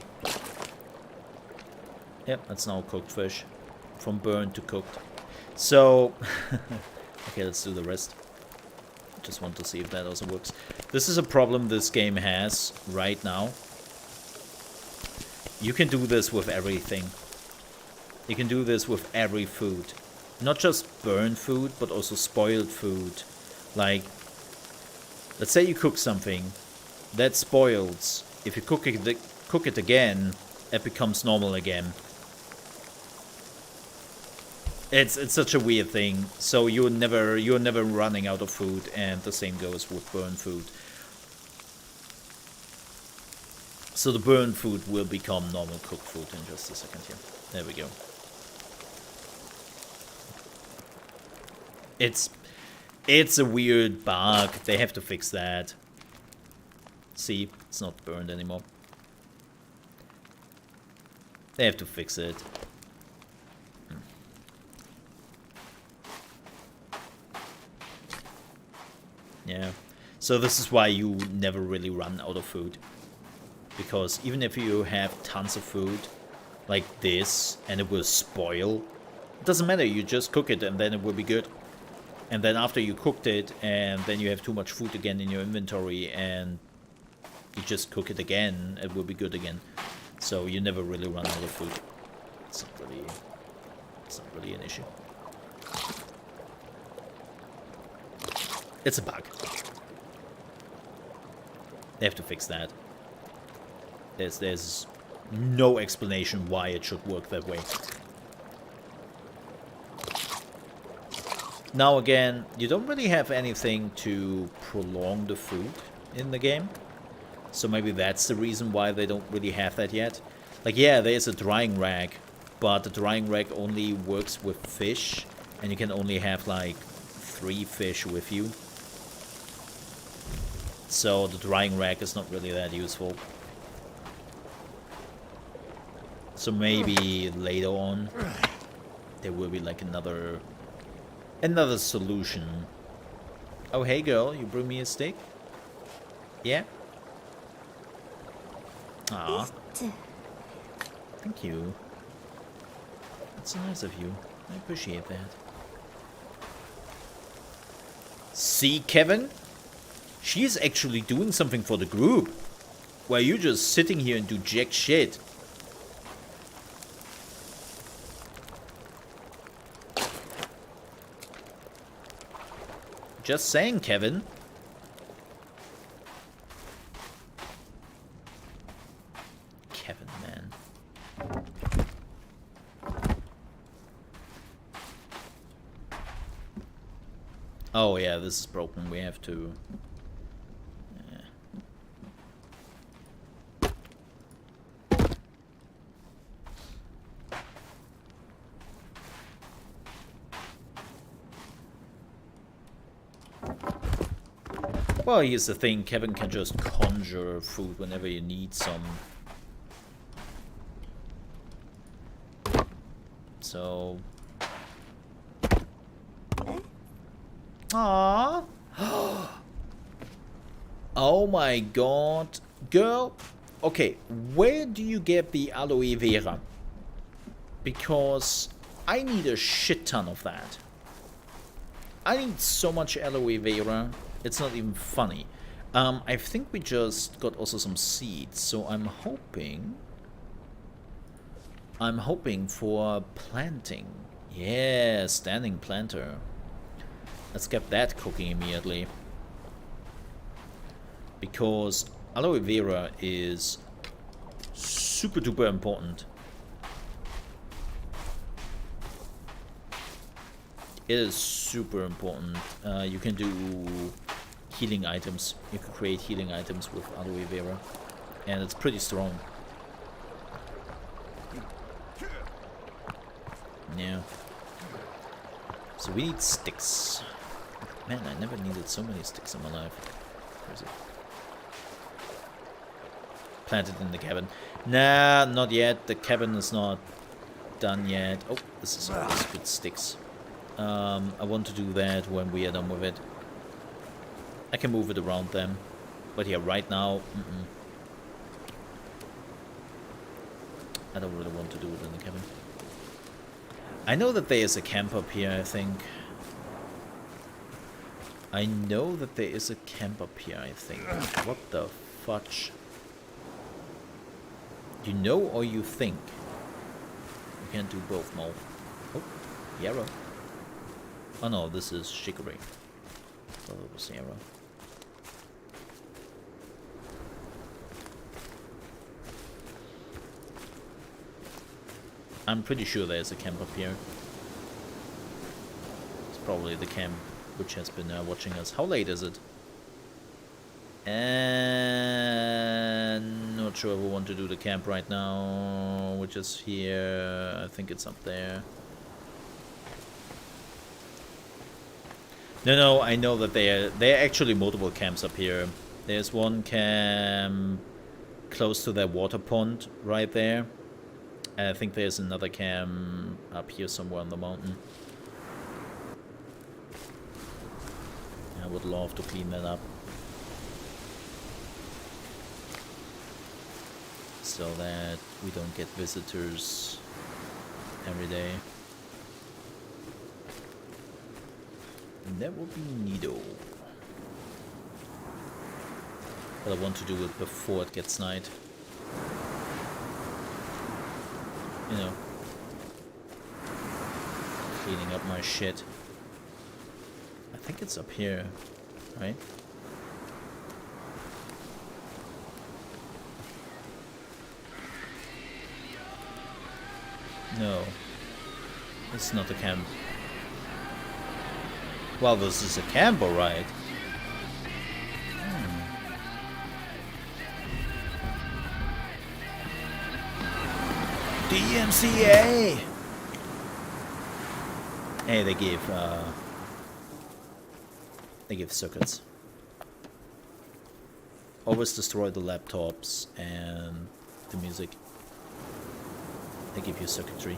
Yep, that's now cooked fish. From burned to cooked. So, okay, let's do the rest. Just want to see if that also works. This is a problem this game has right now. You can do this with everything. You can do this with every food. Not just burned food, but also spoiled food. Like, let's say you cook something, that spoils. If you cook it again, it becomes normal again. It's such a weird thing. So you're never running out of food, and the same goes with burned food. So the burned food will become normal cooked food in just a second here. There we go. It's a weird bug. They have to fix that. See, it's not burned anymore. They have to fix it. Yeah. So this is why you never really run out of food. Because even if you have tons of food, like this, and it will spoil, it doesn't matter, you just cook it and then it will be good. And then after you cooked it, and then you have too much food again in your inventory, and you just cook it again, it will be good again. So you never really run out of food. It's not really an issue. It's a bug. They have to fix that. There's no explanation why it should work that way. Now again, you don't really have anything to prolong the food in the game. So maybe that's the reason why they don't really have that yet. Like, yeah, there's a drying rack, but the drying rack only works with fish, and you can only have like 3 fish with you. So the drying rack is not really that useful. So maybe later on there will be like another solution. Oh hey girl, you bring me a steak? Yeah? Aw. Thank you. That's nice of you. I appreciate that. See, Kevin? She's actually doing something for the group. While you just sitting here and do jack shit. Just saying, Kevin. Kevin, man. Oh yeah, this is broken. We have to... Well, here's the thing, Kevin can just conjure food whenever you need some. So... Aww. Oh my god. Girl, okay, where do you get the aloe vera? Because I need a shit ton of that. I need so much aloe vera. It's not even funny. I think we just got also some seeds, so I'm hoping for planting. Yeah, standing planter. Let's get that cooking immediately. Because aloe vera is super duper important. It is super important. You can do healing items. You can create healing items with aloe vera. And it's pretty strong. Yeah. So we need sticks. Man, I never needed so many sticks in my life. Where is it? Planted in the cabin. Nah, not yet. The cabin is not done yet. Oh, this is always good sticks. I want to do that when we are done with it. I can move it around them. But yeah, right now, I don't really want to do it in the cabin. I know that there is a camp up here, I think. I know that there is a camp up here, I think. What the fudge? You know or you think? You can't do both, Mole. Oh, yarrow. Oh no, this is chicory. I thought it was yarrow. I'm pretty sure there's a camp up here. It's probably the camp which has been watching us. How late is it? And not sure if we want to do the camp right now, which is here. I think it's up there. No, I know that there are actually multiple camps up here. There's one camp close to that water pond right there. I think there's another camp up here somewhere on the mountain. I would love to clean that up. So that we don't get visitors every day. And that would be neato. But I want to do it before it gets night. You know, cleaning up my shit. I think it's up here, right? No, it's not a camp. Well, this is a camp, alright. DMCA! Hey, they give circuits. Always destroy the laptops and the music. They give you circuitry.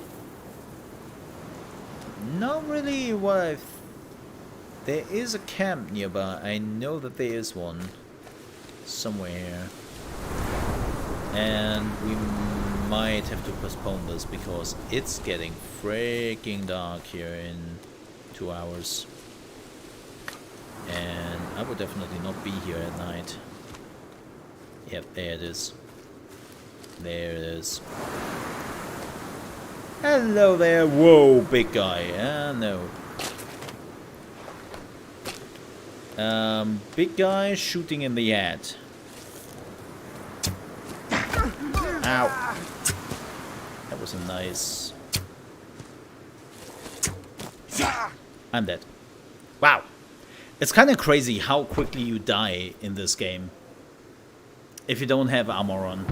Not really what I've... There is a camp nearby. I know that there is one. Somewhere here. And we might have to postpone this because it's getting freaking dark here in 2 hours. And I would definitely not be here at night. Yep, there it is. There it is. Hello there. Whoa, big guy. No. Big guy shooting in the head. Ow. That was a nice... I'm dead. Wow. It's kind of crazy how quickly you die in this game if you don't have armor on.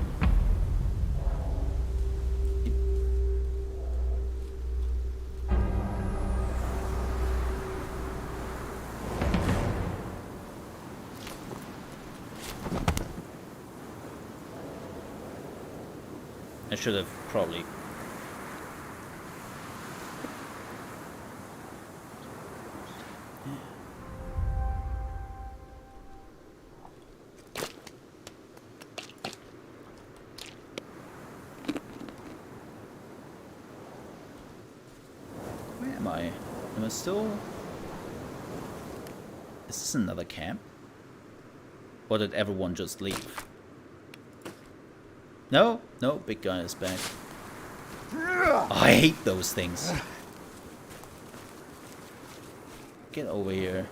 I should have probably... Where am I? Am I still... Is this another camp? Or did everyone just leave? No, no, big guy is back. Oh, I hate those things. Get over here.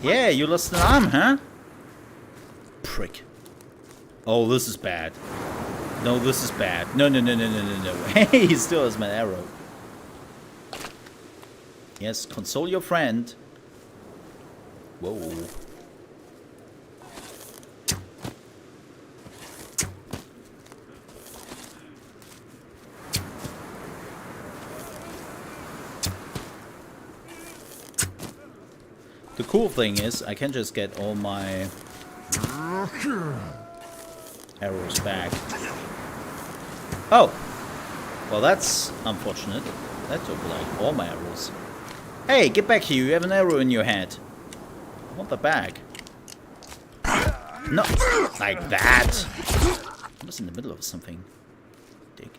Yeah, you lost an arm, huh? Prick. Oh, this is bad. No, this is bad. No, no, no, no, no, no, no. Hey, he still has my arrow. Yes, console your friend. Whoa. The cool thing is, I can just get all my arrows back. Oh! Well, that's unfortunate. That took, like, all my arrows. Hey, get back here, you have an arrow in your head. I want the bag. No, like that. I was in the middle of something. Dick.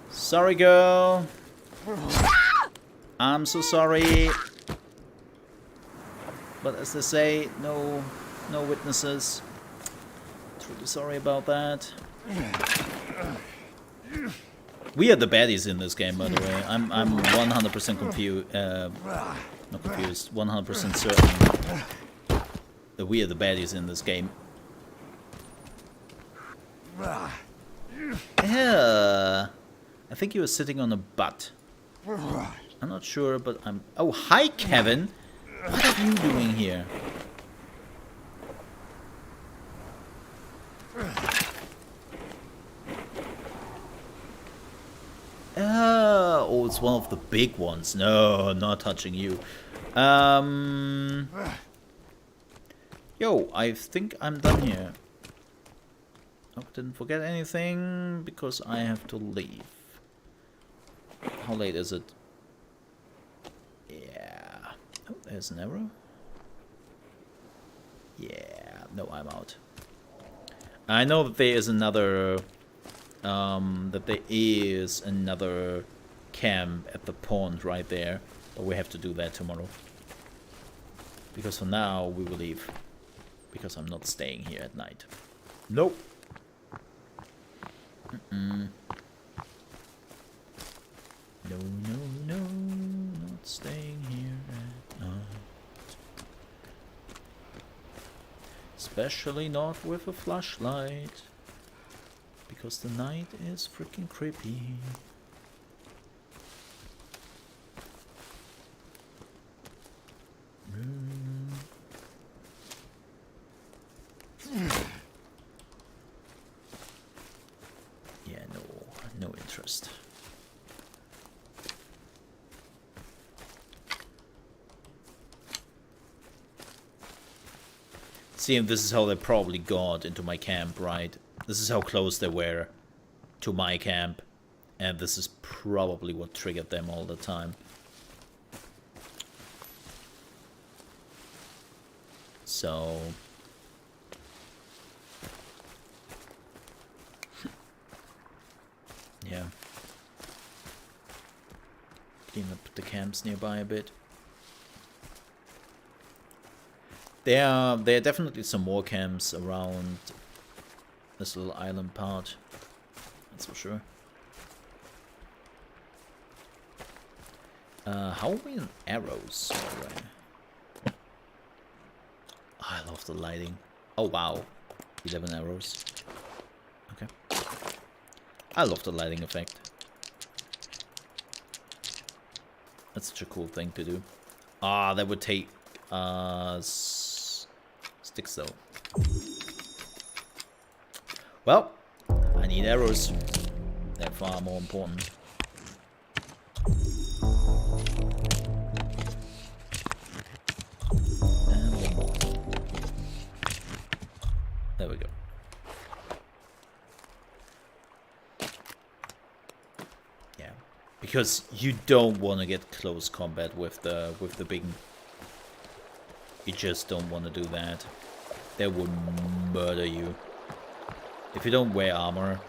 Sorry, girl. I'm so sorry. But as they say, no witnesses. Truly sorry about that. We are the baddies in this game, by the way. I'm 100% confused. Not confused. 100% certain that we are the baddies in this game. Yeah. I think you were sitting on a butt. I'm not sure, but I'm... Oh, hi, Kevin. What are you doing here? Oh, it's one of the big ones. No, I'm not touching you. Yo, I think I'm done here. Oh, didn't forget anything because I have to leave. How late is it? Yeah. Oh, there's an arrow. Yeah. No, I'm out. I know that there is another... camp at the pond right there, but we have to do that tomorrow. Because for now, we will leave. Because I'm not staying here at night. Nope. No, no, no, not staying here at night. Especially not with a flashlight. Because the night is freaking creepy. Yeah, no interest. See, and this is how they probably got into my camp, right? This is how close they were to my camp. And this is probably what triggered them all the time. So... yeah. Clean up the camps nearby a bit. There are definitely some more camps around this little island part. That's for sure. How are we in arrows? Alright. I love the lighting. Oh wow. 11 arrows. Okay. I love the lighting effect. That's such a cool thing to do. Ah, that would take sticks though. Well, I need arrows. They're far more important. And one more. There we go. Yeah, because you don't want to get close combat with the big. You just don't want to do that. They will murder you. If you don't wear armor.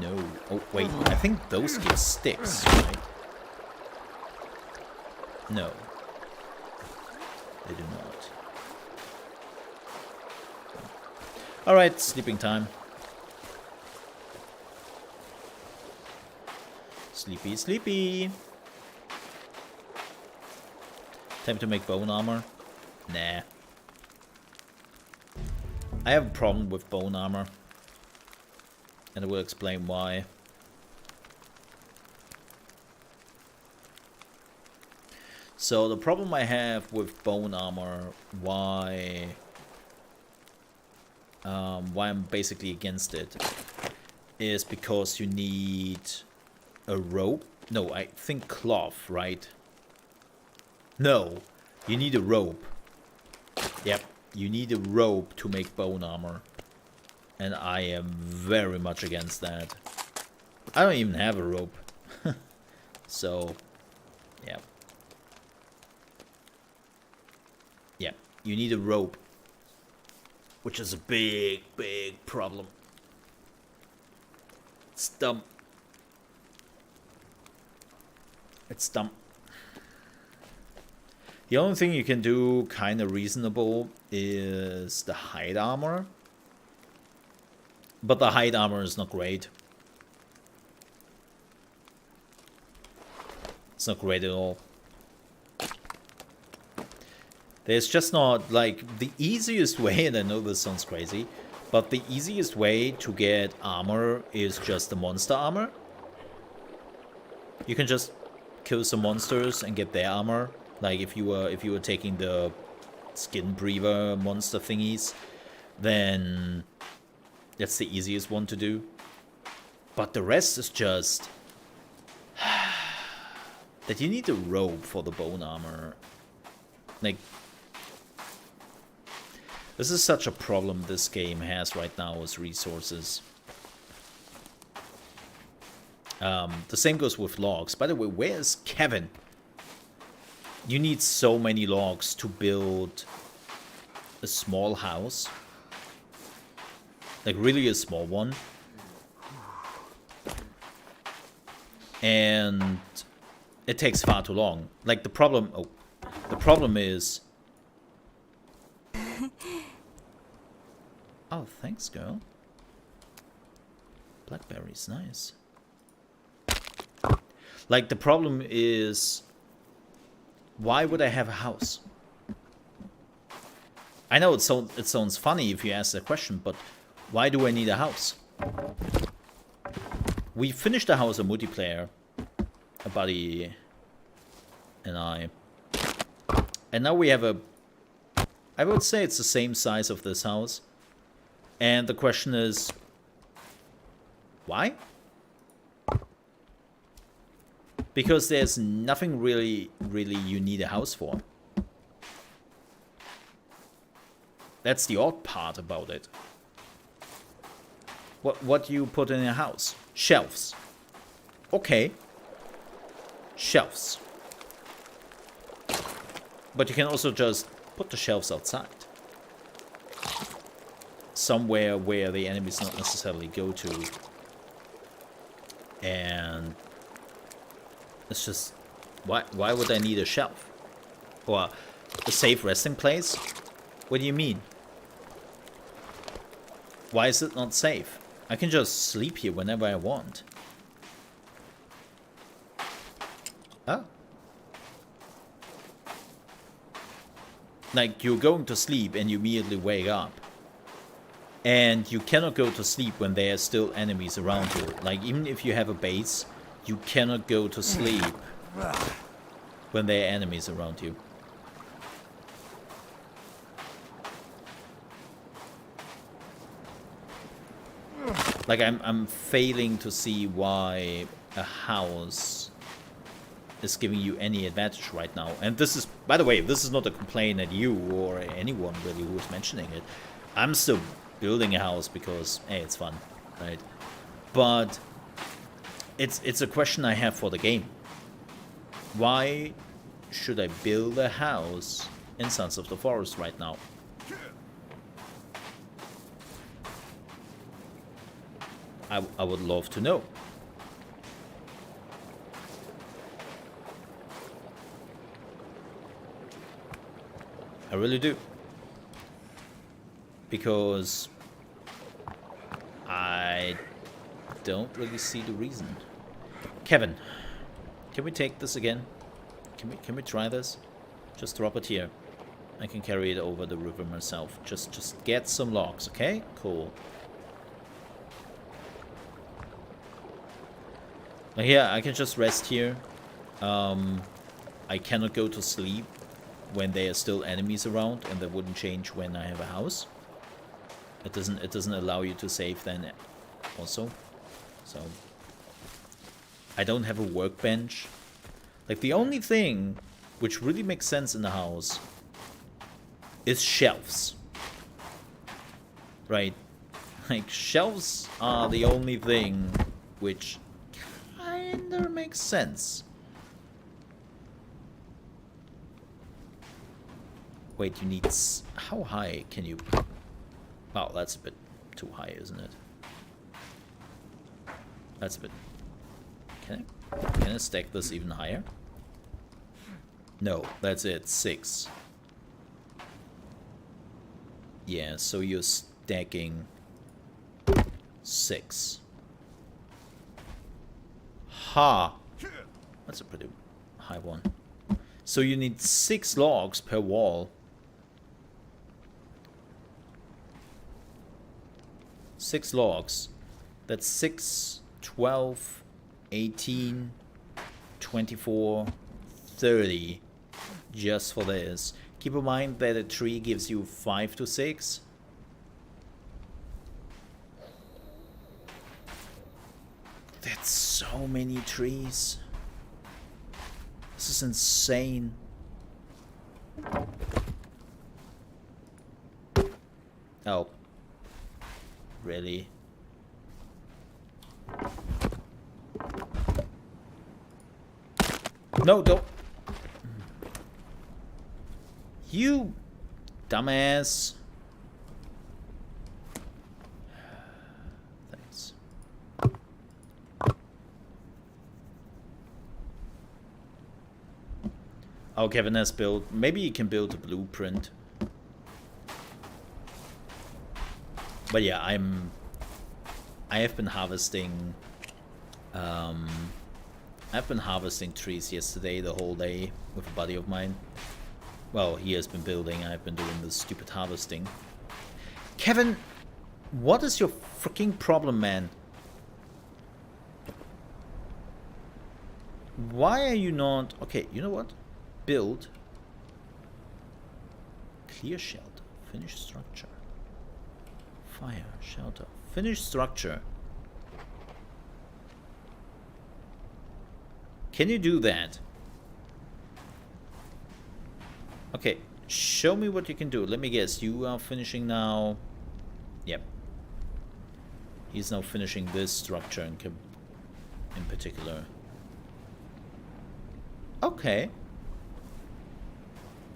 No. Oh, wait. I think those give sticks, right? No. They do not. Alright, sleeping time. Sleepy, sleepy. Time to make bone armor? Nah. I have a problem with bone armor. And I will explain why. So the problem I have with bone armor, why I'm basically against it, is because you need a rope. No, I think cloth, right? No, you need a rope. Yep, you need a rope to make bone armor. And I am very much against that. I don't even have a rope. So, yeah. Yeah, you need a rope. Which is a big, big problem. It's dumb. It's dumb. The only thing you can do kind of reasonable is the hide armor. But the hide armor is not great. It's not great at all. There's just not, like, the easiest way, and I know this sounds crazy, but the easiest way to get armor is just the monster armor. You can just kill some monsters and get their armor. Like if you were taking the skin breather monster thingies, then that's the easiest one to do. But the rest is just that you need a robe for the bone armor. Like, this is such a problem this game has right now with resources. The same goes with logs. By the way, where's Kevin? You need so many logs to build a small house. Like, really a small one. And it takes far too long. Like, the problem is... Oh, thanks, girl. Blackberries, nice. Like, the problem is... Why would I have a house? I know it sounds funny if you ask that question, but why do I need a house? We finished the house in multiplayer, a buddy and I. And now we have a... I would say it's the same size of this house. And the question is... Why? Because there's nothing really you need a house for. That's the odd part about it. What do you put in your house? Shelves. Okay. Shelves. But you can also just put the shelves outside. Somewhere where the enemies not necessarily go to. And it's just, why would I need a shelf? Or a safe resting place? What do you mean? Why is it not safe? I can just sleep here whenever I want. Oh. Like, you're going to sleep and you immediately wake up. And you cannot go to sleep when there are still enemies around you. Like, even if you have a base, you cannot go to sleep when there are enemies around you. Like, I'm failing to see why a house is giving you any advantage right now. And this is, by the way, this is not a complaint at you or anyone really who is mentioning it. I'm still building a house because, hey, it's fun, right? But it's a question I have for the game. Why should I build a house in Sons of the Forest right now? I would love to know. I really do. Because I don't really see the reason. Kevin, can we take this again? Can we try this? Just drop it here. I can carry it over the river myself. Just get some logs, okay? Cool. Now here, I can just rest here. I cannot go to sleep when there are still enemies around, and that wouldn't change when I have a house. It doesn't allow you to save then also. So I don't have a workbench. Like, the only thing which really makes sense in the house is shelves. Right? Like, shelves are the only thing which kinda makes sense. Wait, you need... How high can you... Oh, that's a bit too high, isn't it? That's a bit... Can I stack this even higher? No, that's it. 6. Yeah, so you're stacking 6. Ha! That's a pretty high one. So you need 6 logs per wall. 6 logs. That's 6, 12, 18, 24, 30. Just for this. Keep in mind that a tree gives you 5 to 6. That's so many trees. This is insane. Oh. Really? No, don't. You dumbass. Thanks. Oh, Kevin has built. Maybe you can build a blueprint. But yeah, I have been harvesting. I've been harvesting trees yesterday, the whole day, with a buddy of mine. Well, he has been building, I've been doing this stupid harvesting. Kevin, what is your freaking problem, man? Why are you not... Okay, you know what? Build. Clear shelter. Finish structure. Fire. Shelter. Finish structure. Can you do that? Okay, show me what you can do. Let me guess, you are finishing now. Yep. He's now finishing this structure in particular. Okay.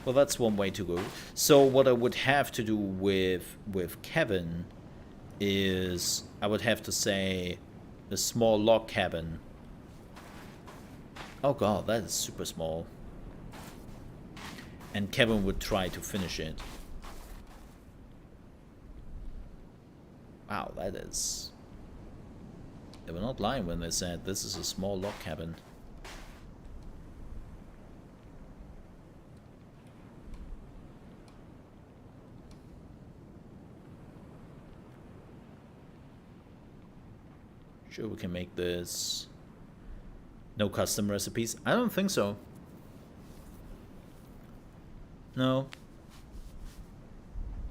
Well, that's one way to go. So what I would have to do with Kevin is I would have to say a small log cabin. Oh god, that is super small. And Kevin would try to finish it. Wow, that is... They were not lying when they said this is a small log cabin. Sure, we can make this... No custom recipes? I don't think so. No.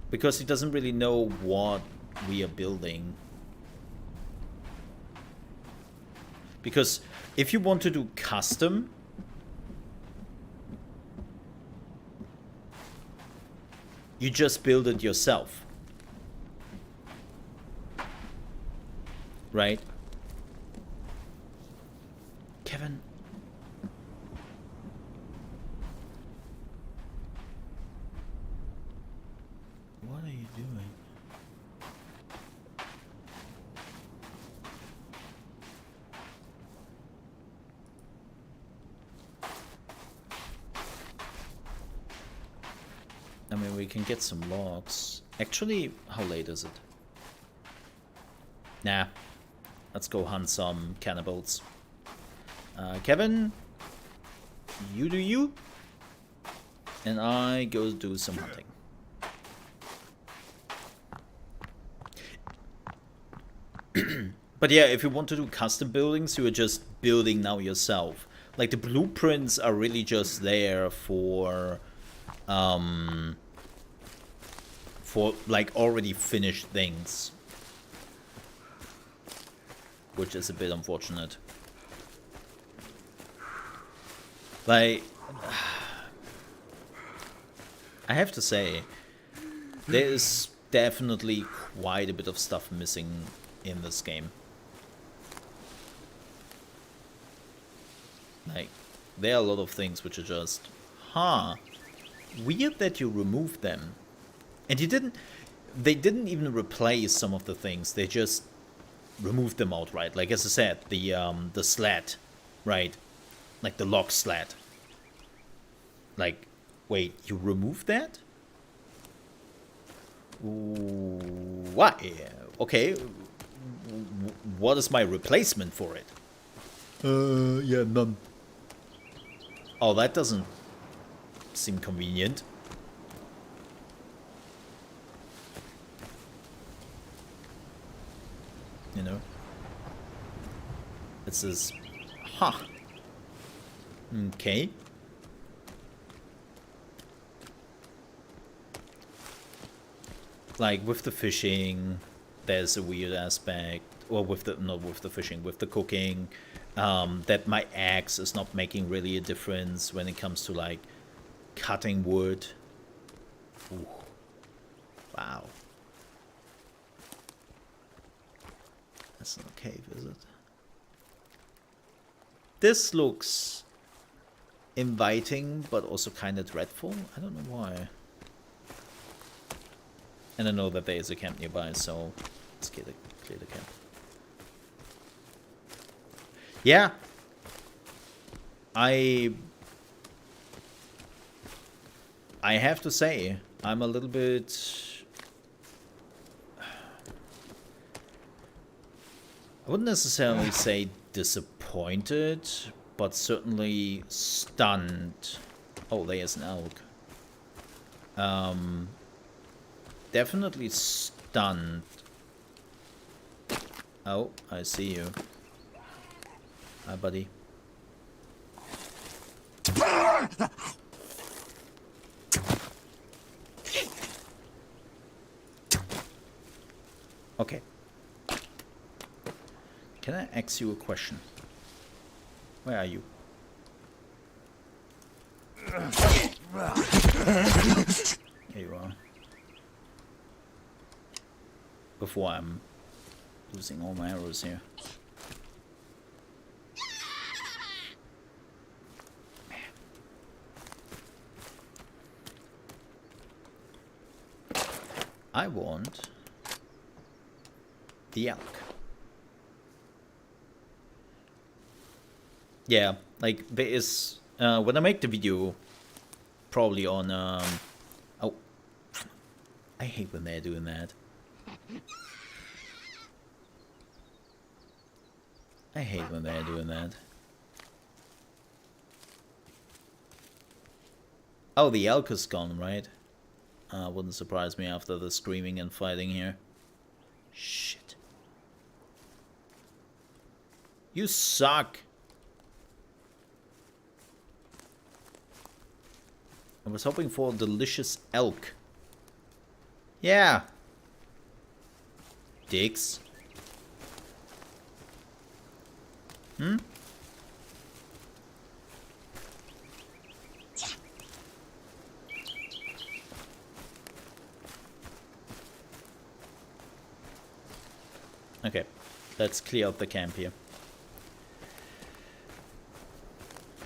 Because he doesn't really know what we are building. Because if you want to do custom, you just build it yourself. Right? Kevin. What are you doing? I mean, we can get some logs. Actually, how late is it? Nah. Let's go hunt some cannibals. Kevin, you do you, and I go do some hunting. But yeah, if you want to do custom buildings, you are just building now yourself. Like the blueprints are really just there for like already finished things, which is a bit unfortunate. Like, I have to say, there is definitely quite a bit of stuff missing in this game. Like, there are a lot of things which are just, weird that you removed them. And they didn't even replace some of the things, they just removed them outright. Like, as I said, the slat, right? Like the log slat. Like, wait, you removed that? What? Okay. What is my replacement for it? Yeah, none. Oh, that doesn't seem convenient. You know? It says, okay. Like with the fishing, there's a weird aspect. Or with the, not with the fishing, with the cooking. That my axe is not making really a difference when it comes to like cutting wood. Ooh. Wow. That's not a cave, is it? This looks inviting, but also kind of dreadful. I don't know why. And I know that there is a camp nearby, so let's clear the camp. Yeah. I have to say, I'm a little bit... I wouldn't necessarily say disappointed, but certainly stunned. Oh, there's an elk. Definitely stunned. Oh, I see you. Hi, buddy. Okay. Can I ask you a question? Where are you? Here you are. Before I'm Losing all my arrows here. I want the elk. Yeah, like there is when I make the video, probably on oh, I hate when they're doing that. I hate when they're doing that. Oh, the elk is gone, right? Wouldn't surprise me after the screaming and fighting here. Shit. You suck. I was hoping for delicious elk. Yeah. Dicks. Hmm? Okay, let's clear out the camp here.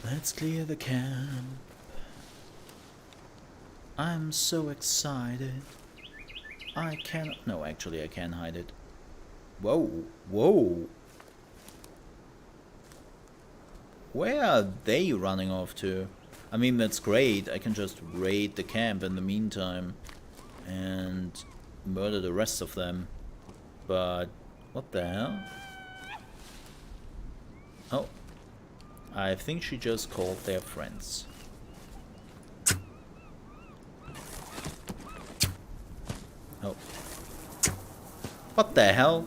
Let's clear the camp. I'm so excited. I can't... No, actually I can hide it. Whoa, whoa. Where are they running off to? I mean, that's great. I can just raid the camp in the meantime and murder the rest of them. But what the hell? Oh, I think she just called their friends. Oh. What the hell?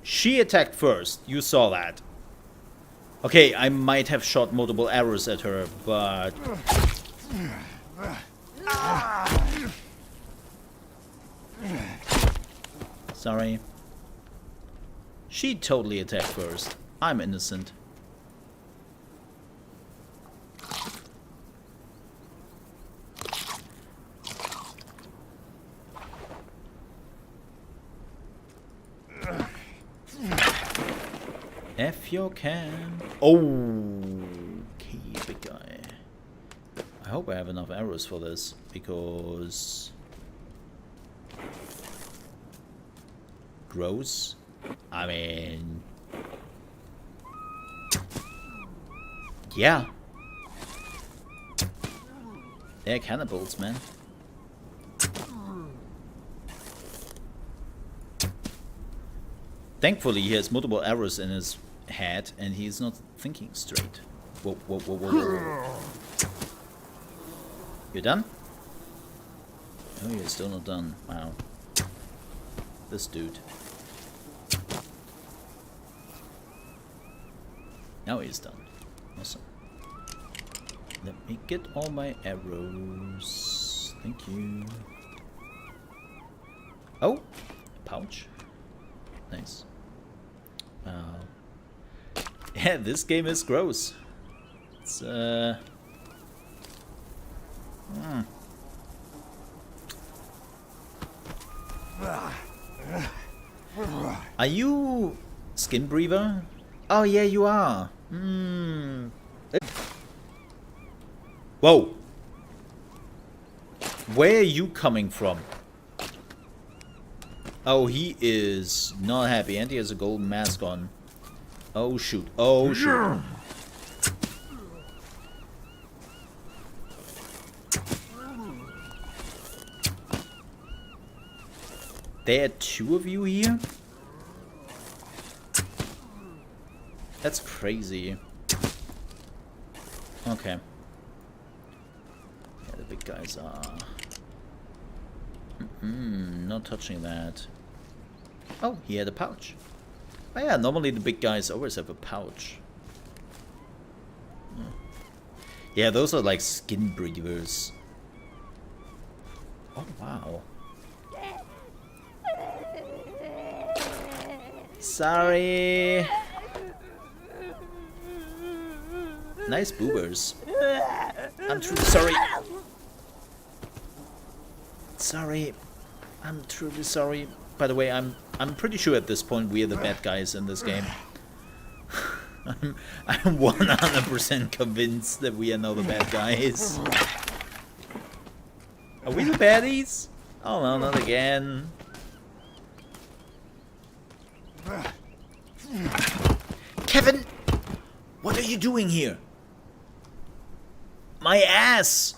She attacked first. You saw that. Okay, I might have shot multiple arrows at her, but... Sorry. She totally attacked first. I'm innocent. F your can. Oh, okay, big guy. I hope I have enough arrows for this, because... Gross. I mean... Yeah. They're cannibals, man. Thankfully, he has multiple arrows in his head, and he's not thinking straight. Whoa, whoa, whoa, whoa, whoa. You done? Oh, you're still not done. Wow. This dude. Now he's done. Awesome. Let me get all my arrows. Thank you. Oh! A pouch. Nice. Yeah, this game is gross. It's, Are you Skin Breather? Oh yeah, you are. Whoa. Where are you coming from? Oh, he is not happy, and he has a golden mask on. Oh shoot. Oh shoot. There are two of you here? That's crazy. Okay. Yeah, the big guys are... not touching that. Oh, he had a pouch. Oh yeah, normally the big guys always have a pouch. Yeah, those are like skin breathers. Oh wow. Sorry. Nice boobers. I'm truly sorry. Sorry. I'm truly sorry. By the way, I'm pretty sure at this point we are the bad guys in this game. I'm 100% convinced that we are now the bad guys. Are we the baddies? Oh no, not again. Kevin! What are you doing here? My ass!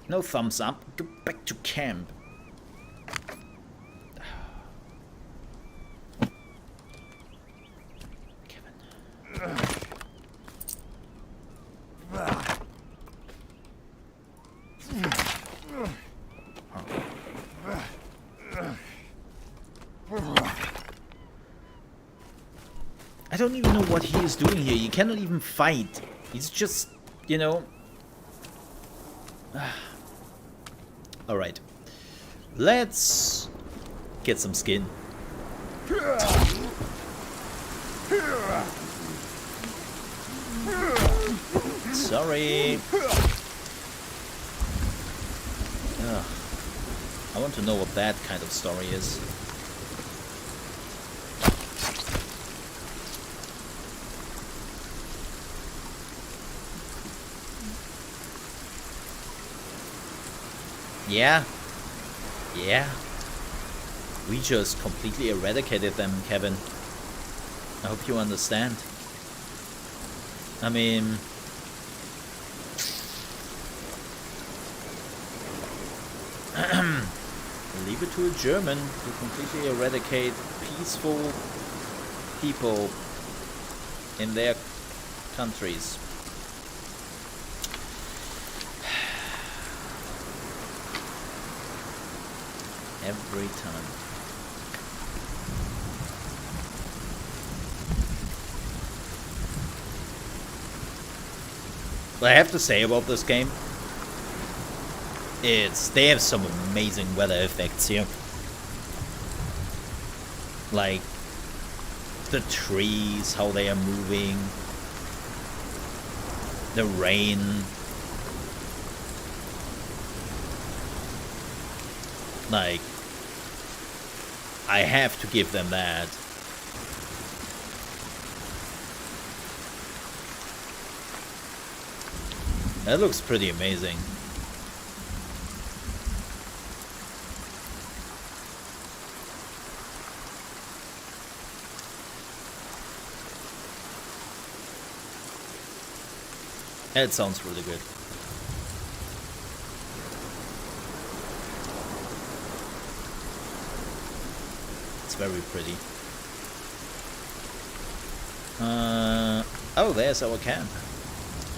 No thumbs up. Go back to camp. Kevin. I don't even know what he is doing here. He cannot even fight. He's just, you know... Alright. Let's get some skin. Sorry. Ugh. I want to know what that kind of story is. Yeah. Yeah. We just completely eradicated them, Kevin. I hope you understand. I mean... leave it to a German to completely eradicate peaceful people in their countries. Every time. What I have to say about this game, they have some amazing weather effects here. Like the trees, how they are moving, the rain. Like, I have to give them that. That looks pretty amazing. That sounds really good. It's very pretty. Oh, there's our camp.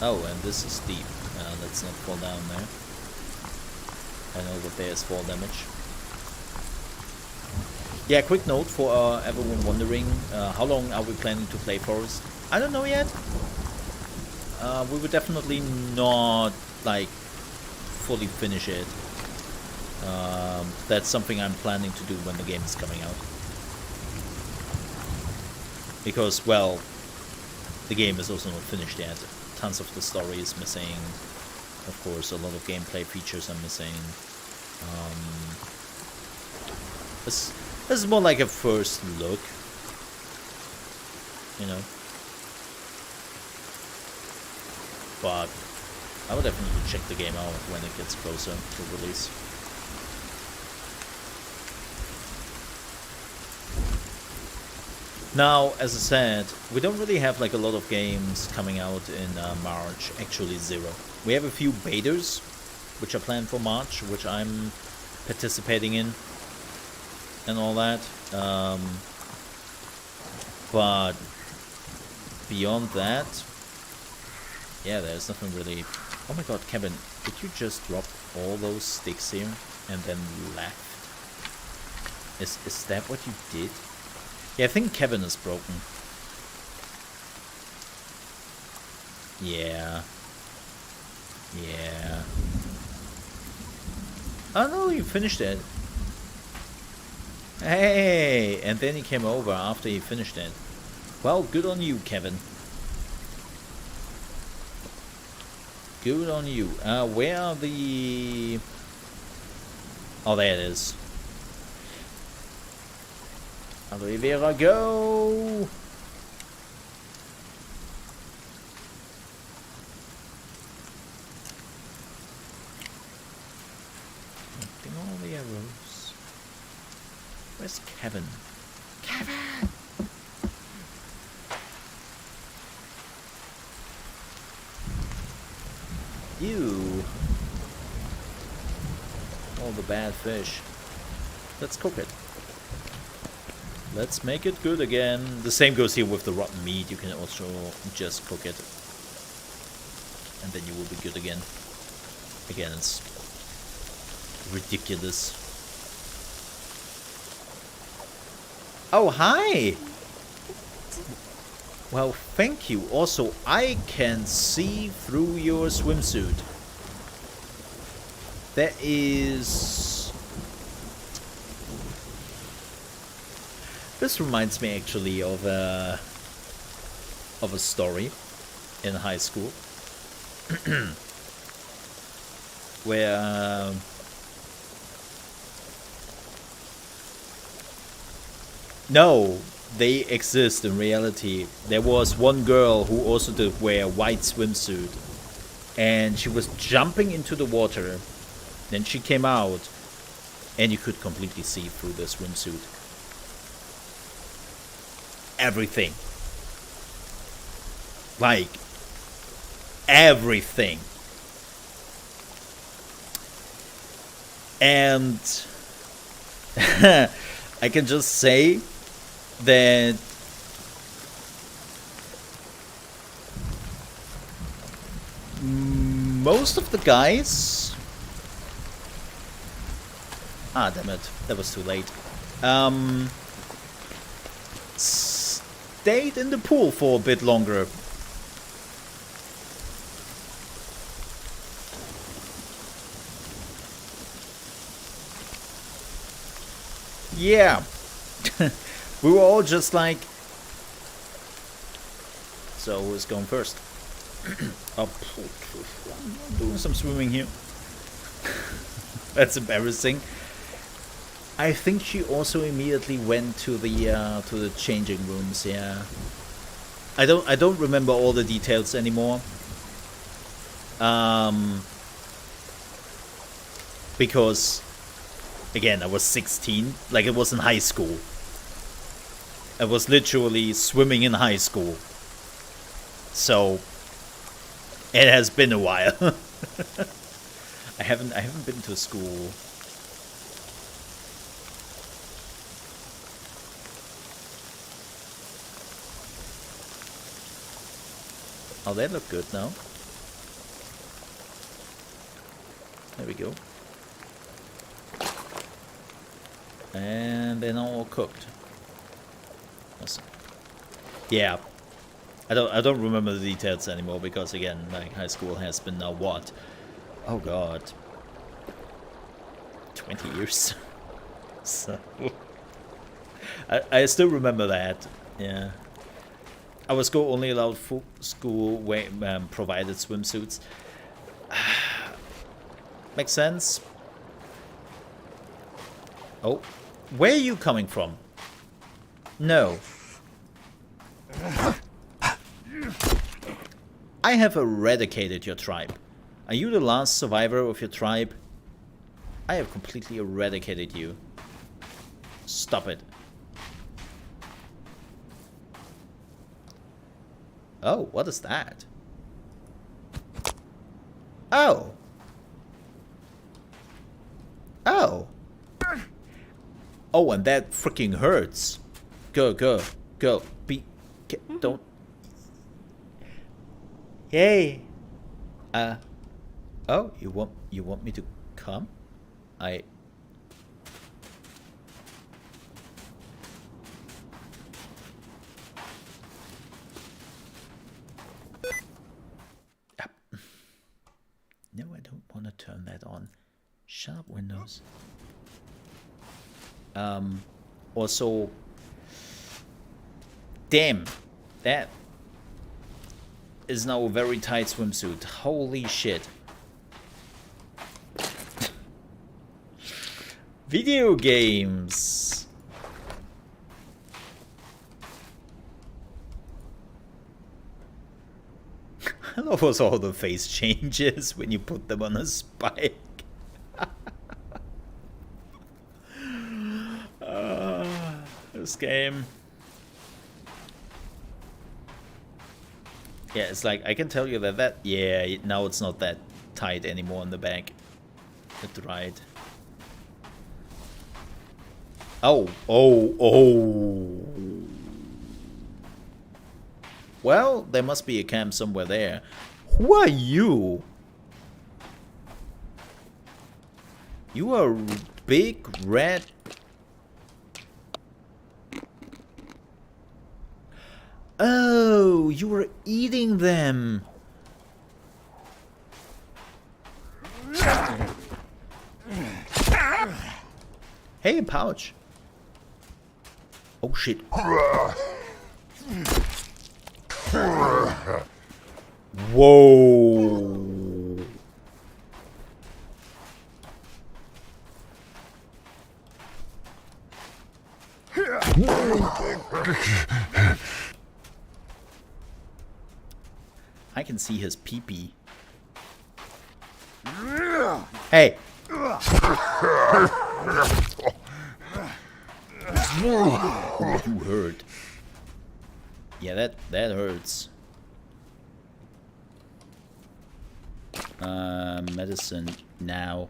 Oh, and this is deep. Let's not fall down there. I know that there's fall damage. Yeah, quick note for everyone wondering, how long are we planning to play Forest? I don't know yet. We would definitely not, like, fully finish it. That's something I'm planning to do when the game is coming out. Because, well, the game is also not finished yet. Tons of the story is missing. Of course, a lot of gameplay features are missing. This is more like a first look, you know. But I would definitely check the game out when it gets closer to release. Now, as I said, we don't really have like a lot of games coming out in March. Actually, zero. We have a few betas, which are planned for March, which I'm participating in, and all that. But beyond that, yeah, there's nothing really. Oh my god, Kevin, did you just drop all those sticks here and then left? Is that what you did? Yeah, I think Kevin is broken. Yeah. Yeah. Oh no, you finished it. Hey, and then he came over after he finished it. Well, good on you, Kevin. Good on you. Where are the... Oh, there it is. Aloe Vera, go! Collecting all the arrows. Where's Kevin? Kevin! Ew. All the bad fish. Let's cook it. Let's make it good again. The same goes here with the rotten meat. You can also just cook it. And then you will be good again. Again, it's ridiculous. Oh, hi! Well, thank you. Also, I can see through your swimsuit. That is... This reminds me actually of a story in high school. Where... no, they exist in reality. There was one girl who also did wear a white swimsuit. And she was jumping into the water. Then she came out. And you could completely see through the swimsuit. Everything. Like, everything. And I can just say that most of the guys... Ah, damn it. That was too late. Stayed in the pool for a bit longer. Yeah. We were all just like... So who's going first? Oh, I'm doing some swimming here. That's embarrassing. I think she also immediately went to the changing rooms. Yeah. I don't remember all the details anymore. Because again, I was 16. Like, it was in high school. I was literally swimming in high school. So it has been a while. I haven't been to school. Oh, they look good now. There we go. And they're now all cooked. Awesome. Yeah. I don't remember the details anymore because again, like, high school has been now what? Oh god. 20 years. So I still remember that. Yeah. Our school only allowed school provided swimsuits. Makes sense. Oh, where are you coming from? No. I have eradicated your tribe. Are you the last survivor of your tribe? I have completely eradicated you. Stop it. Oh, what is that? Oh. Oh. Oh, and that freaking hurts. Go, go, go. Don't. Yay. Oh, you want me to come? Yep. No, I don't want to turn that on. Shut up, Windows. Also, damn, that is now a very tight swimsuit. Holy shit. Video games. I love also all the face changes when you put them on a spike. This game. Yeah, it's like, I can tell you that yeah, now it's not that tight anymore on the back. At the right. Oh. Well, there must be a camp somewhere there. Who are you? You are big red. Oh, you were eating them. Hey, pouch. Oh shit. Whoa. I can see his pee-pee. Hey. Oh, you hurt. Yeah, that hurts. Medicine now.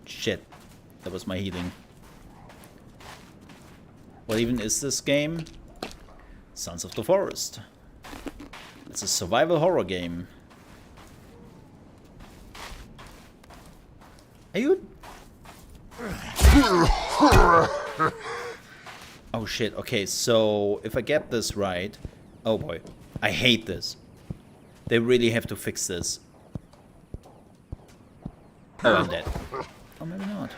Shit. That was my healing. What even is this game? Sons of the Forest. It's a survival horror game. Are you... Oh shit, okay, so if I get this right... Oh boy, I hate this. They really have to fix this. Oh, I'm dead. Oh, maybe not.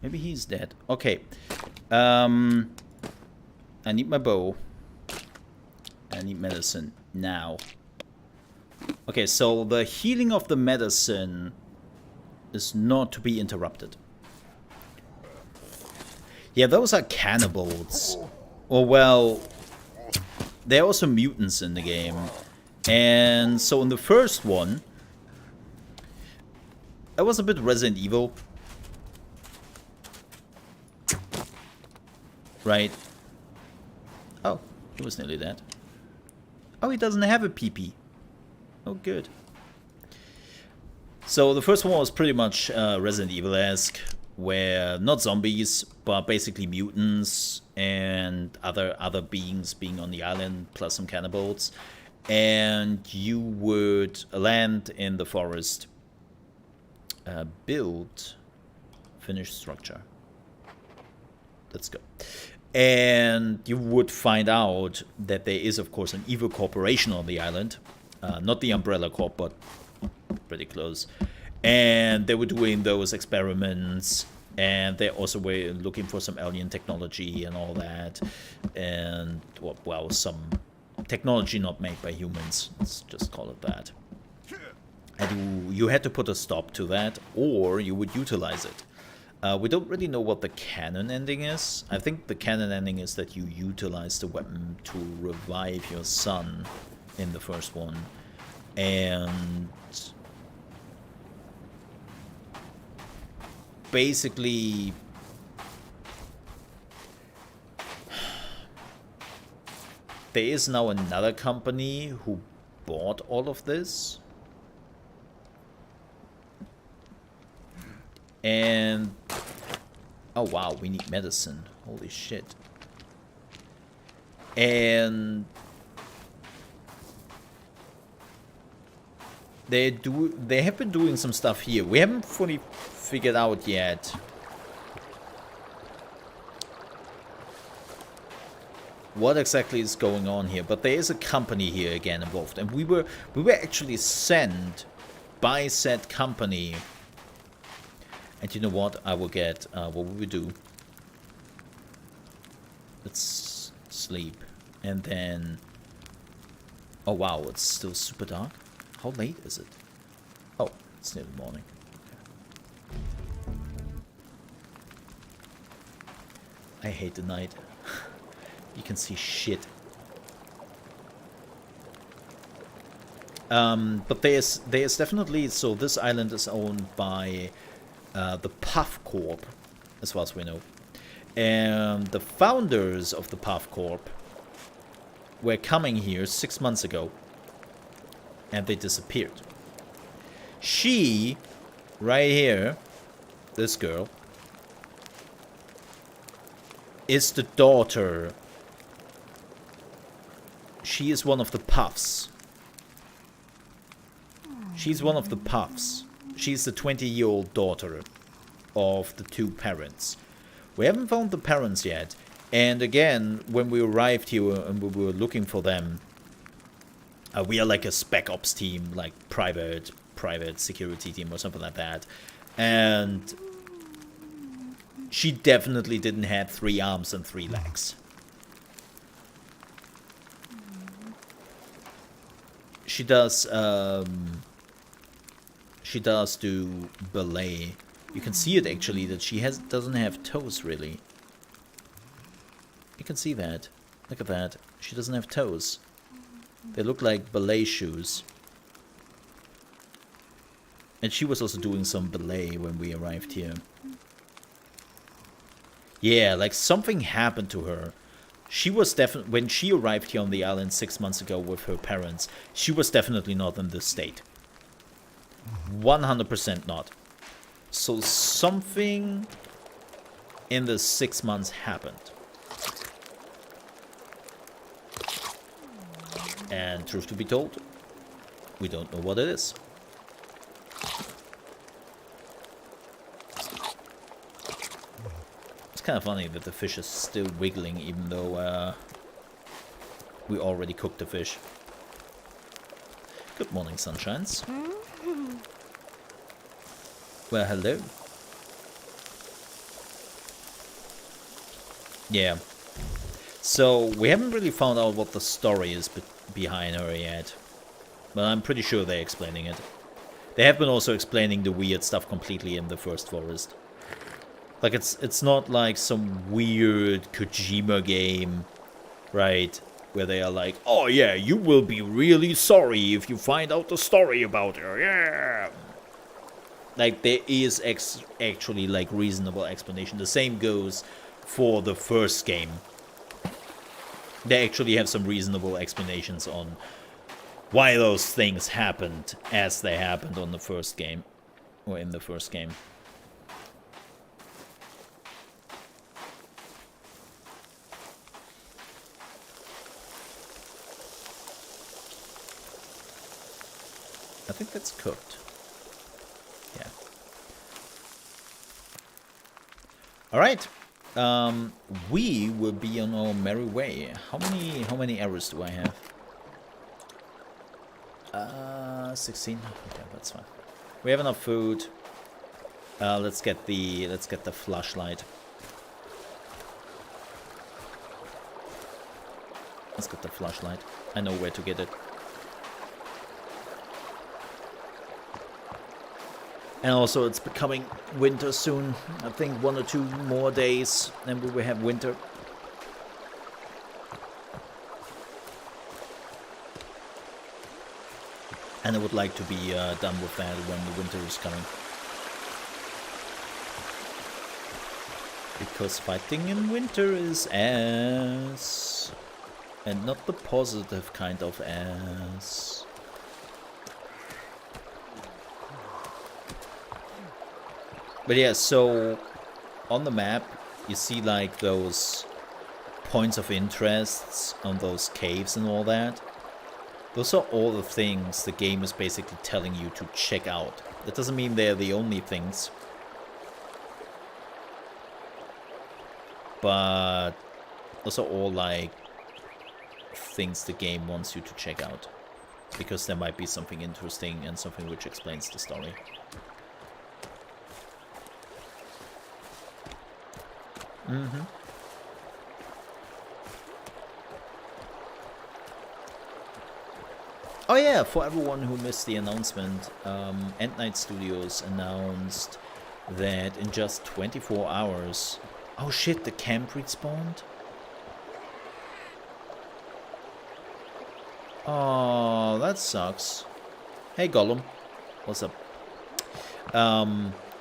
Maybe he's dead. Okay. I need my bow. I need medicine now. Okay, so the healing of the medicine is not to be interrupted. Yeah, those are cannibals. Or, well, there are also mutants in the game. And so in the first one, it was a bit Resident Evil. Right. Oh, he was nearly dead. Oh, he doesn't have a PP. Oh, good. So the first one was pretty much Resident Evil-esque, where not zombies, but basically mutants and other beings being on the island, plus some cannibals. And you would land in the forest, build, finish structure. Let's go. And you would find out that there is, of course, an evil corporation on the island. Not the Umbrella Corp, but pretty close. And they were doing those experiments. And they also were looking for some alien technology and all that. And, well, some technology not made by humans. Let's just call it that. And you had to put a stop to that, or you would utilize it. We don't really know what the canon ending is. I think the canon ending is that you utilize the weapon to revive your son in the first one. And basically there is now another company who bought all of this. And oh wow, we need medicine. Holy shit. And they have been doing some stuff here. We haven't fully figured out yet what exactly is going on here, but there is a company here again involved, and we were actually sent by said company. And you know what? I will get what will we do? Let's sleep, and then. Oh wow, it's still super dark. How late is it? Oh, it's near the morning. I hate the night. You can see shit. But there's definitely, so this island is owned by the Puff Corp, as far as we know. And the founders of the Puff Corp were coming here 6 months ago. And they disappeared. She, right here, this girl, is the daughter. She is one of the Puffs. She's one of the Puffs. She's the 20-year-old daughter of the two parents. We haven't found the parents yet. And again, when we arrived here and we were looking for them, we are like a spec ops team, like private security team or something like that. And she definitely didn't have 3 arms and 3 legs. She does do ballet. You can see it actually that she doesn't have toes really. You can see that. Look at that. She doesn't have toes. They look like ballet shoes. And she was also doing some ballet when we arrived here. Yeah, like something happened to her. She was definitely, when she arrived here on the island 6 months ago with her parents, she was definitely not in this state. 100% not. So something in the 6 months happened. And truth to be told, we don't know what it is. It's kind of funny that the fish is still wiggling even though we already cooked the fish. Good morning, sunshines. Well, hello. Yeah. So, we haven't really found out what the story is behind her yet. But I'm pretty sure they're explaining it. They have been also explaining the weird stuff completely in the first forest. Like, it's not like some weird Kojima game, right? Where they are like, oh yeah, you will be really sorry if you find out the story about her, yeah! Like, there is actually, like, reasonable explanation. The same goes for the first game. They actually have some reasonable explanations on why those things happened as they happened on the first game. Or in the first game. I think that's cooked. Yeah. Alright. We will be on our merry way. How many arrows do I have? 16. Okay, that's fine. We have enough food. Let's get the flashlight. Let's get the flashlight. I know where to get it. And also, it's becoming winter soon. I think 1 or 2 more days, and we will have winter. And I would like to be done with that when the winter is coming. Because fighting in winter is ass. And not the positive kind of ass. But yeah, so on the map, you see like those points of interests on those caves and all that. Those are all the things the game is basically telling you to check out. That doesn't mean they're the only things. But those are all like things the game wants you to check out. Because there might be something interesting and something which explains the story. Mm-hmm. Oh yeah, for everyone who missed the announcement, End Night Studios announced that in just 24 hours... Oh shit, the camp respawned? Oh, that sucks. Hey Gollum, what's up?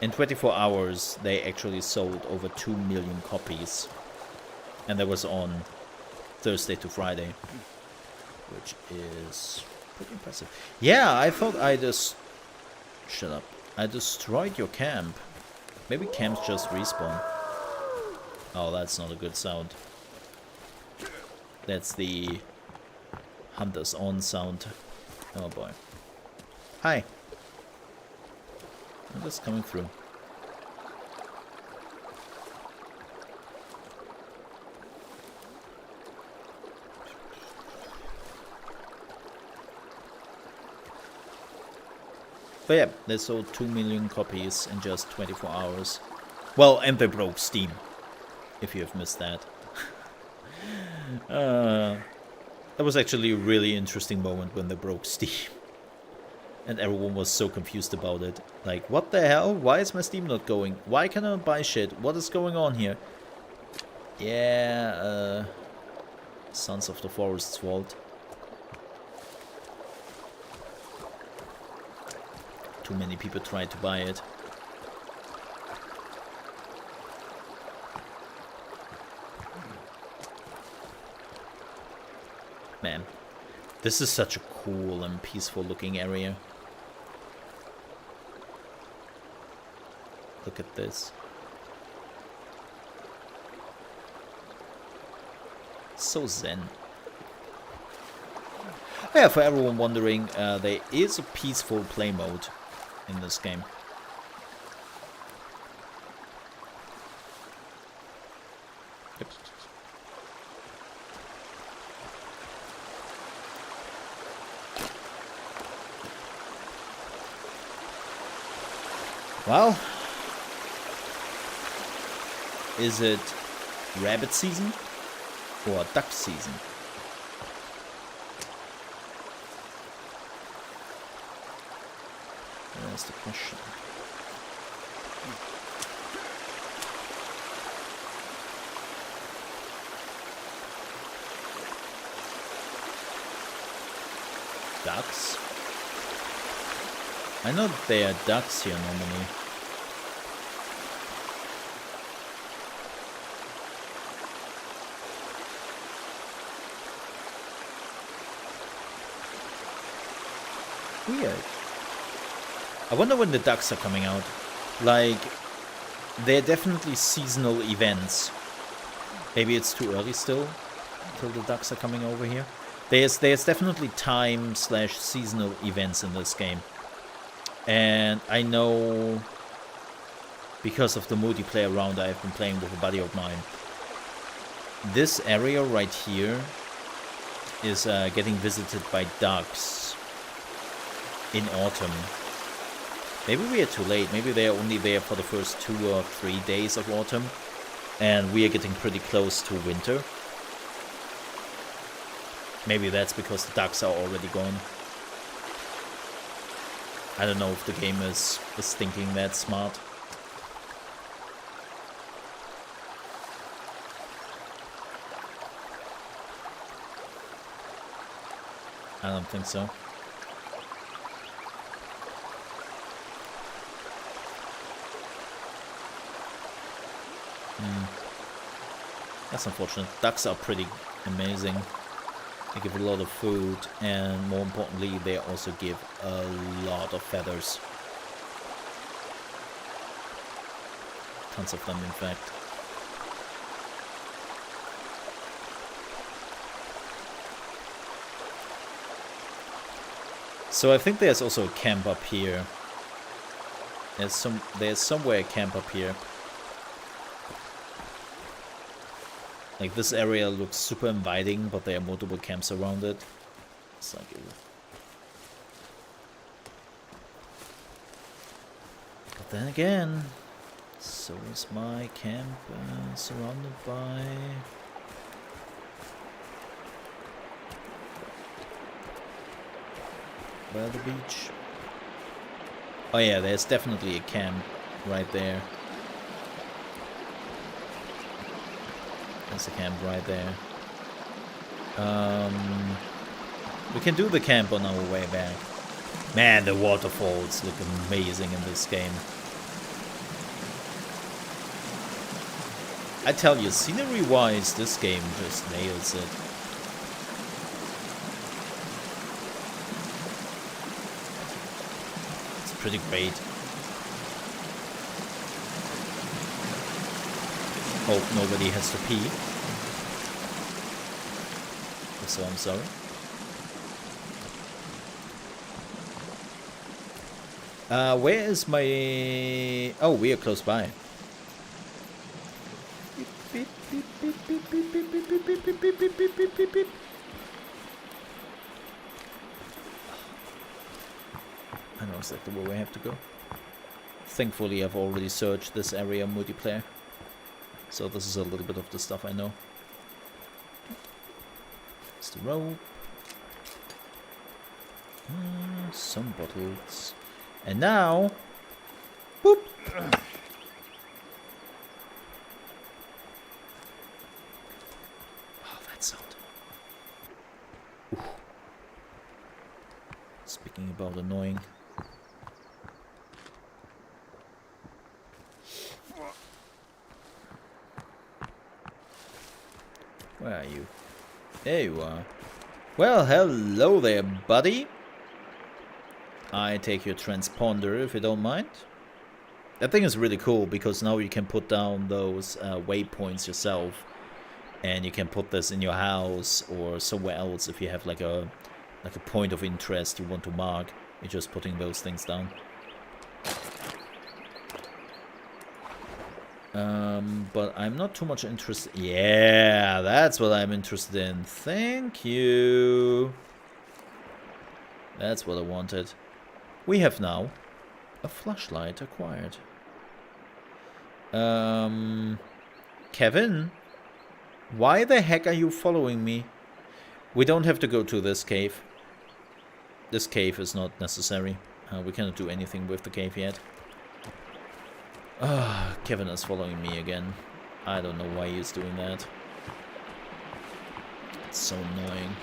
In 24 hours, they actually sold over 2 million copies. And that was on Thursday to Friday. Which is pretty impressive. Yeah, I thought I just... Shut up. I destroyed your camp. Maybe camps just respawn. Oh, that's not a good sound. That's the Hunters On sound. Oh boy. Hi. I'm just coming through. But yeah, they sold 2 million copies in just 24 hours. Well, and they broke Steam, if you have missed that. That was actually a really interesting moment when they broke Steam. And everyone was so confused about it. Like, what the hell? Why is my Steam not going? Why can I buy shit? What is going on here? Yeah, Sons of the Forest's fault. Too many people tried to buy it. Man, this is such a cool and peaceful looking area. Look at this. So zen. Yeah, for everyone wondering, there is a peaceful play mode in this game. Yep. Well, is it rabbit season or duck season? That's the question. Ducks? I know that there are ducks here normally. Weird. I wonder when the ducks are coming out. Like, they're definitely seasonal events. Maybe it's too early still, till the ducks are coming over here. There's definitely time/seasonal events in this game. And I know, because of the multiplayer round I've been playing with a buddy of mine, this area right here is getting visited by ducks in autumn. Maybe we are too late. Maybe they are only there for the first 2 or 3 days of autumn, and we are getting pretty close to winter. Maybe that's because the ducks are already gone. I don't know if the game is thinking that smart. I don't think so. That's unfortunate. Ducks are pretty amazing. They give a lot of food, and more importantly, they also give a lot of feathers. Tons of them, in fact. So I think there's also a camp up here. There's somewhere a camp up here. Like, this area looks super inviting, but there are multiple camps around it. It's like... But then again, so is my camp surrounded by... the beach. Oh yeah, there's definitely a camp right there. There's a camp right there. We can do the camp on our way back. Man, the waterfalls look amazing in this game. I tell you, scenery-wise, this game just nails it. It's pretty great. Hope nobody has to pee. So I'm sorry. Where is my... Oh, we are close by. I know exactly where we have to go. Thankfully, I've already searched this area multiplayer. So this is a little bit of the stuff I know. It's the rope. Some bottles. And now... Boop! Oh, that sound. Ooh. Speaking about annoying. Where are you? There you are. Well, hello there, buddy. I take your transponder if you don't mind. That thing is really cool because now you can put down those waypoints yourself, and you can put this in your house or somewhere else if you have like a point of interest you want to mark. You're just putting those things down. But I'm not too much interested. Yeah, that's what I'm interested in. Thank you. That's what I wanted. We have now a flashlight acquired. Kevin, why the heck are you following me? We don't have to go to this cave. This cave is not necessary. We cannot do anything with the cave yet. Kevin is following me again. I don't know why he's doing that. It's so annoying.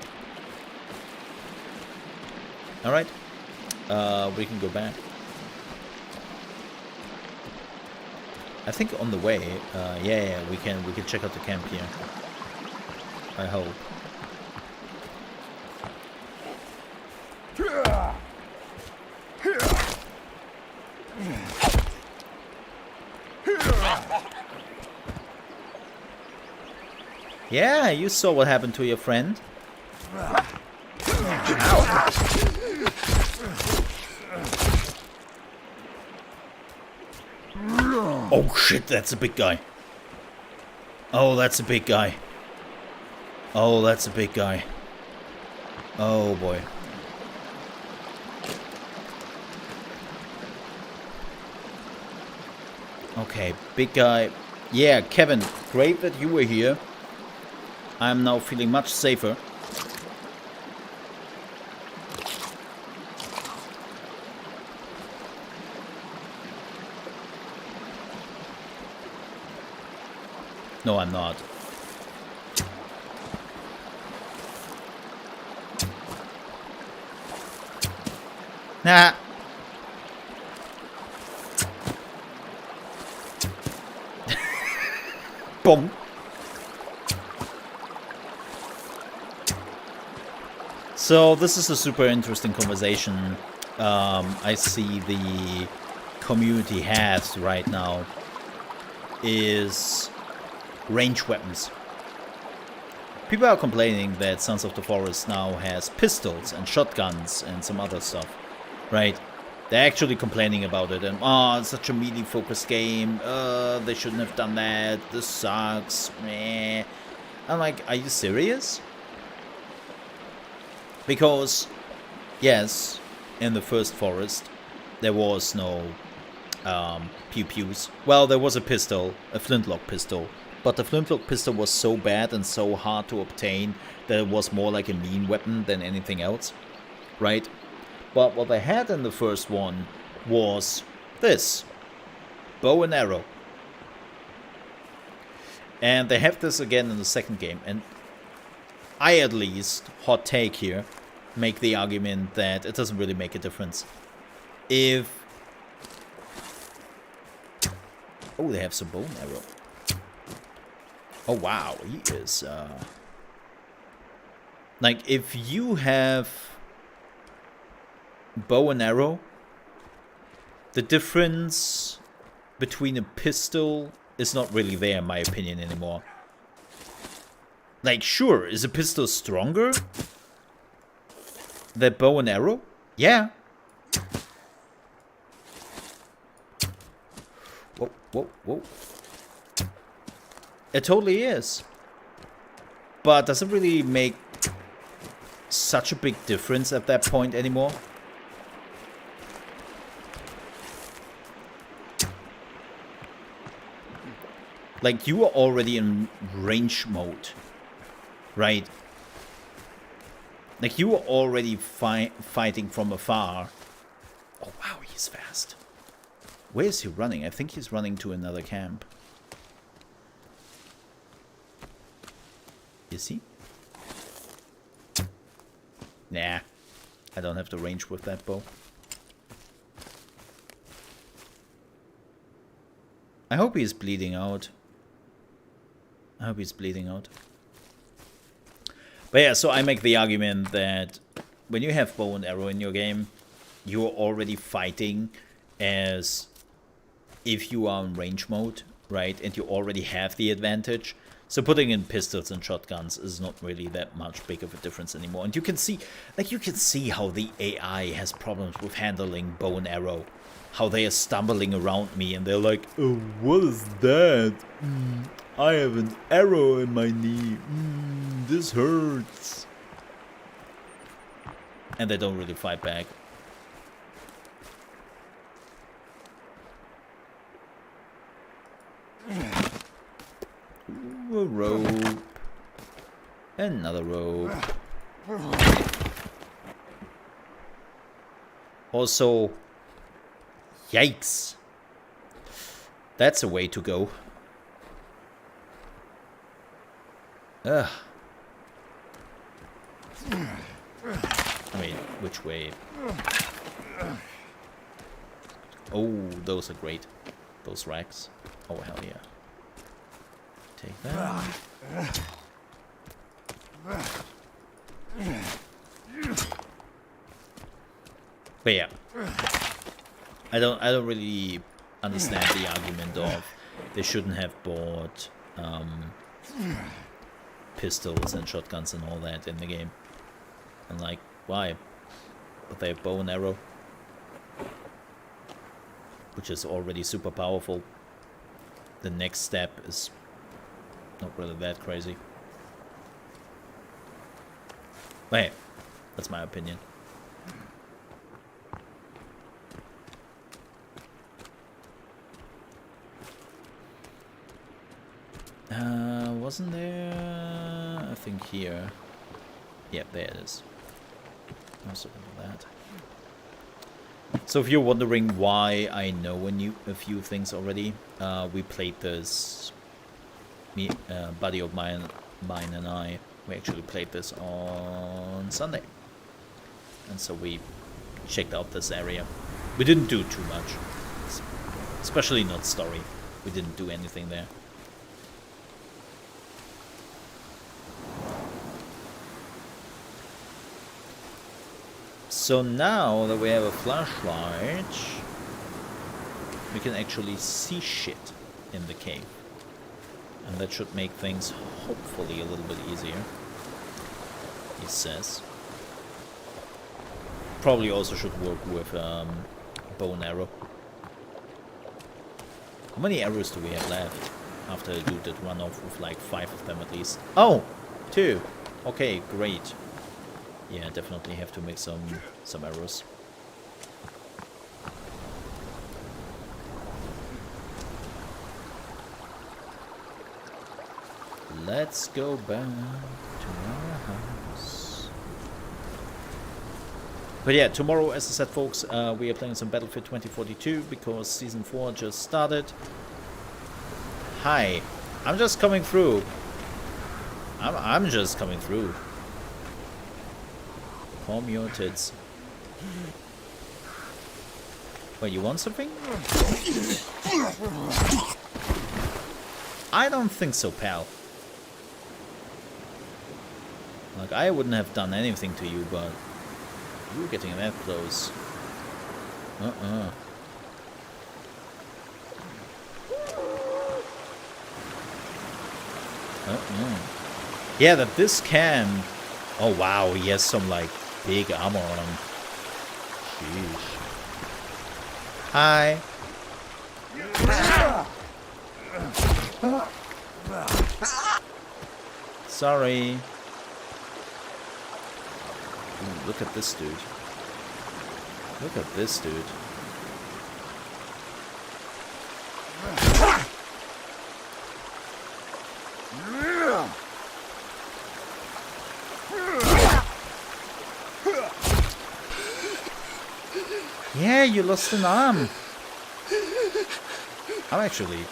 Alright. We can go back. I think on the way, yeah, we can check out the camp here. I hope. Yeah, you saw what happened to your friend. Oh shit, that's a big guy. Oh, that's a big guy. Oh, that's a big guy. Oh boy. Okay, big guy. Yeah, Kevin, great that you were here. I'm now feeling much safer. No, I'm not. Nah. Boom. So this is a super interesting conversation I see the community has right now is range weapons. People are complaining that Sons of the Forest now has pistols and shotguns and some other stuff, right? They're actually complaining about it and, oh, it's such a melee focused game, they shouldn't have done that, this sucks, meh. I'm like, are you serious? Because, yes, in the first forest, there was no pew-pews. Well, there was a pistol, a flintlock pistol. But the flintlock pistol was so bad and so hard to obtain that it was more like a mean weapon than anything else. Right? But what they had in the first one was this. Bow and arrow. And they have this again in the second game. And I, at least, hot take here, make the argument that it doesn't really make a difference. If... Oh, they have some bow and arrow. Oh, wow. He is, like, if you have bow and arrow, the difference between a pistol is not really there, in my opinion, anymore. Like, sure, is a pistol stronger than bow and arrow? Yeah. Whoa, whoa, whoa. It totally is. But does it really make such a big difference at that point anymore? Like, you are already in range mode, right? Like, you are already fighting from afar. Oh, wow, he's fast. Where is he running? I think he's running to another camp. Is he? Nah. I don't have the range with that bow. I hope he's bleeding out. I hope he's bleeding out. But yeah, so I make the argument that when you have bow and arrow in your game, you're already fighting as if you are in range mode, right? And you already have the advantage. So putting in pistols and shotguns is not really that much big of a difference anymore. And you can see, like, you can see how the AI has problems with handling bow and arrow. How they are stumbling around me and they're like, oh, what is that? I have an arrow in my knee. This hurts. And they don't really fight back. Ooh, a rope. Another rope. Also, yikes. That's a way to go. Ugh. I mean, which way? Oh, those are great. Those racks. Oh, hell yeah. Take that. But yeah. I don't really understand the argument of they shouldn't have bought pistols and shotguns and all that in the game. And like, why? But they have bow and arrow, which is already super powerful. The next step is not really that crazy. But hey, that's my opinion. Wasn't there? I think here. Yeah, there it is. Also that. So if you're wondering why I know a few things already, we played this. Me, buddy of mine and I, we actually played this on Sunday, and so we checked out this area. We didn't do too much, especially not story. We didn't do anything there. So now that we have a flashlight, we can actually see shit in the cave. And that should make things hopefully a little bit easier, he says. Probably also should work with bow and arrow. How many arrows do we have left? after I do that run off with like 5 of them at least. Oh, 2. Okay, great. Yeah, definitely have to make some errors. Let's go back to our house. But yeah, tomorrow, as I said, folks, we are playing some Battlefield 2042 because Season 4 just started. Hi, I'm just coming through. I'm just coming through. Calm your tits. Wait, you want something? I don't think so, pal. Like, I wouldn't have done anything to you, but you were getting that close. Yeah, that this can... Oh, wow, he has some, like, big armor on him. Sheesh. Hi. Sorry. Ooh, look at this dude. Look at this dude. Yeah, you lost an arm. I'm actually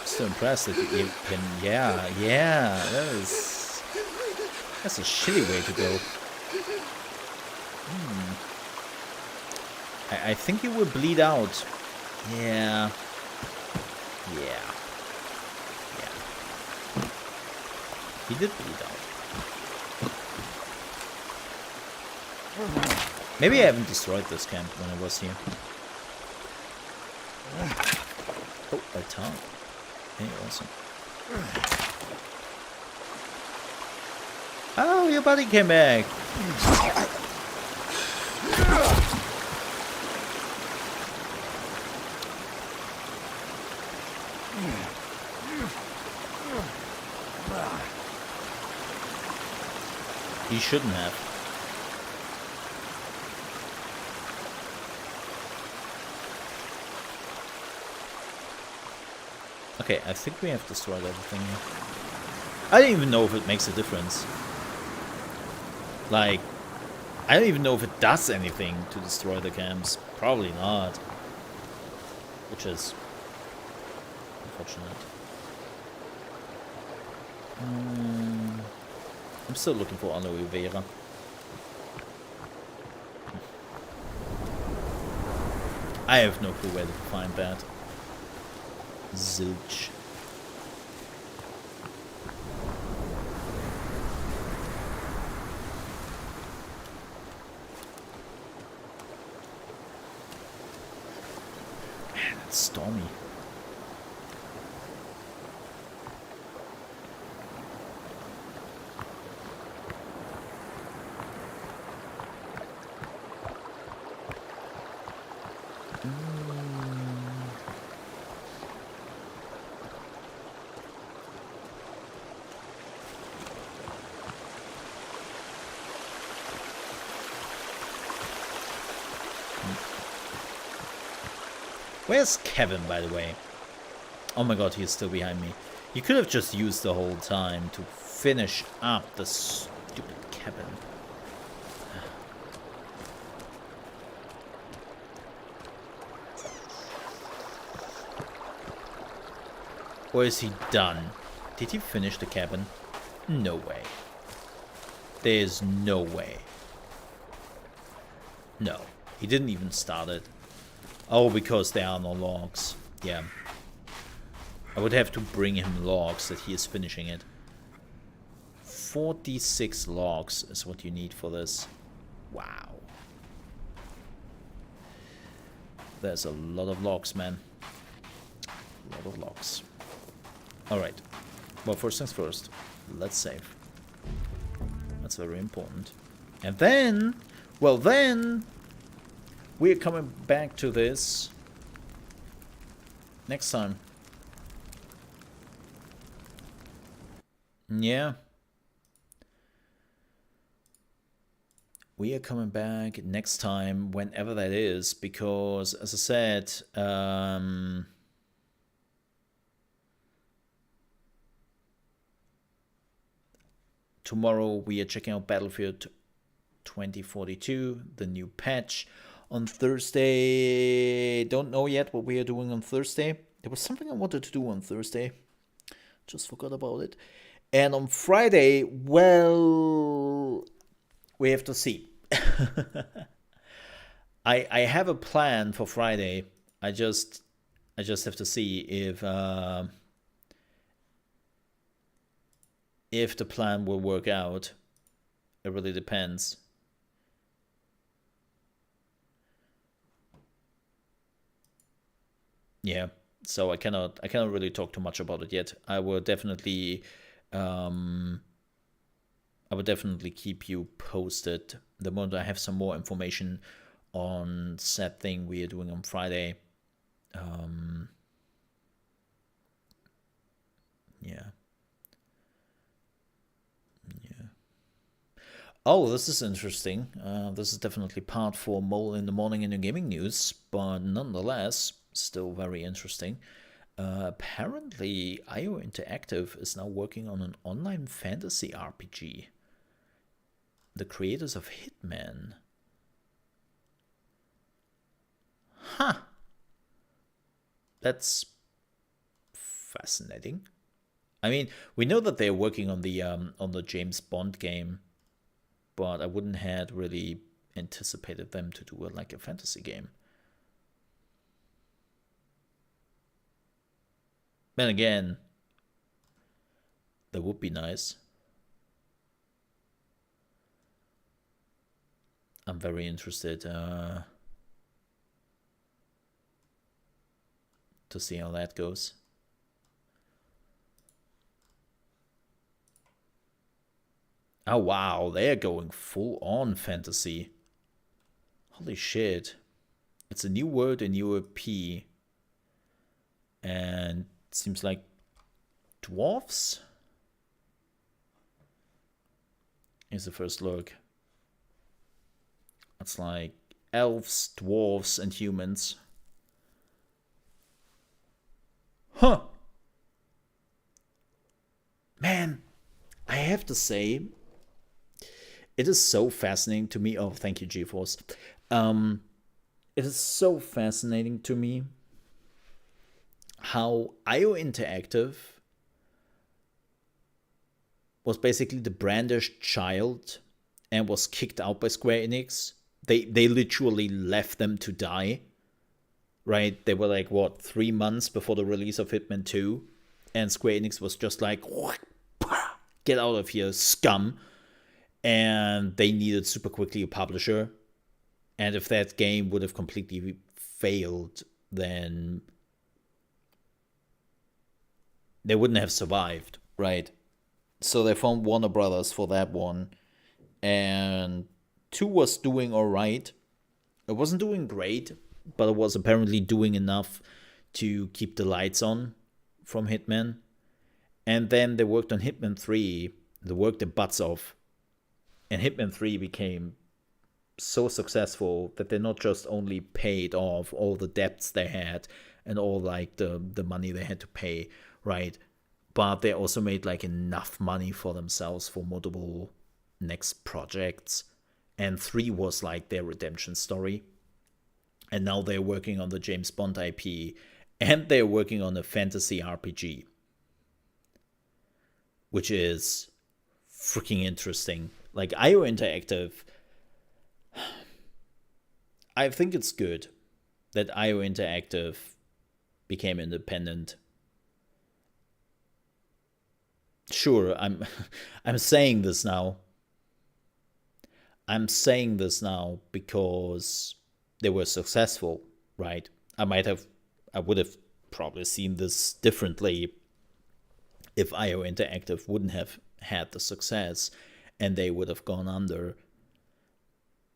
so impressed that you can... Yeah, that's a shitty way to go. I think you will bleed out. Yeah. He did bleed out. Maybe I haven't destroyed this camp when I was here. Oh, a tongue. Hey, awesome. Oh, your buddy came back. He shouldn't have. Okay, I think we have destroyed everything here. I don't even know if it makes a difference. Like, I don't even know if it does anything to destroy the camps. Probably not. Which is unfortunate. I'm still looking for aloe vera. I have no clue where to find that. Zilch. Man, it's stormy. Where's Kevin, by the way? Oh my god, he's still behind me. You could have just used the whole time to finish up the stupid Kevin. Or is he done? Did he finish the cabin? No way. There's no way. No, he didn't even start it. Oh, because there are no logs. Yeah. I would have to bring him logs that he is finishing it. 46 logs is what you need for this. Wow. There's a lot of logs, man. A lot of logs. Alright. Well, first things first. Let's save. That's very important. And then... Well, then... We're coming back to this next time. Yeah. We are coming back next time, whenever that is, because, as I said, tomorrow we are checking out Battlefield 2042, the new patch. On Thursday, don't know yet what we are doing on Thursday. There was something I wanted to do on Thursday, just forgot about it. And on Friday, well, we have to see. I have a plan for Friday. I just have to see if the plan will work out. It really depends. Yeah. So I cannot really talk too much about it yet. I will definitely keep you posted the moment I have some more information on said thing we are doing on Friday. Yeah. Yeah. Oh, this is interesting. This is definitely part for Mole in the Morning in the gaming news, but nonetheless, still very interesting. Apparently, IO Interactive is now working on an online fantasy RPG. The creators of Hitman. Huh. That's fascinating. I mean, we know that they're working on the James Bond game, but I wouldn't had really anticipated them to do like a fantasy game. Then again, that would be nice. I'm very interested to see how that goes. Oh wow, they're going full on fantasy. Holy shit. It's a new word, a new EP. And it seems like dwarfs is the first look. It's like elves, dwarves, and humans. Huh. Man, I have to say, it is so fascinating to me. Oh, thank you, GeForce. It is so fascinating to me how IO Interactive was basically the brandished child and was kicked out by Square Enix. They literally left them to die. Right? They were like, what, 3 months before the release of Hitman 2? And Square Enix was just like, get out of here, scum. And they needed super quickly a publisher. And if that game would have completely failed, then they wouldn't have survived, right? So they found Warner Brothers for that one. And 2 was doing alright. It wasn't doing great, but it was apparently doing enough to keep the lights on from Hitman. And then they worked on Hitman 3. They worked their butts off. And Hitman 3 became so successful that they not just only paid off all the debts they had and all like the money they had to pay, right? But they also made like enough money for themselves for multiple next projects. And 3 was like their redemption story. And now they're working on the James Bond IP, and they're working on a fantasy RPG, which is freaking interesting. Like IO Interactive, I think it's good that IO Interactive became independent. Sure, I'm saying this now. I'm saying this now because they were successful, right? I would have probably seen this differently if IO Interactive wouldn't have had the success and they would have gone under.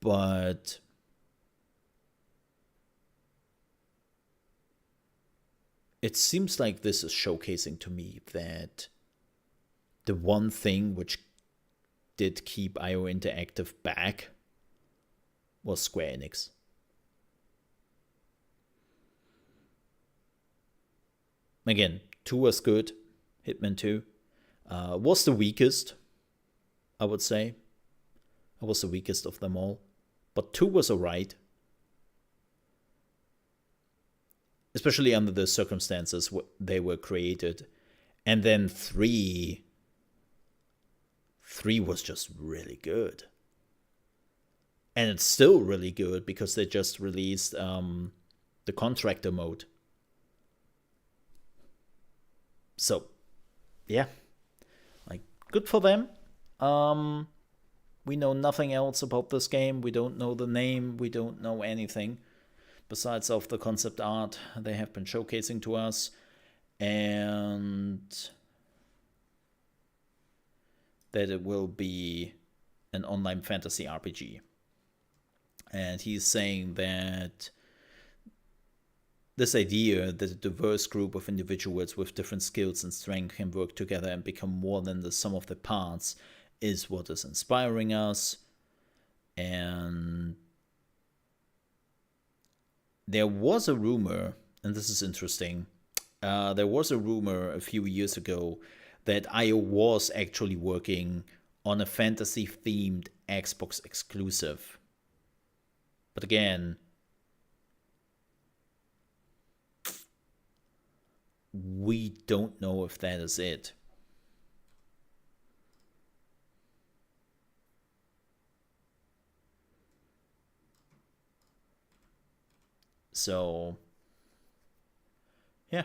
But it seems like this is showcasing to me that the one thing which did keep IO Interactive back was Square Enix. Again, 2 was good. Hitman 2 was the weakest, I would say. It was the weakest of them all. But 2 was alright. Especially under the circumstances they were created. And then 3 was just really good. And it's still really good because they just released the contractor mode. So, yeah, like, good for them. We know nothing else about this game. We don't know the name. We don't know anything besides of the concept art they have been showcasing to us. And that it will be an online fantasy RPG. And he's saying that this idea that a diverse group of individuals with different skills and strengths can work together and become more than the sum of the parts is what is inspiring us. And there was a rumor, and this is interesting, there was a rumor a few years ago that IO was actually working on a fantasy-themed Xbox exclusive. But again, we don't know if that is it. So, yeah.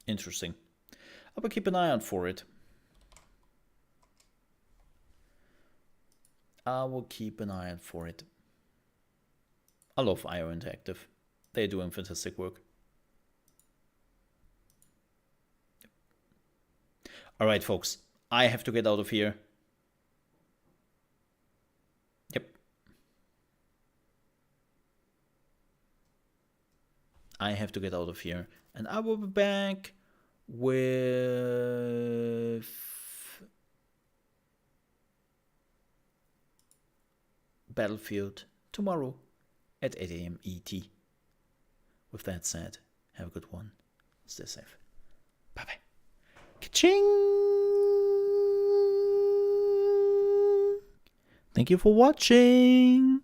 Interesting. I will keep an eye out for it. I will keep an eye out for it. I love IO Interactive. They're doing fantastic work. Alright, folks. I have to get out of here. Yep. I have to get out of here. And I will be back with Battlefield tomorrow at 8 AM ET. With that said, have a good one. Stay safe. Bye-bye. Ka-ching! Thank you for watching.